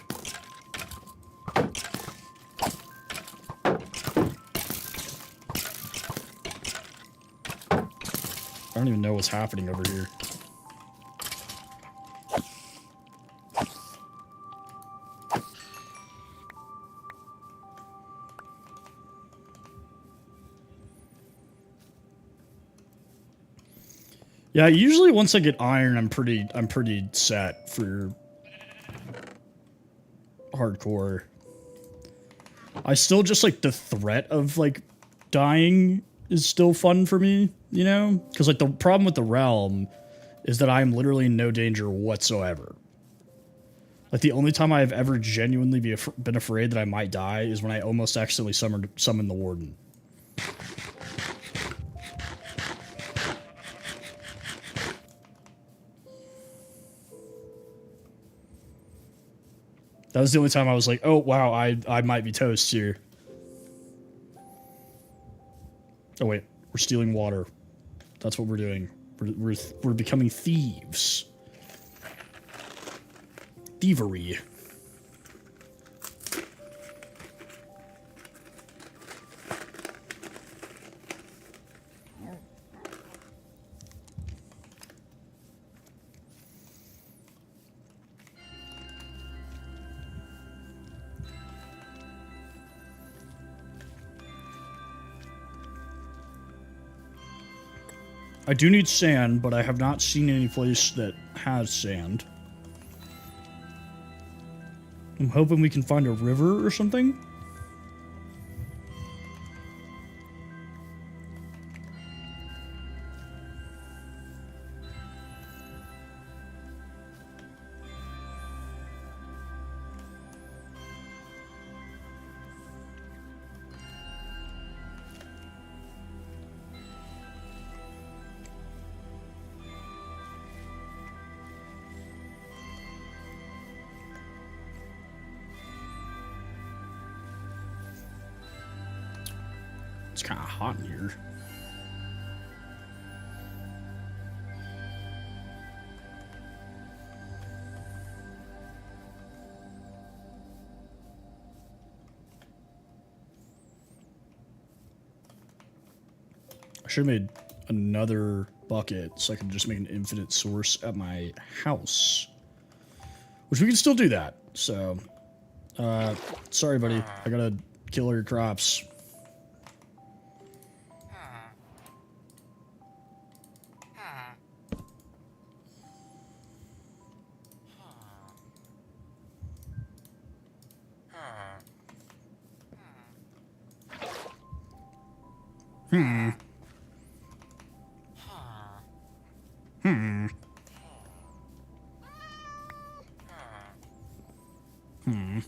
I don't even know what's happening over here. Yeah, usually once I get iron, I'm pretty set for hardcore. I still just like the threat of like dying is still fun for me, you know? Because like the problem with the realm is that I'm literally in no danger whatsoever. Like the only time I've ever genuinely been afraid that I might die is when I almost accidentally summoned the warden. That was the only time I was like, oh, wow, I might be toast here. Oh, wait. We're stealing water. That's what we're doing. We're becoming thieves. Thievery. I do need sand, but I have not seen any place that has sand. I'm hoping we can find a river or something. It's kind of hot in here. I should have made another bucket so I could just make an infinite source at my house. Which we can still do that. So, sorry, buddy. I gotta kill all your crops. Hmm. Hmm. Hmm.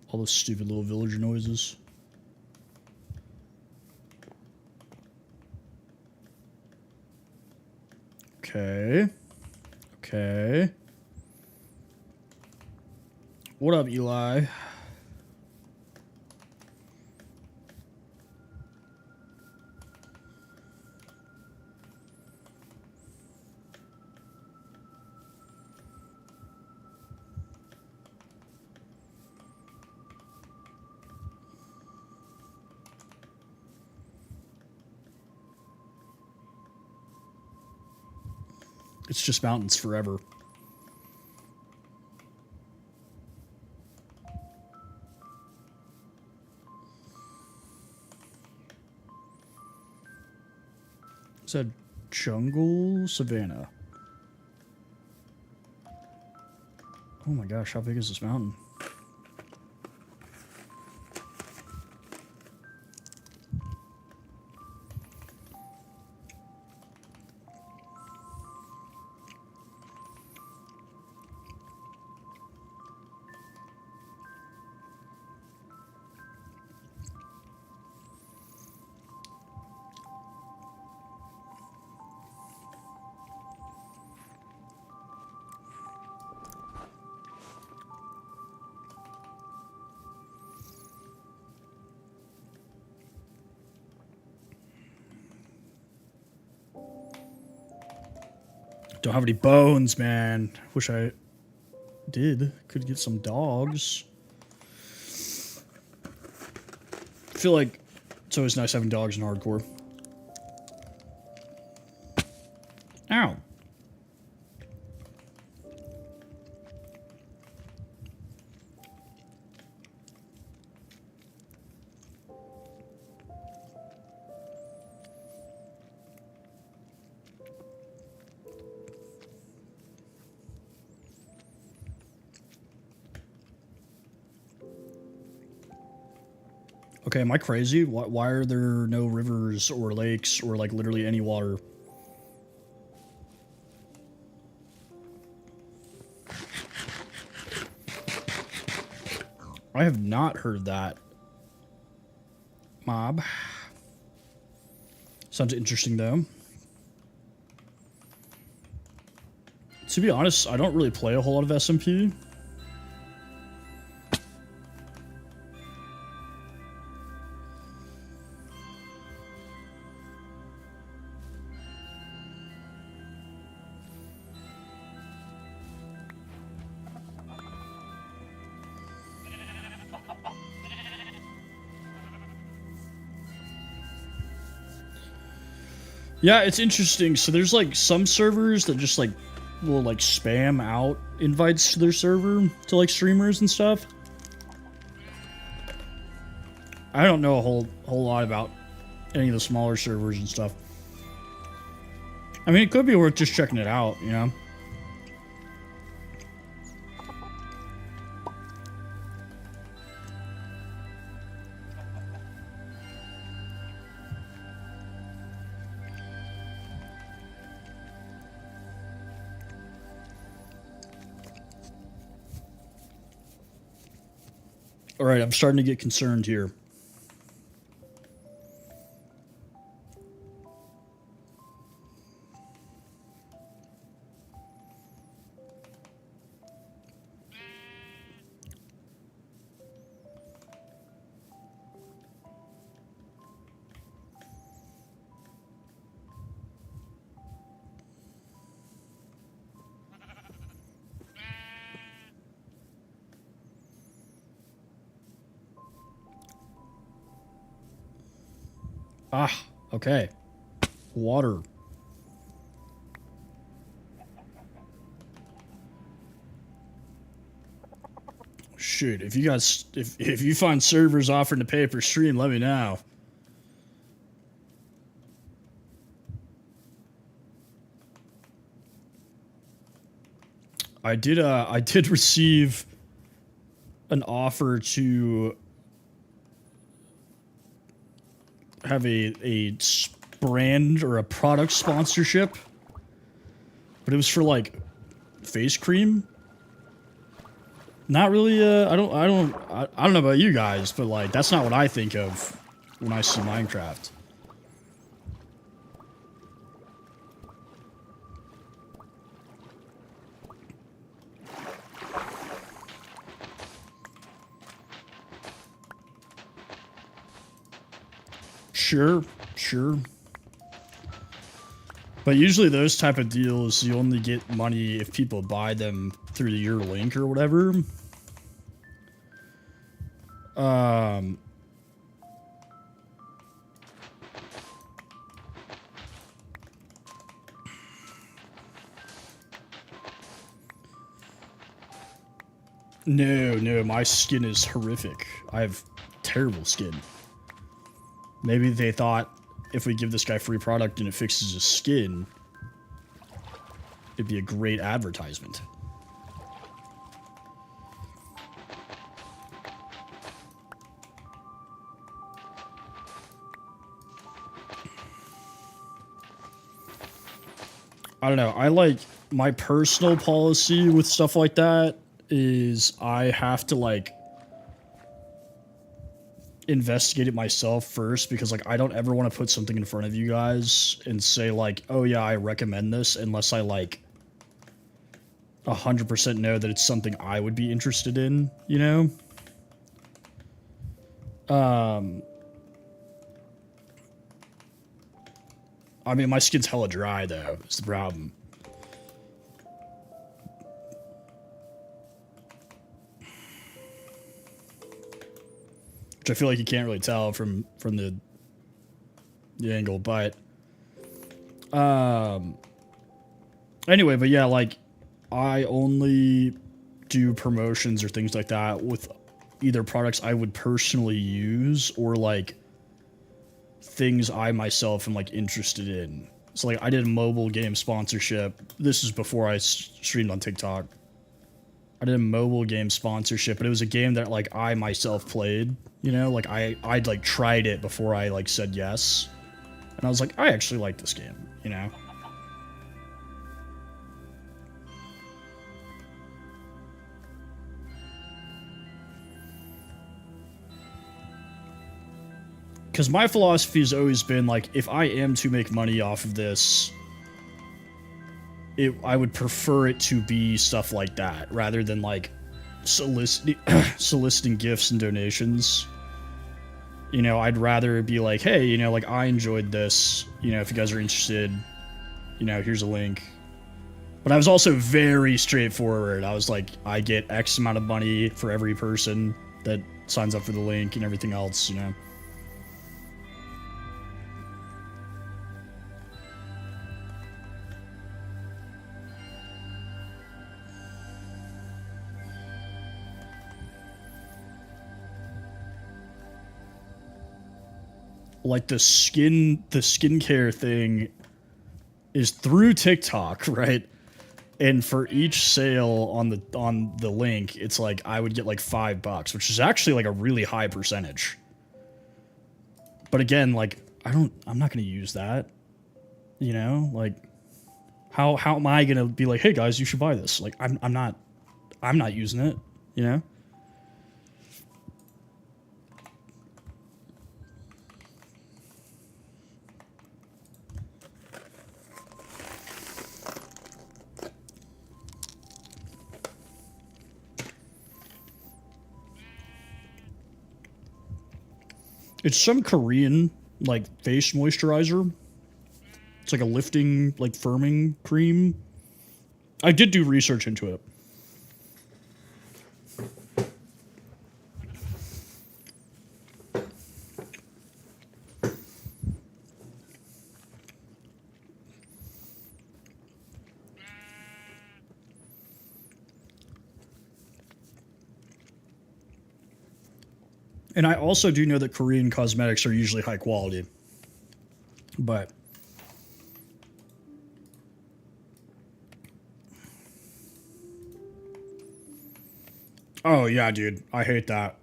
All those stupid little villager noises. Okay. Okay. What up, Eli? It's just mountains forever. Is that jungle savanna? Oh my gosh, how big is this mountain? Don't have any bones, man. Wish I did. Could get some dogs. I feel like it's always nice having dogs in hardcore. Ow. Okay, am I crazy? Why are there no rivers or lakes or like literally any water? I have not heard that. Mob. Sounds interesting though. To be honest, I don't really play a whole lot of SMP. Yeah, it's interesting. So there's like some servers that just like will like spam out invites to their server to like streamers and stuff. I don't know a whole lot about any of the smaller servers and stuff. I mean, it could be worth just checking it out, you know? All right, I'm starting to get concerned here. Ah, okay. Water. Shoot, if you guys, if you find servers offering to pay per stream, let me know. I did receive an offer to have a brand or a product sponsorship, but it was for like face cream. Not really. I don't know about you guys, but like that's not what I think of when I see Minecraft. Sure, sure. But usually those type of deals, you only get money if people buy them through your link or whatever. No, my skin is horrific. I have terrible skin. Maybe they thought if we give this guy free product and it fixes his skin, it'd be a great advertisement. I don't know. I like my personal policy with stuff like that is I have to like investigate it myself first because like I don't ever want to put something in front of you guys and say like, oh yeah, I recommend this unless I like 100% know that it's something I would be interested in, you know? I mean, my skin's hella dry though, is the problem. Which I feel like you can't really tell from the angle, but anyway, but yeah, like I only do promotions or things like that with either products I would personally use or like things I myself am like interested in. So like I did a mobile game sponsorship. This is before I streamed on TikTok. I did a mobile game sponsorship, but it was a game that like I myself played, you know, like I'd like tried it before I like said yes. And I was like, I actually like this game, you know? Because my philosophy has always been like, if I am to make money off of this, I would prefer it to be stuff like that rather than like soliciting gifts and donations. You know, I'd rather be like, hey, you know, like I enjoyed this, you know, if you guys are interested, you know, here's a link. But I was also very straightforward. I was like, I get X amount of money for every person that signs up for the link and everything else, you know. Like the skincare thing is through TikTok, right? And for each sale on the link, it's like I would get like $5, which is actually like a really high percentage. But again, like I'm not gonna use that. You know, like how am I gonna be like, hey guys, you should buy this? Like I'm not using it, you know? It's some Korean, like, face moisturizer. It's like a lifting, like, firming cream. I did do research into it. And I also do know that Korean cosmetics are usually high quality. But oh yeah, dude, I hate that.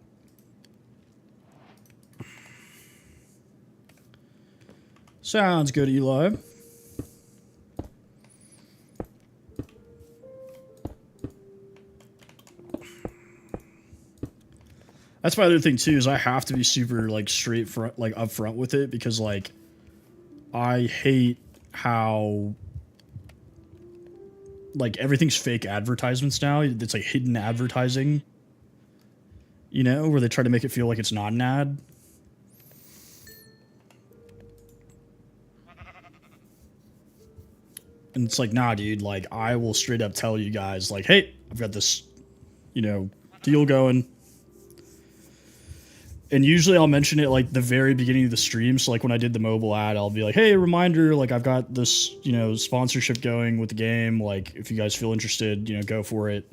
Sounds good, Eli. That's my other thing too, is I have to be super like straight front, like upfront with it because like I hate how like everything's fake advertisements now. It's like hidden advertising, you know, where they try to make it feel like it's not an ad. And it's like, nah, dude, like, I will straight up tell you guys, like, hey, I've got this, you know, deal going. And usually I'll mention it, like, the very beginning of the stream. So, like, when I did the mobile ad, I'll be like, hey, reminder, like, I've got this, you know, sponsorship going with the game. Like, if you guys feel interested, you know, go for it.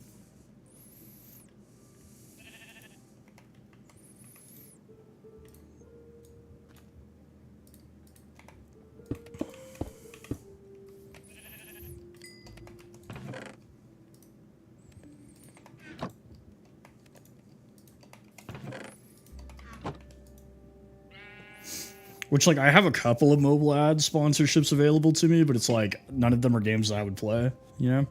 Which, like, I have a couple of mobile ad sponsorships available to me, but it's like, none of them are games that I would play, you know?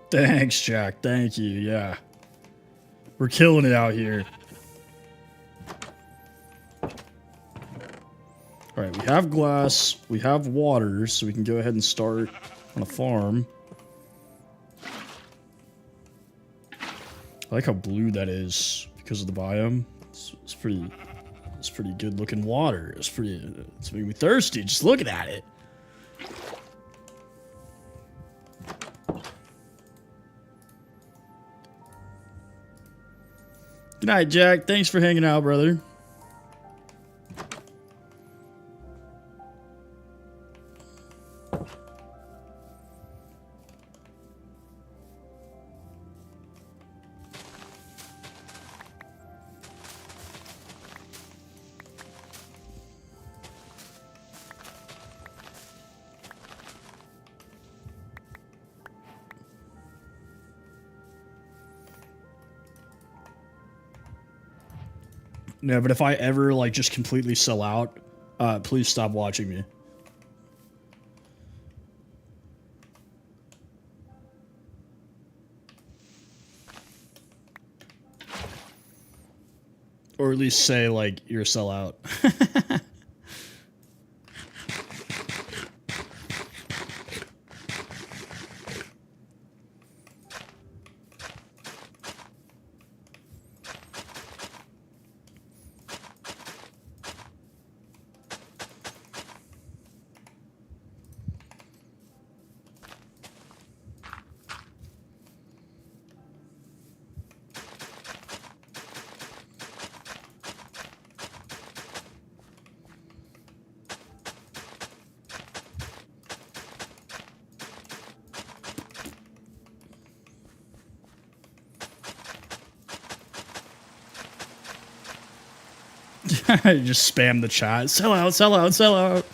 Thanks, Jack. Thank you. Yeah. We're killing it out here. Alright, we have glass. We have water, so we can go ahead and start on a farm. I like how blue that is because of the biome. It's pretty good looking water. It's making me thirsty just looking at it. Good night, Jack. Thanks for hanging out, brother. No, but if I ever, like, just completely sell out, please stop watching me. Or at least say, like, you're a sellout. Just spam the chat. Sell out, sell out, sell out.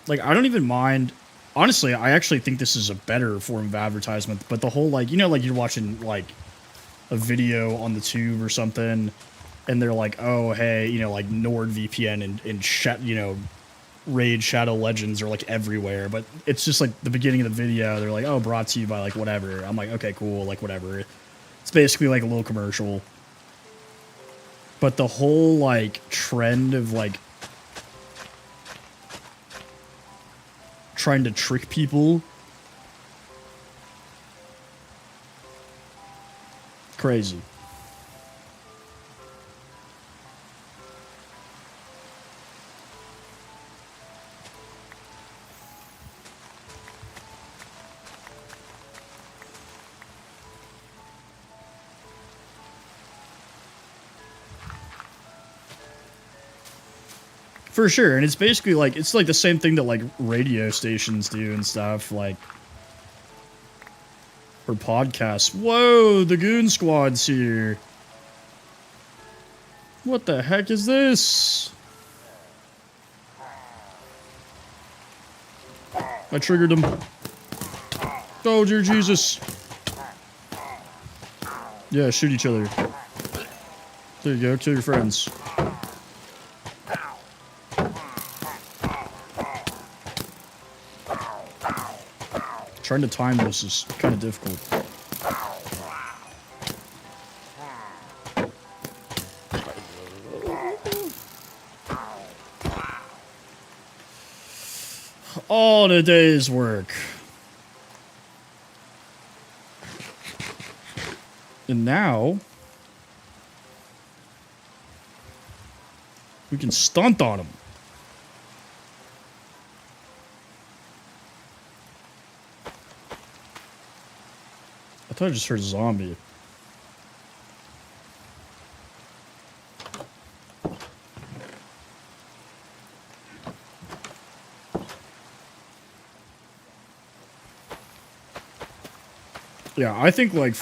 Like, I don't even mind. Honestly, I actually think this is a better form of advertisement. But the whole, like, you know, like you're watching, like, a video on the tube or something, and they're like, oh, hey, you know, like, NordVPN and you know, Raid Shadow Legends are, like, everywhere. But it's just, like, the beginning of the video, they're like, oh, brought to you by, like, whatever. I'm like, okay, cool, like, whatever. It's basically like a little commercial. But the whole, like, trend of, like, trying to trick people. Crazy. For sure, and it's basically like, it's like the same thing that, like, radio stations do and stuff, like, or podcasts. Whoa, the Goon Squad's here. What the heck is this? I triggered him. Oh, dear Jesus. Yeah, shoot each other. There you go, kill your friends. Trying to time this is kind of difficult. All the day's work. And now we can stunt on him. I thought I just heard a zombie. Yeah, I think like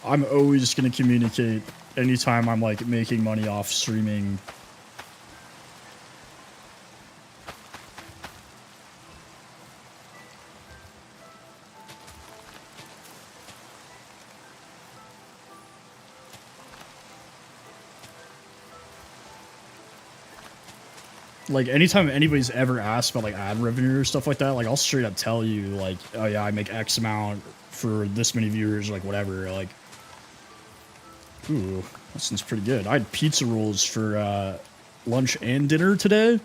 I'm always gonna communicate anytime I'm like making money off streaming. Like anytime anybody's ever asked about like ad revenue or stuff like that, like I'll straight up tell you like, oh yeah, I make X amount for this many viewers, like whatever. Like, ooh, that sounds pretty good. I had pizza rolls for lunch and dinner today.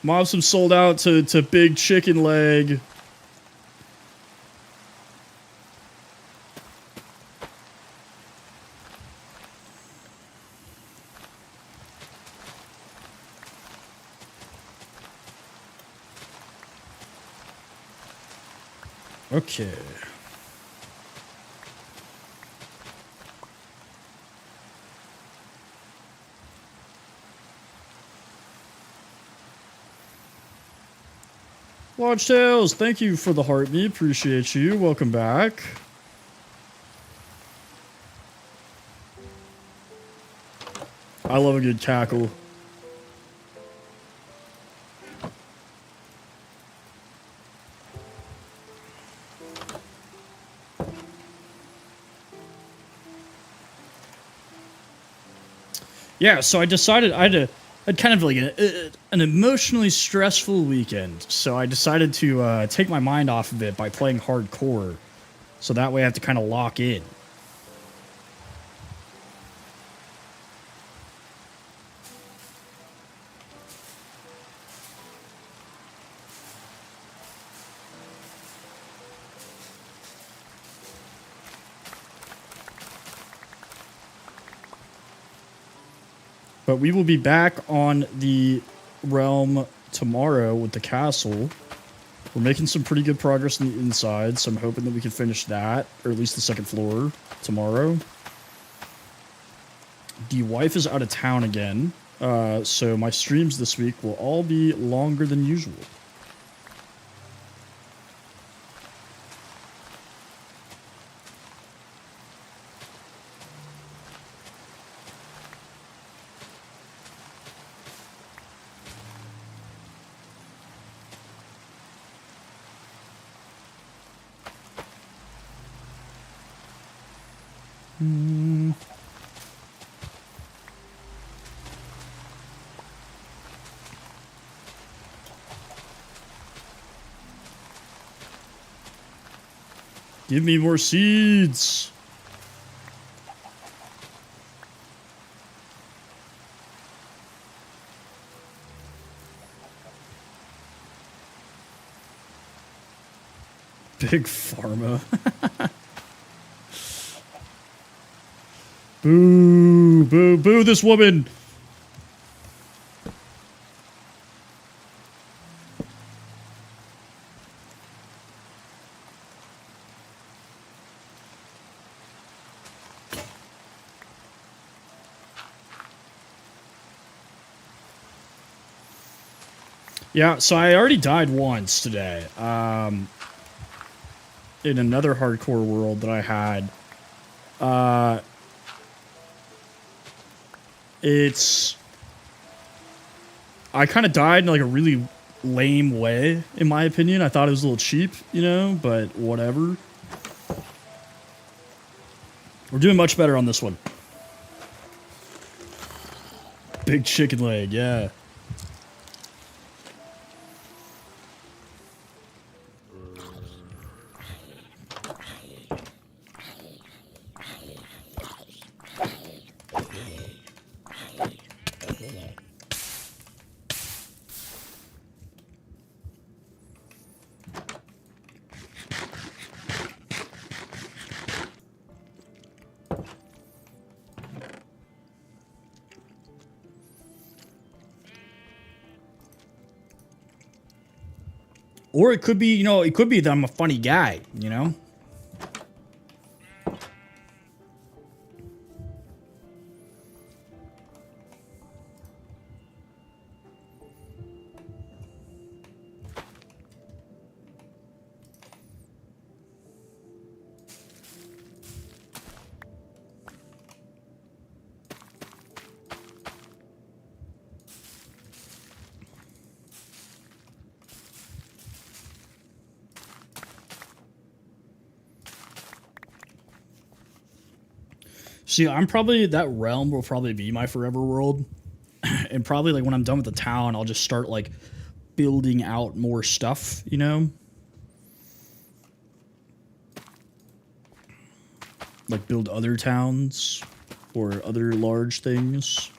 Mobsum sold out to big chicken leg. Okay. Watch Tails, thank you for the heartbeat. Appreciate you. Welcome back. I love a good cackle. Yeah, so I decided I'd kind of like an emotionally stressful weekend. So I decided to take my mind off of it by playing hardcore. So that way I have to kind of lock in. But we will be back on the realm tomorrow with the castle. We're making some pretty good progress on the inside, so I'm hoping that we can finish that, or at least the second floor, tomorrow. The wife is out of town again, so my streams this week will all be longer than usual. Give me more seeds. Big Pharma. Boo, boo, boo this woman. Yeah, so I already died once today. In another hardcore world that I had. I kind of died in like a really lame way, in my opinion. I thought it was a little cheap, you know, but whatever. We're doing much better on this one. Big chicken leg, yeah. Or it could be, you know, it could be that I'm a funny guy, you know? See, I'm probably, that realm will probably be my forever world. And probably, like, when I'm done with the town, I'll just start, like, building out more stuff, you know? Like, build other towns or other large things.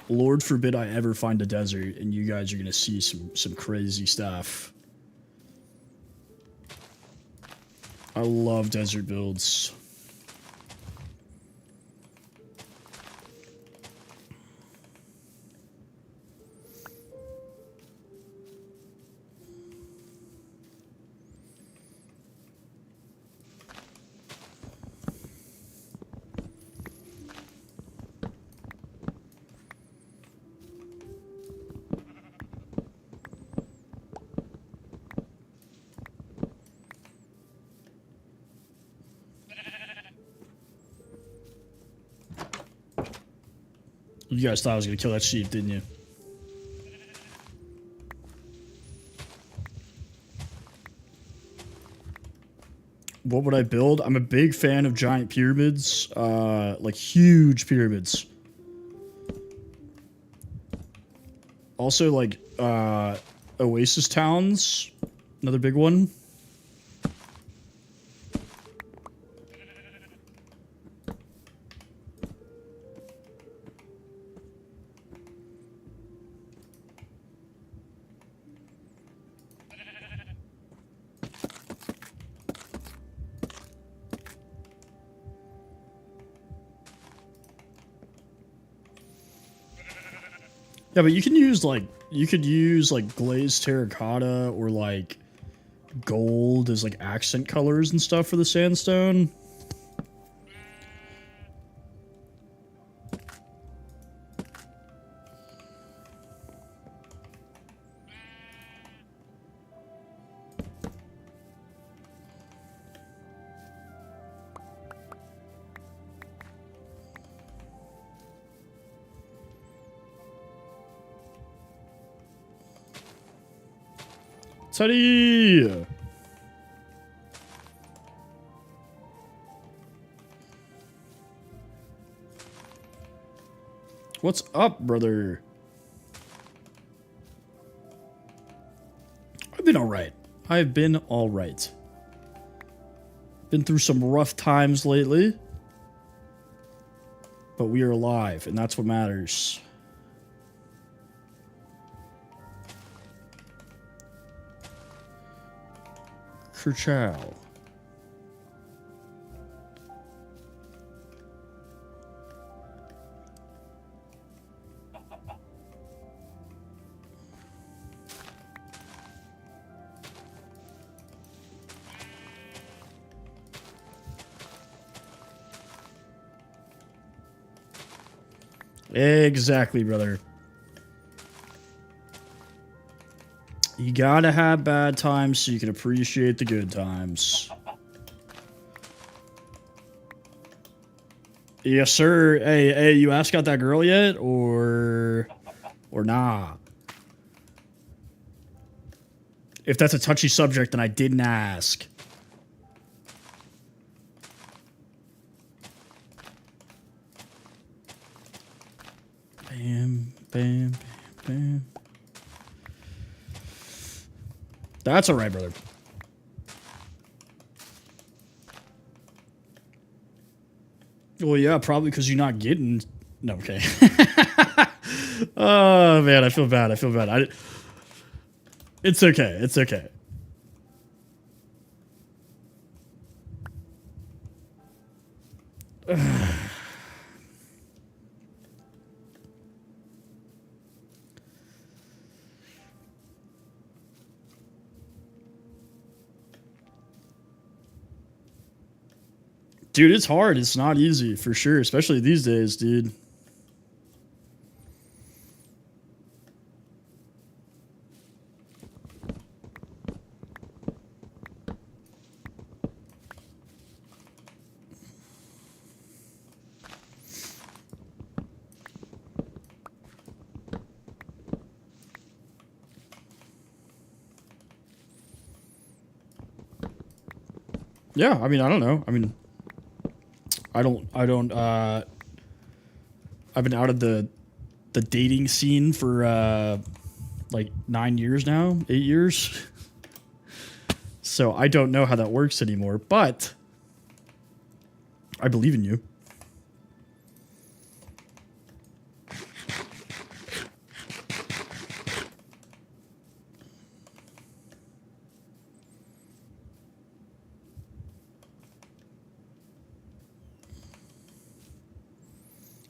Lord forbid I ever find a desert and you guys are gonna see some crazy stuff. I love desert builds. You guys thought I was gonna kill that sheep, didn't you? What would I build? I'm a big fan of giant pyramids, like huge pyramids. Also, like, oasis towns, another big one. Yeah, but you can use like, you could use like glazed terracotta or like gold as like accent colors and stuff for the sandstone. Teddy! What's up, brother? I've been alright. I've been alright. Been through some rough times lately. But we are alive, and that's what matters. Kerchow. Exactly, brother. You gotta have bad times so you can appreciate the good times. Yes, sir. Hey, you asked out that girl yet? Or nah? If that's a touchy subject, then I didn't ask. That's alright, brother. Well, yeah, probably because you're not getting... No, okay. Oh, man, I feel bad. I feel bad. It's okay. It's okay. Dude, it's hard. It's not easy, for sure. Especially these days, dude. Yeah, I mean, I don't know. I mean, I've been out of the dating scene for like 9 years now, 8 years. So I don't know how that works anymore, but I believe in you.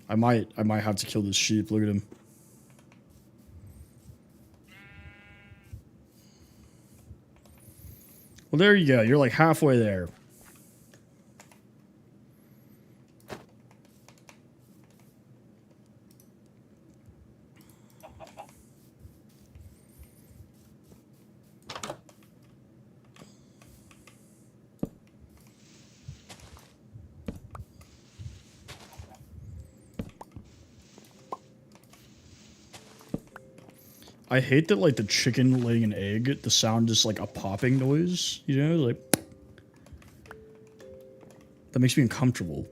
I might have to kill this sheep. Look at him. Well, there you go. You're like halfway there. I hate that, like, the chicken laying an egg, the sound is like a popping noise, you know? Like, that makes me uncomfortable.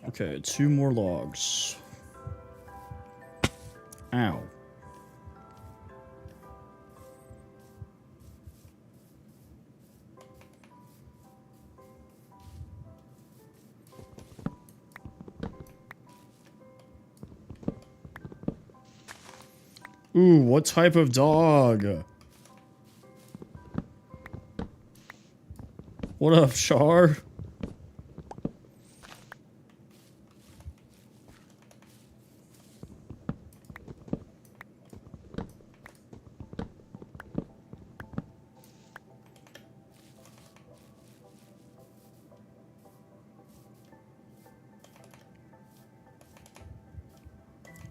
Okay, 2 more logs. Ow. Ooh, what type of dog? What up, Char?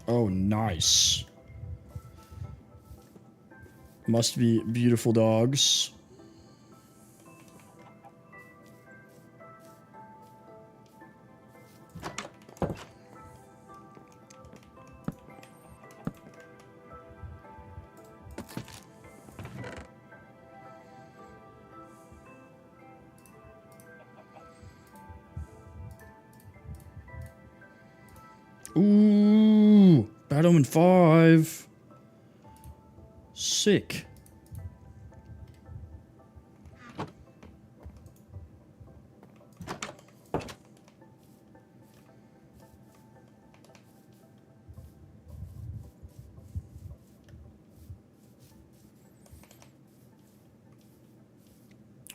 Oh, nice. Must be beautiful dogs. Ooh, Bad Omen 5. Sick.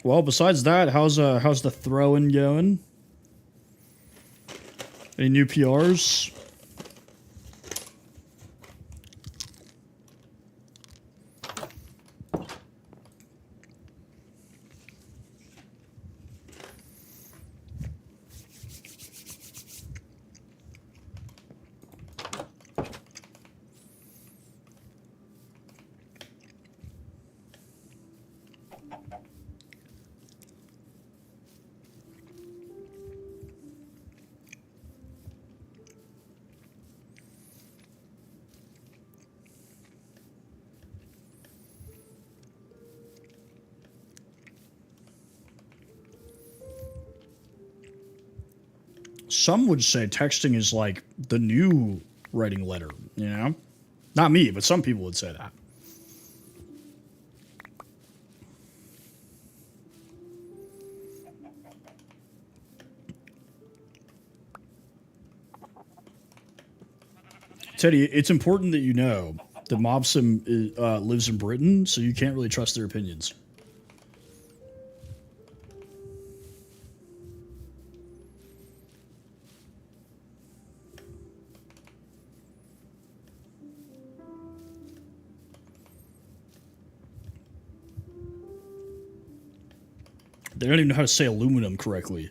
Well, besides that, how's the throwing going? Any new PRs? Some would say texting is like the new writing letter, you know? Not me, but some people would say that. Teddy, it's important that you know that Mobsim lives in Britain, so you can't really trust their opinions. They don't even know how to say aluminum correctly.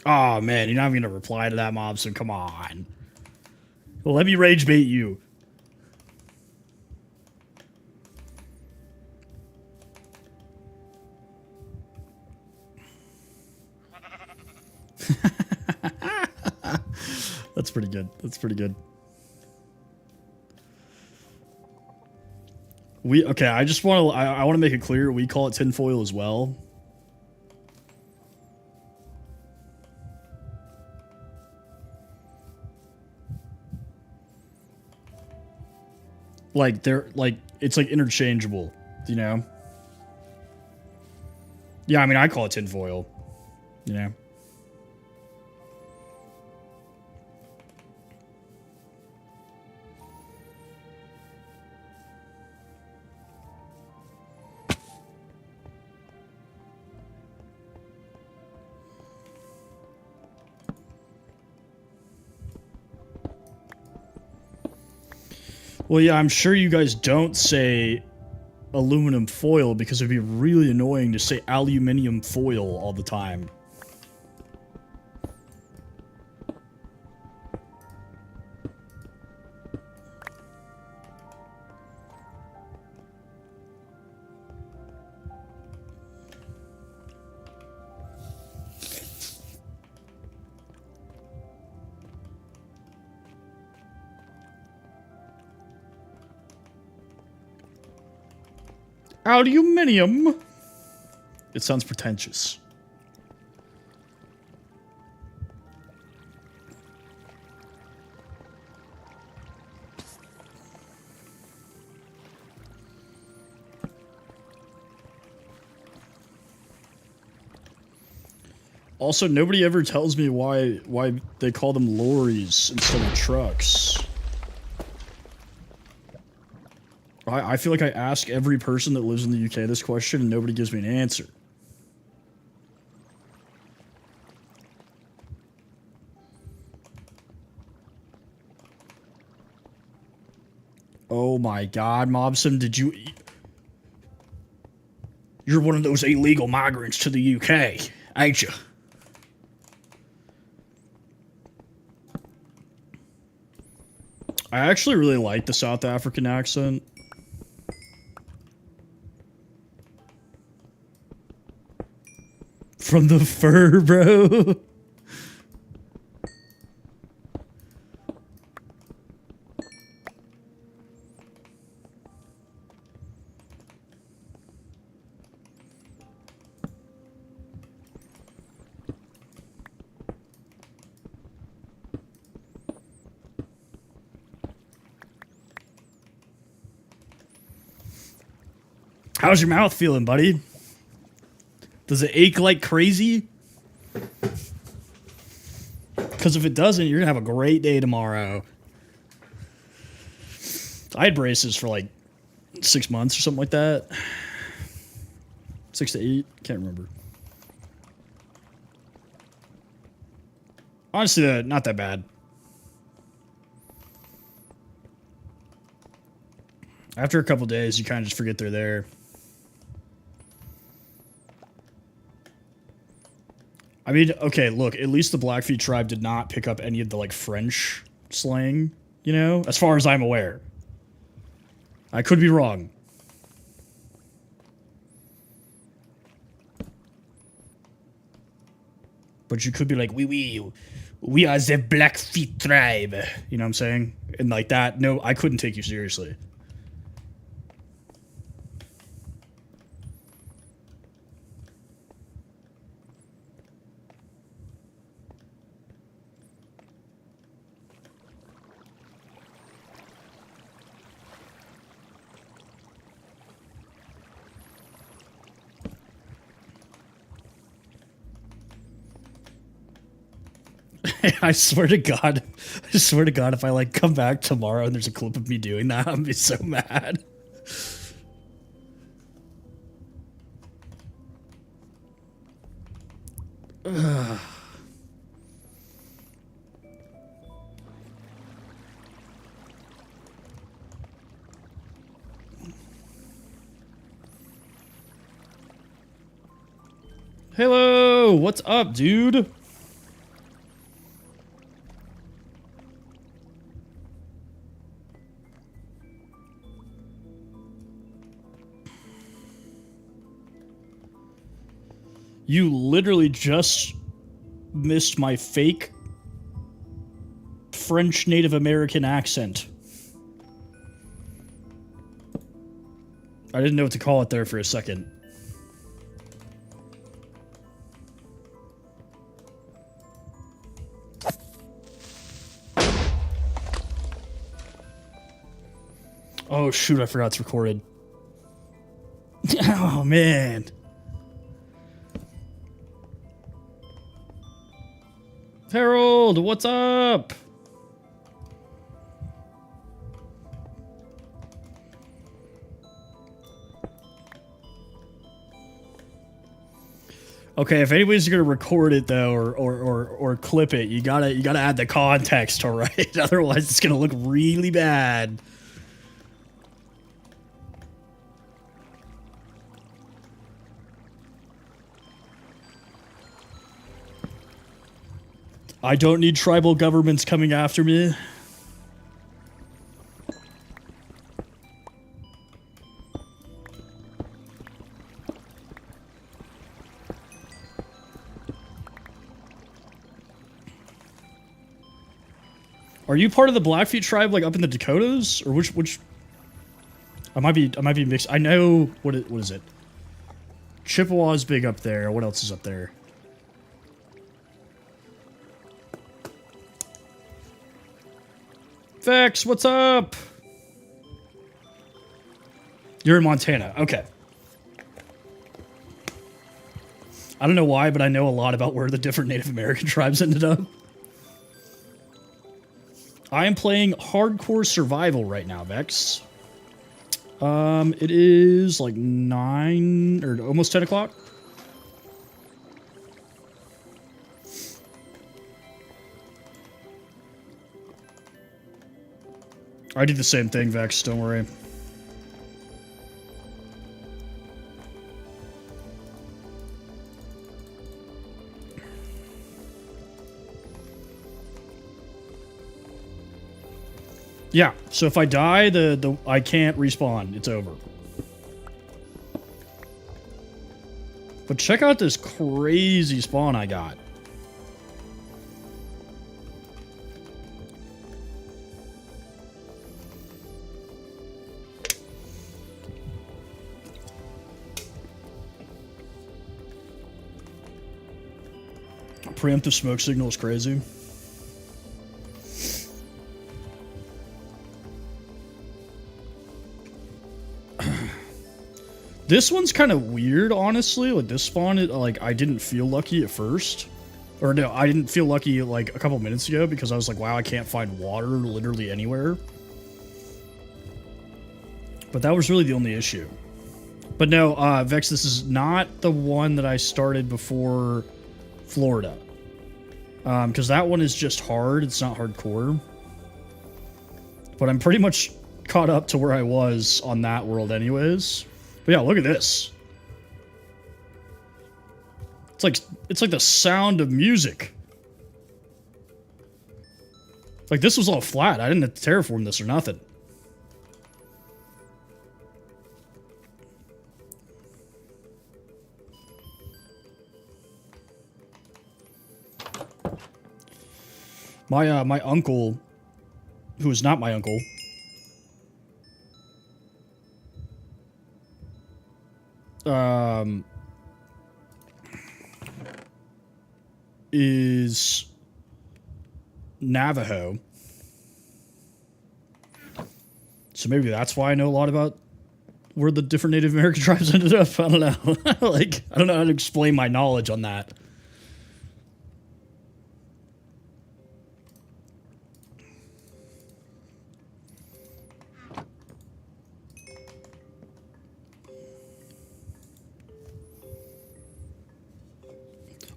Oh man, you're not even gonna reply to that, Mobson. Come on. Well, let me rage bait you. That's pretty good. That's pretty good. Okay, I just want to I want to make it clear we call it tinfoil as well. Like they're like it's like interchangeable, you know? Yeah, I mean I call it tinfoil, you know. Well, yeah, I'm sure you guys don't say aluminum foil because it'd be really annoying to say aluminium foil all the time. Aluminium. It sounds pretentious. Also, nobody ever tells me why they call them lorries instead of trucks. I feel like I ask every person that lives in the UK this question and nobody gives me an answer. Oh my god, Mobson, did you... You're one of those illegal migrants to the UK, ain't you? I actually really like the South African accent. From the fur, bro. How's your mouth feeling, buddy? Does it ache like crazy? Because if it doesn't, you're going to have a great day tomorrow. I had braces for like 6 months or something like that. 6 to 8. Can't remember. Honestly, not that bad. After a couple days, you kind of just forget they're there. I mean, okay, look, at least the Blackfeet tribe did not pick up any of the, like, French slang, you know? As far as I'm aware. I could be wrong. But you could be like, we are the Blackfeet tribe. You know what I'm saying? And like that, no, I couldn't take you seriously. I swear to God, if I like come back tomorrow and there's a clip of me doing that, I'm gonna be so mad. Ugh. Hello, what's up, dude? You literally just missed my fake French Native American accent. I didn't know what to call it there for a second. Oh shoot, I forgot it's recorded. Oh man. Harold, what's up? Okay, if anybody's gonna record it though, or clip it, you gotta add the context, all right? Otherwise, it's gonna look really bad. I don't need tribal governments coming after me. Are you part of the Blackfeet tribe, like up in the Dakotas, or which? I might be mixed. I know what is it? Chippewa's big up there. What else is up there? Vex, what's up? You're in Montana. Okay. I don't know why, but I know a lot about where the different Native American tribes ended up. I am playing hardcore survival right now, Vex. It is like 9 or almost 10 o'clock. I did the same thing, Vex, don't worry. Yeah, so if I die, I can't respawn. It's over. But check out this crazy spawn I got. Preemptive smoke signal is crazy. This one's kind of weird, honestly. Like, this spawn, like, I didn't feel lucky at first. Or no, I didn't feel lucky like a couple minutes ago because I was like, wow, I can't find water literally anywhere. But that was really the only issue. But no, Vex, this is not the one that I started before Florida. Because that one is just hard. It's not hardcore. But I'm pretty much caught up to where I was on that world anyways. But yeah, look at this. It's like the sound of music. Like this was all flat. I didn't have to terraform this or nothing. My uncle, who is not my uncle, is Navajo. So maybe that's why I know a lot about where the different Native American tribes ended up. I don't know. Like, I don't know how to explain my knowledge on that.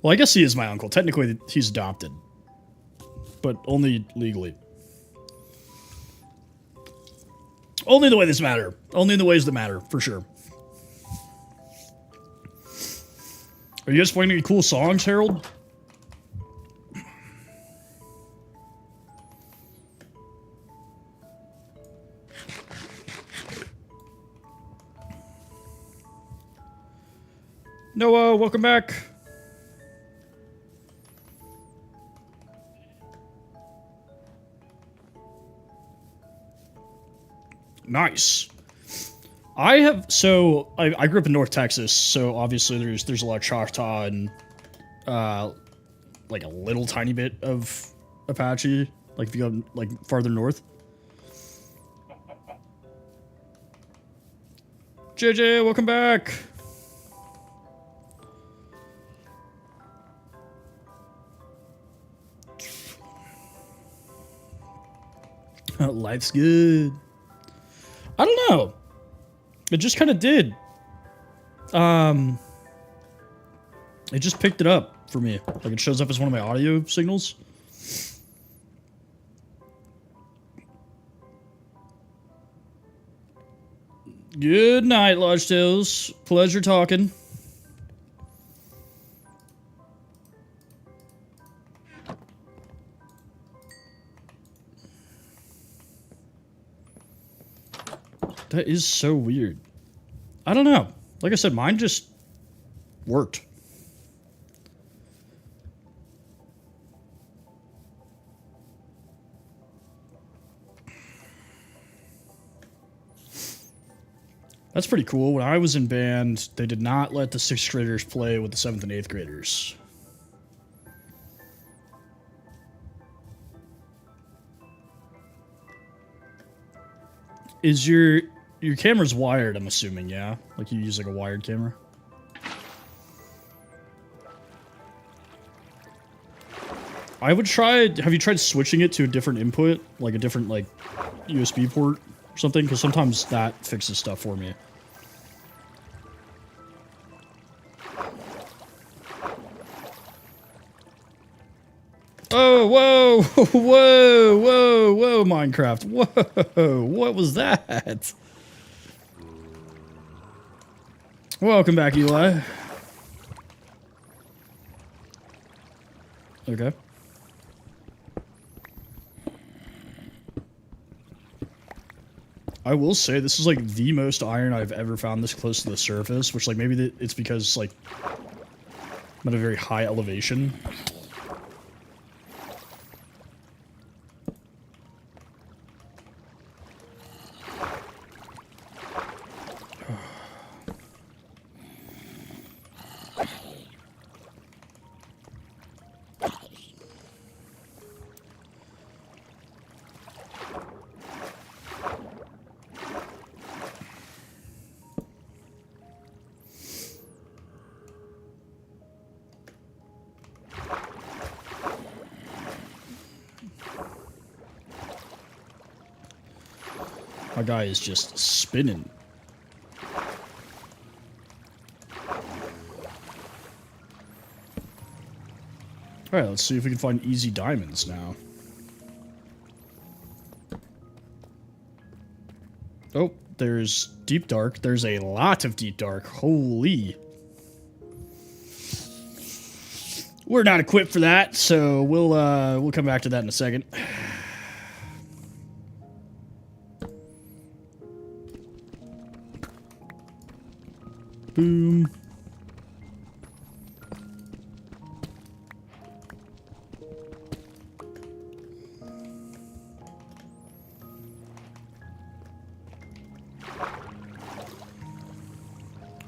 Well, I guess he is my uncle. Technically, he's adopted. But only legally. Only the way this matter. Only in the ways that matter, for sure. Are you guys playing any cool songs, Harold? Noah, welcome back. Nice. I grew up in North Texas, so obviously there's a lot of Choctaw and like a little tiny bit of Apache, like if you go like farther north. JJ, welcome back. Life's good. I don't know. It just kind of did. It just picked it up for me. Like it shows up as one of my audio signals. Good night, Lodge Tales. Pleasure talking. That is so weird. I don't know. Like I said, mine just worked. That's pretty cool. When I was in band, they did not let the 6th graders play with the 7th and 8th graders. Is your camera's wired, I'm assuming, yeah? Like you use like a wired camera? I would try, have you tried switching it to a different input? Like a different like USB port or something? Because sometimes that fixes stuff for me. Oh, whoa, whoa, whoa, whoa, Minecraft. Whoa, what was that? Welcome back, Eli. Okay. I will say this is like the most iron I've ever found this close to the surface, which like maybe it's because like I'm at a very high elevation. My guy is just spinning. Alright, let's see if we can find easy diamonds now. Oh, there's deep dark. There's a lot of deep dark. Holy. We're not equipped for that, so we'll come back to that in a second. Boom.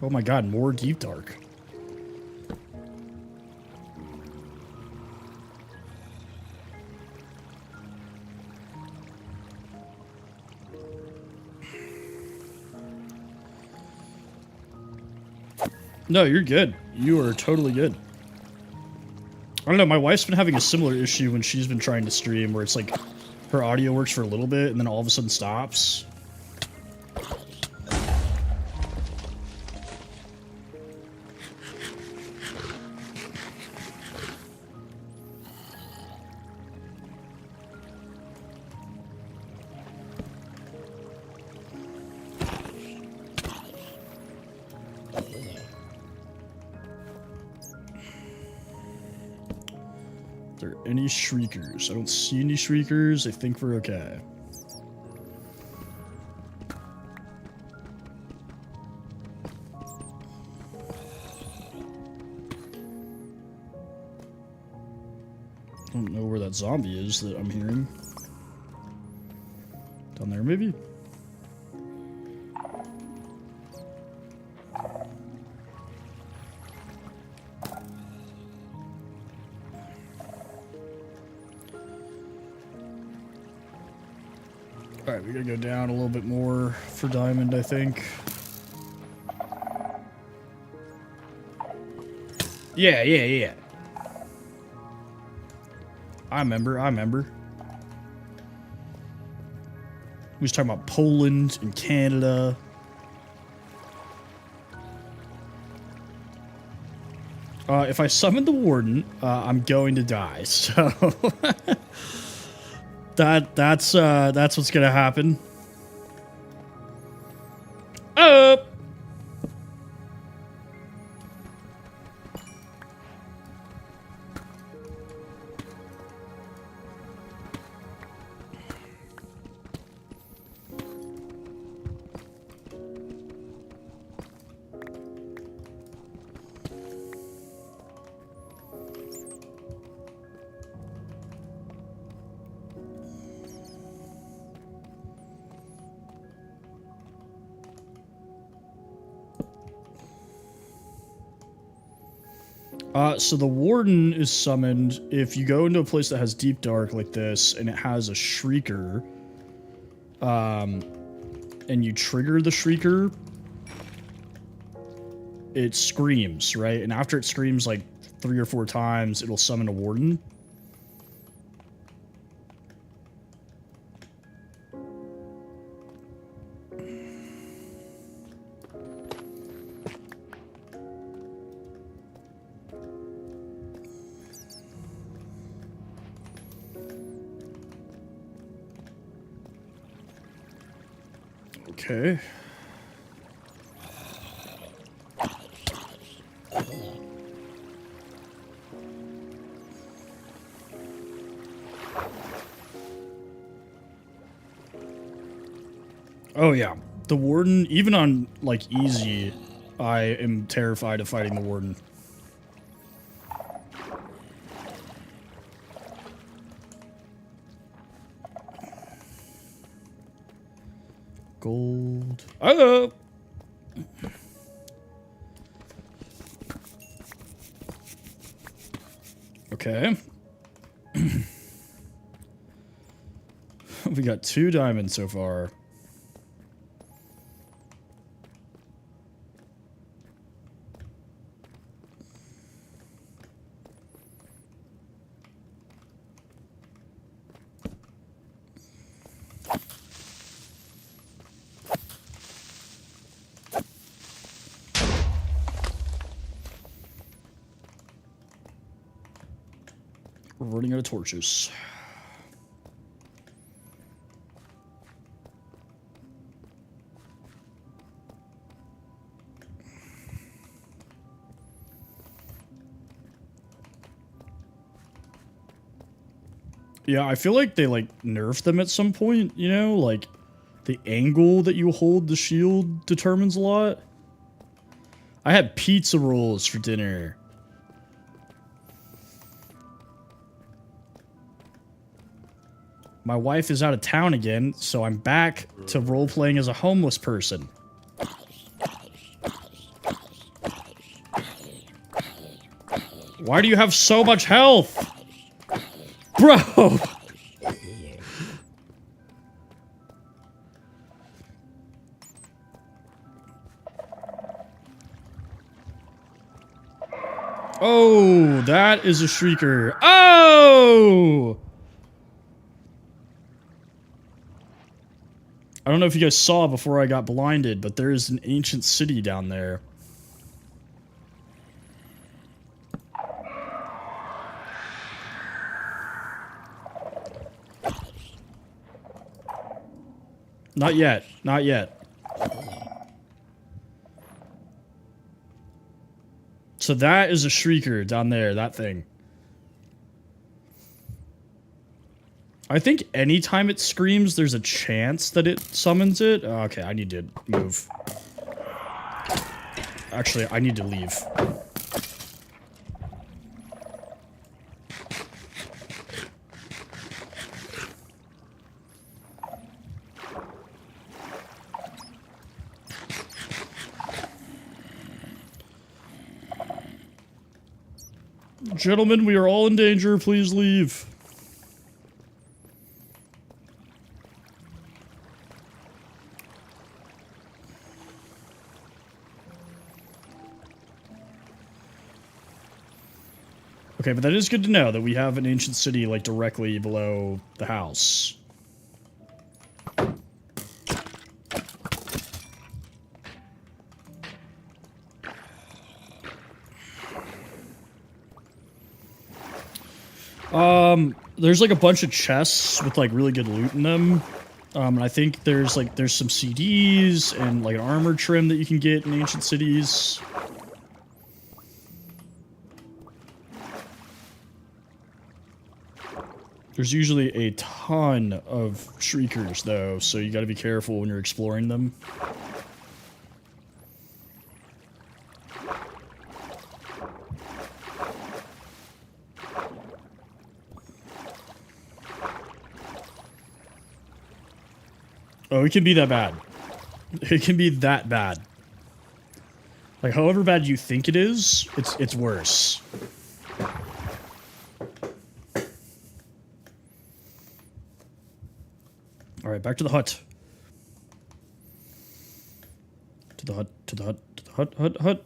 Oh my god, more deep dark. No, you're good. You are totally good. I don't know, my wife's been having a similar issue when she's been trying to stream, where it's like her audio works for a little bit and then all of a sudden stops. Are there any shriekers? I don't see any shriekers. I think we're okay. I don't know where that zombie is that I'm hearing. Down there, maybe? Alright, we gotta go down a little bit more for diamond, I think. Yeah. I remember. We was talking about Poland and Canada. If I summon the warden, I'm going to die, so... That's what's gonna happen. Oh! So the warden is summoned if you go into a place that has deep dark like this and it has a shrieker, and you trigger the shrieker, it screams, right? And after it screams like 3 or 4 times, it'll summon a warden. Okay. Oh yeah, the warden, even on like easy, I am terrified of fighting the warden. Gold. Oh! Okay. We got 2 diamonds so far. We're running out of torches. Yeah, I feel like they, like, nerfed them at some point, you know? Like, the angle that you hold the shield determines a lot. I had pizza rolls for dinner. My wife is out of town again, so I'm back to role-playing as a homeless person. Why do you have so much health? Bro! Oh, that is a shrieker. Oh! I don't know if you guys saw before I got blinded, but there is an ancient city down there. Not yet. Not yet. So that is a shrieker down there, that thing. I think anytime it screams, there's a chance that it summons it. Oh, okay, I need to move. Actually, I need to leave. Gentlemen, we are all in danger. Please leave. Okay, but that is good to know that we have an ancient city, like, directly below the house. There's, like, a bunch of chests with, like, really good loot in them. And I think there's some CDs and, like, an armor trim that you can get in ancient cities. There's usually a ton of shriekers, though, so you gotta be careful when you're exploring them. Oh, it can be that bad. It can be that bad. Like, however bad you think it is, it's worse. Alright, back to the hut. To the hut, to the hut, to the hut.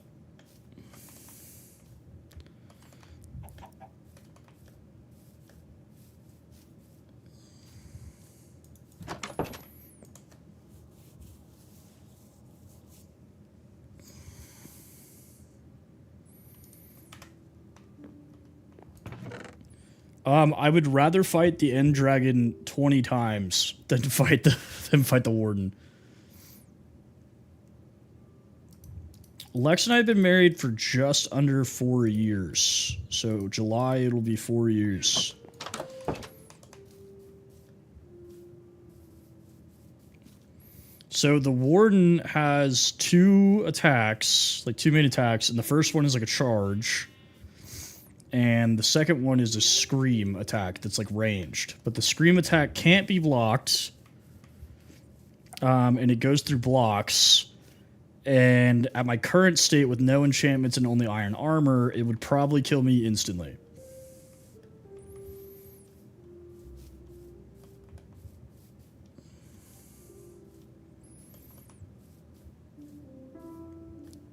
I would rather fight the end dragon 20 times than fight the warden. Lex and I have been married for just under 4 years. So July, it'll be 4 years. So the warden has 2 attacks, like 2 main attacks, and the first one is like a charge. And the second one is a scream attack that's like ranged. But the scream attack can't be blocked. And it goes through blocks. And at my current state with no enchantments and only iron armor, it would probably kill me instantly.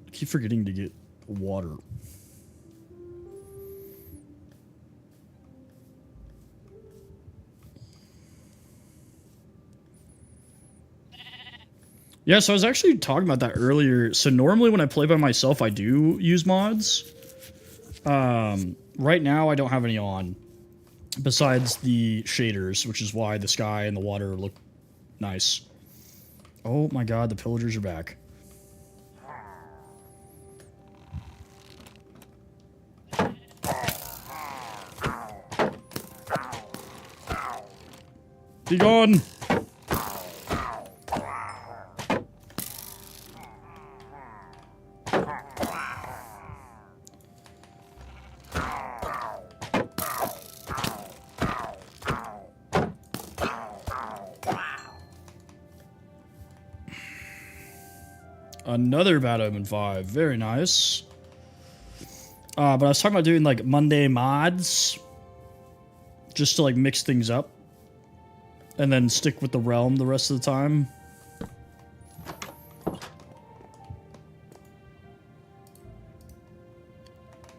I keep forgetting to get water. Yeah, so I was actually talking about that earlier. So normally when I play by myself, I do use mods. Right now, I don't have any on. besides the shaders, which is why the sky and the water look nice. Oh my god, the pillagers are back. Be gone! Another Bad Omen 5. Very nice. But I was talking about doing, like, Monday mods. Just to, like, mix things up. And then stick with the realm the rest of the time.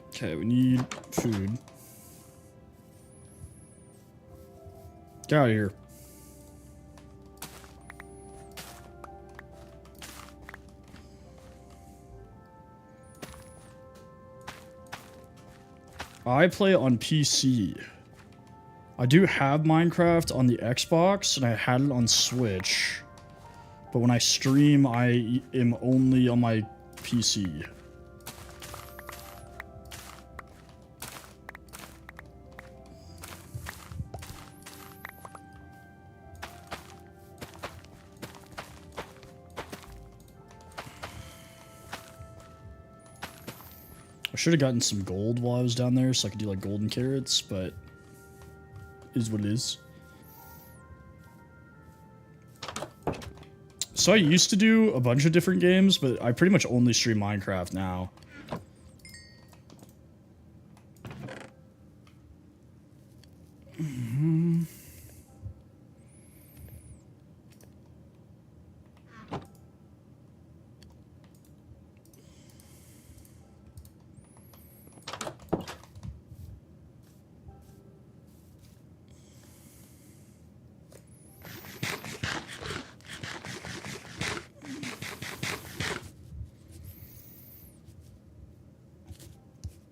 Okay, we need food. Get out of here. I play on PC. I do have Minecraft on the Xbox, and I had it on Switch. But when I stream, I am only on my PC. I should have gotten some gold while I was down there so I could do like golden carrots, but is what it is. So I used to do a bunch of different games, but I pretty much only stream Minecraft now.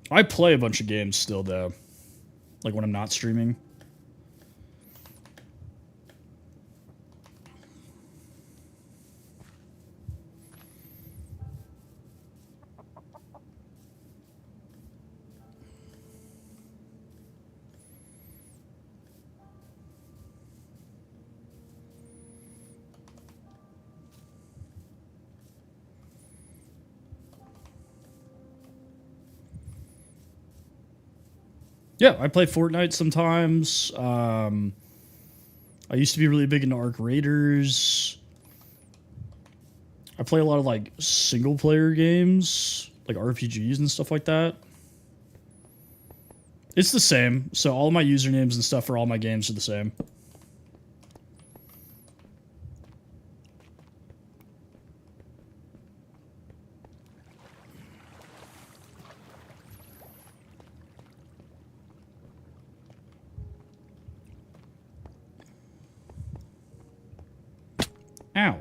I play a bunch of games still, though. Like when I'm not streaming. Yeah, I play Fortnite sometimes. I used to be really big into Arc Raiders. I play a lot of like single player games, like RPGs and stuff like that. It's the same. So all my usernames and stuff for all my games are the same. Ow.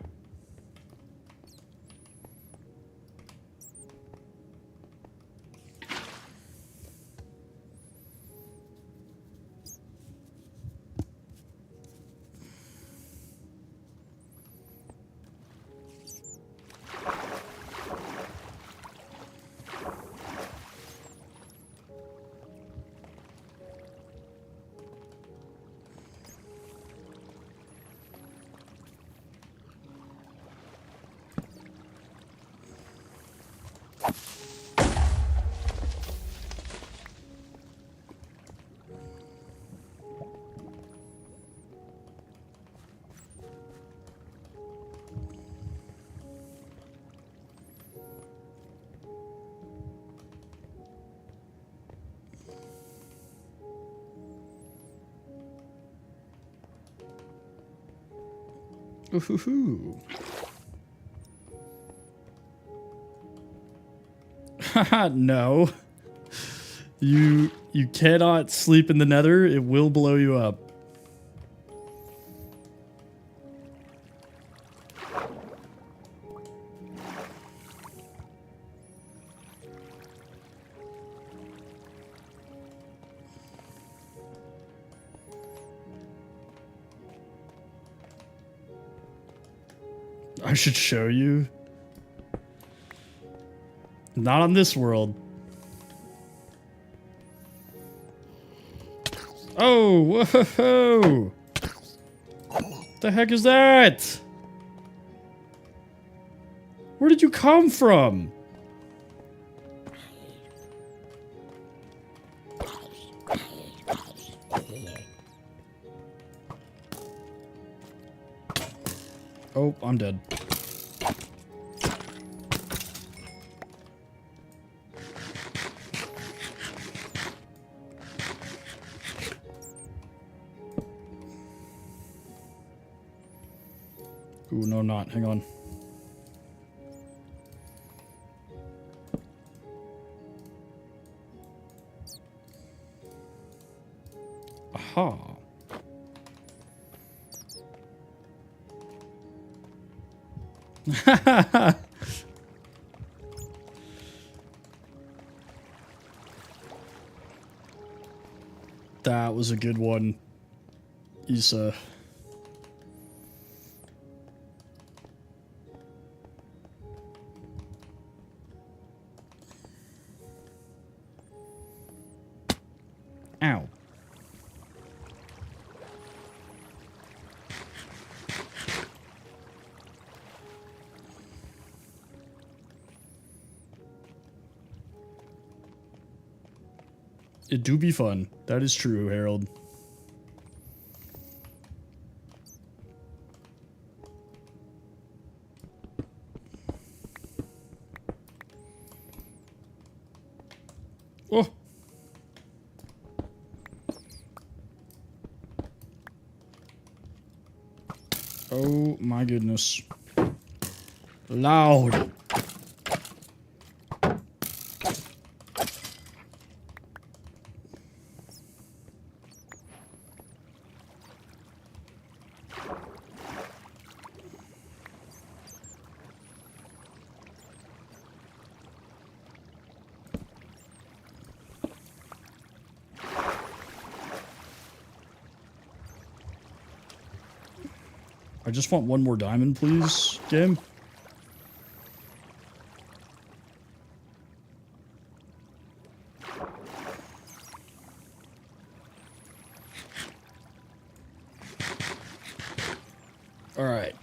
Ooh. Haha, no. You cannot sleep in the Nether. It will blow you up. I should show you. Not on this world. Oh, whoa! What the heck is that? Where did you come from? Oh, I'm dead. Ooh, no, not. Hang on. Aha. That was a good one, Issa. Ow. It do be fun. That is true, Harold. Oh. Oh my goodness. Loud. I just want one more diamond, please, game. All right.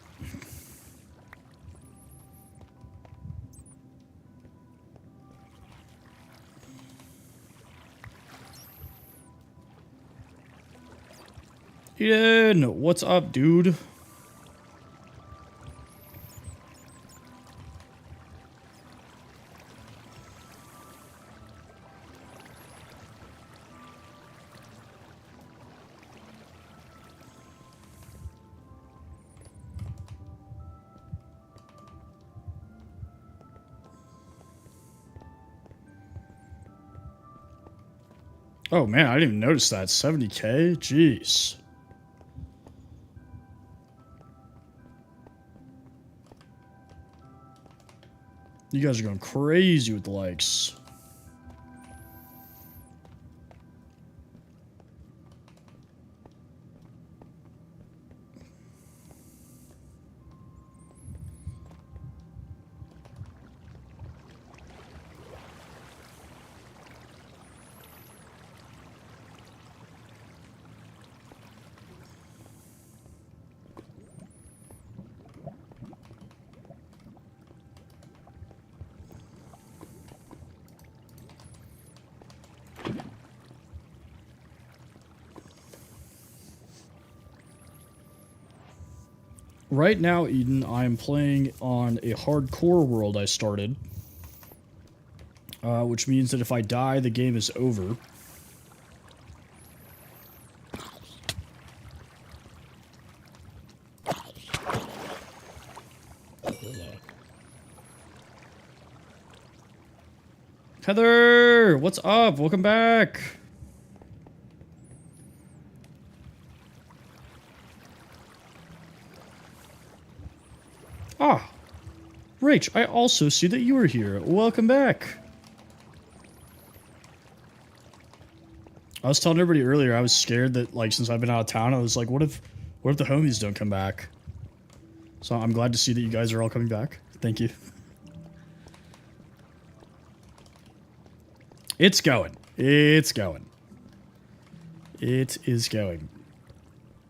Eden, what's up, dude? Oh man, I didn't even notice that. 70K? Jeez. You guys are going crazy with the likes. Right now, Eden, I'm playing on a hardcore world I started. Which means that if I die, the game is over. Heather, what's up? Welcome back. Ah, Rach, I also see that you were here. Welcome back. I was telling everybody earlier, I was scared that, like, since I've been out of town, I was like, what if the homies don't come back? So I'm glad to see that you guys are all coming back. Thank you. It's going. It's going. It is going.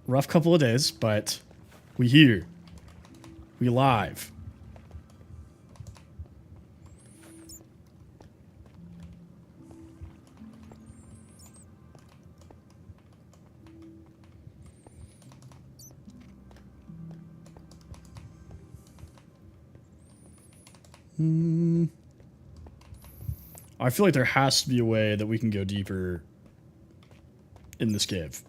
Rough couple of days, but we here. We live. I feel like there has to be a way that we can go deeper in this cave.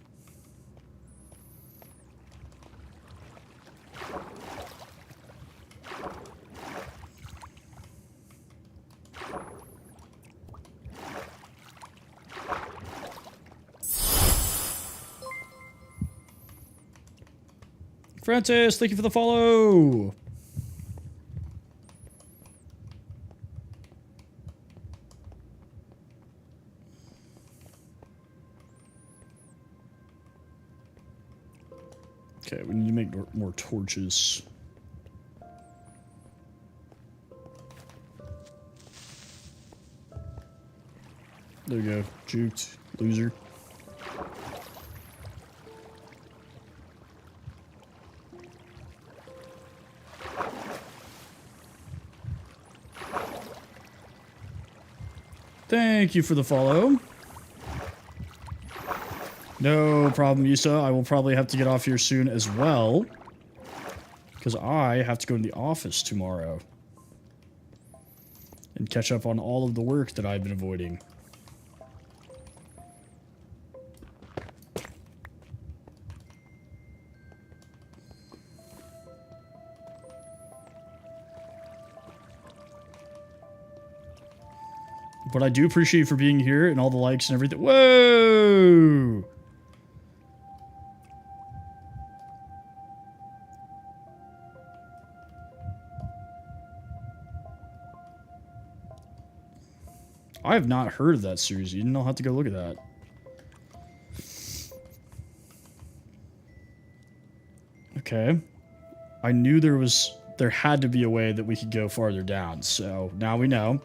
Francis, thank you for the follow. Okay, we need to make more torches. There you go. Juked. Loser. Thank you for the follow. No problem, Yusa. I will probably have to get off here soon as well, because I have to go to the office tomorrow and catch up on all of the work that I've been avoiding. But I do appreciate you for being here and all the likes and everything. Whoa! I have not heard of that series. You don't have to go look at that. Okay. I knew there had to be a way that we could go farther down, so now we know.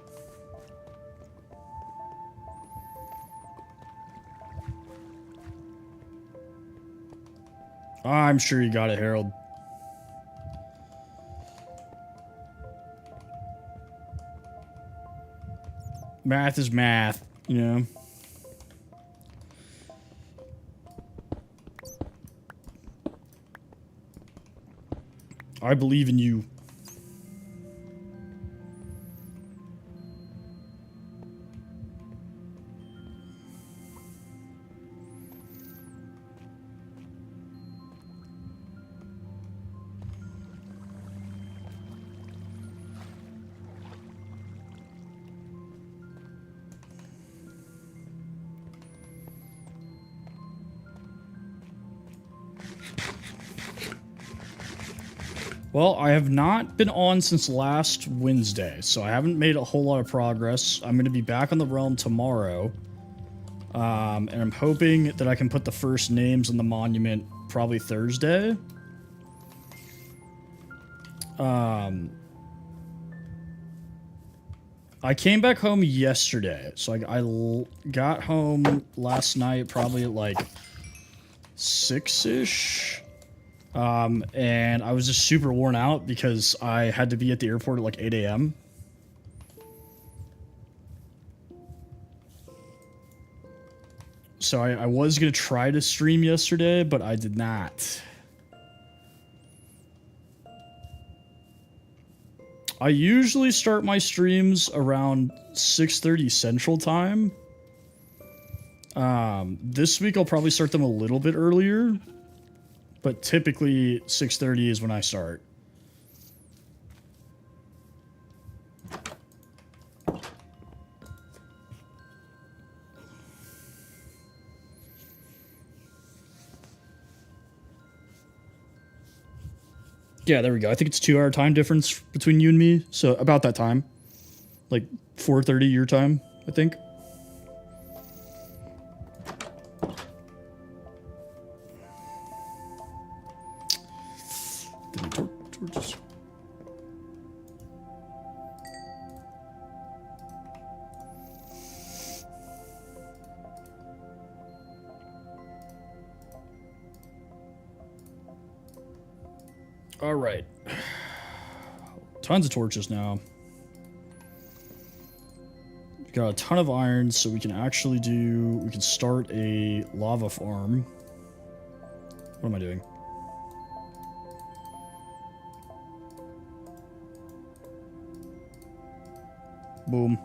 I'm sure you got it, Harold. Math is math, you know. I believe in you. Well, I have not been on since last Wednesday, so I haven't made a whole lot of progress. I'm going to be back on the realm tomorrow, and I'm hoping that I can put the first names on the monument probably Thursday. I came back home yesterday, so I got home last night probably at like 6-ish. And I was just super worn out because I had to be at the airport at like 8 a.m. So I was going to try to stream yesterday, but I did not. I usually start my streams around 6:30 Central Time. This week I'll probably start them a little bit earlier. But typically, 6:30 is when I start. Yeah, there we go. I think it's 2-hour time difference between you and me. So about that time. Like 4:30 your time, I think. All right. Tons of torches now. We got a ton of iron, so we can actually do... We can start a lava farm. What am I doing? Boom.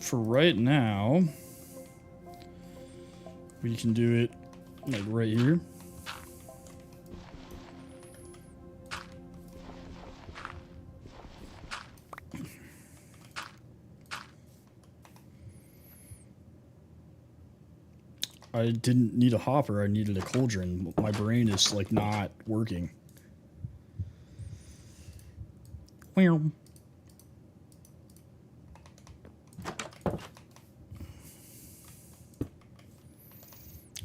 For right now, we can do it like right here. I didn't need a hopper, I needed a cauldron. My brain is like not working. Well.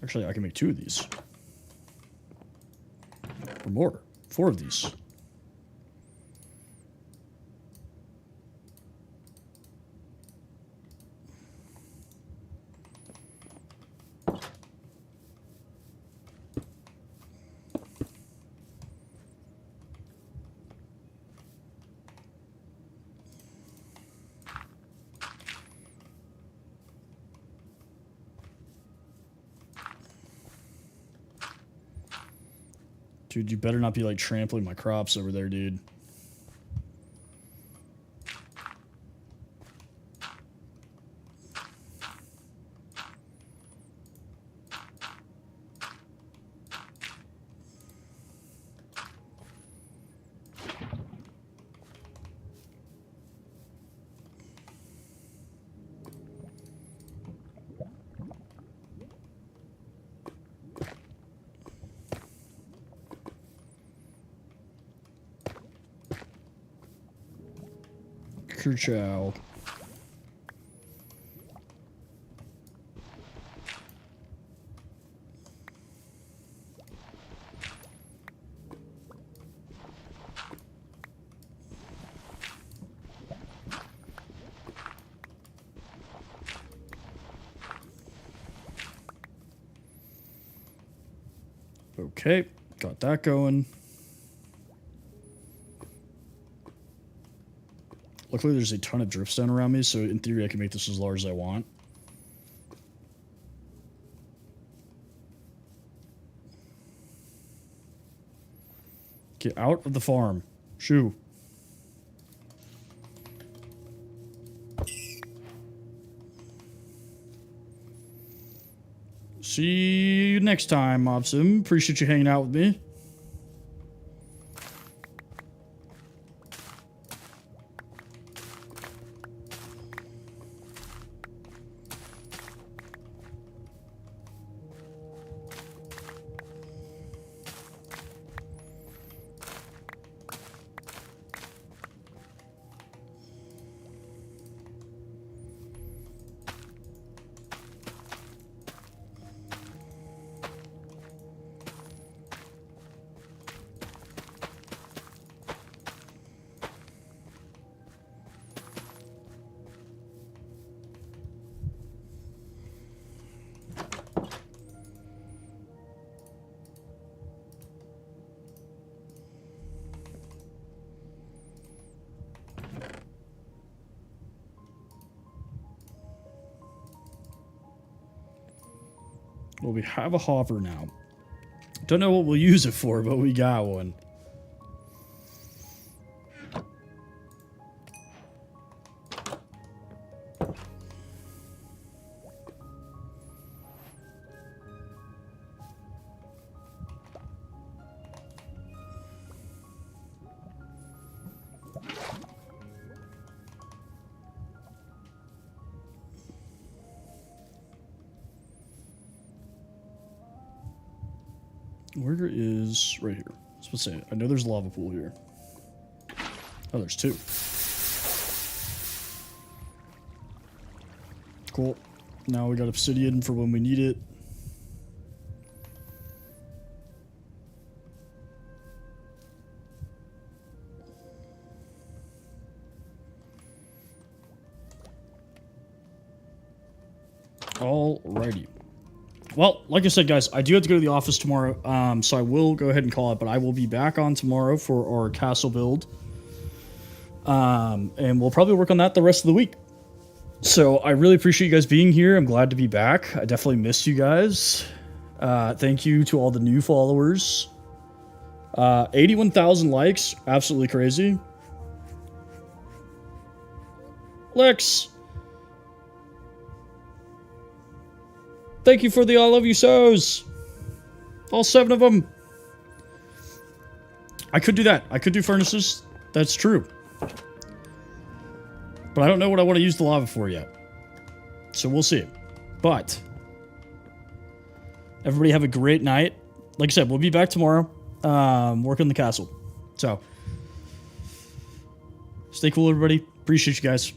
Actually, I can make 2 of these. Or more. 4 of these. Dude, you better not be like trampling my crops over there, dude. Kerchow. Okay, got that going. Luckily, there's a ton of dripstone around me, so in theory, I can make this as large as I want. Get out of the farm. Shoo. See you next time, Mobsim. Appreciate you hanging out with me. Well, we have a hopper now. Don't know what we'll use it for, but we got one. Where is... right here. I was supposed to say, I know there's a lava pool here. Oh, there's 2. Cool. Now we got obsidian for when we need it. Alrighty. well, like I said, guys, I do have to go to the office tomorrow, so I will go ahead and call it, but I will be back on tomorrow for our castle build. And we'll probably work on that the rest of the week. So I really appreciate you guys being here. I'm glad to be back. I definitely missed you guys. Thank you to all the new followers. 81,000 likes. Absolutely crazy. Lex. Thank you for the I love you so's. All 7 of them. I could do that. I could do furnaces. That's true. But I don't know what I want to use the lava for yet. So we'll see. But everybody have a great night. Like I said, we'll be back tomorrow. Working the castle. So stay cool, everybody. Appreciate you guys.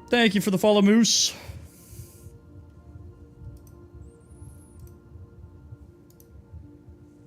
Thank you for the follow, Moose.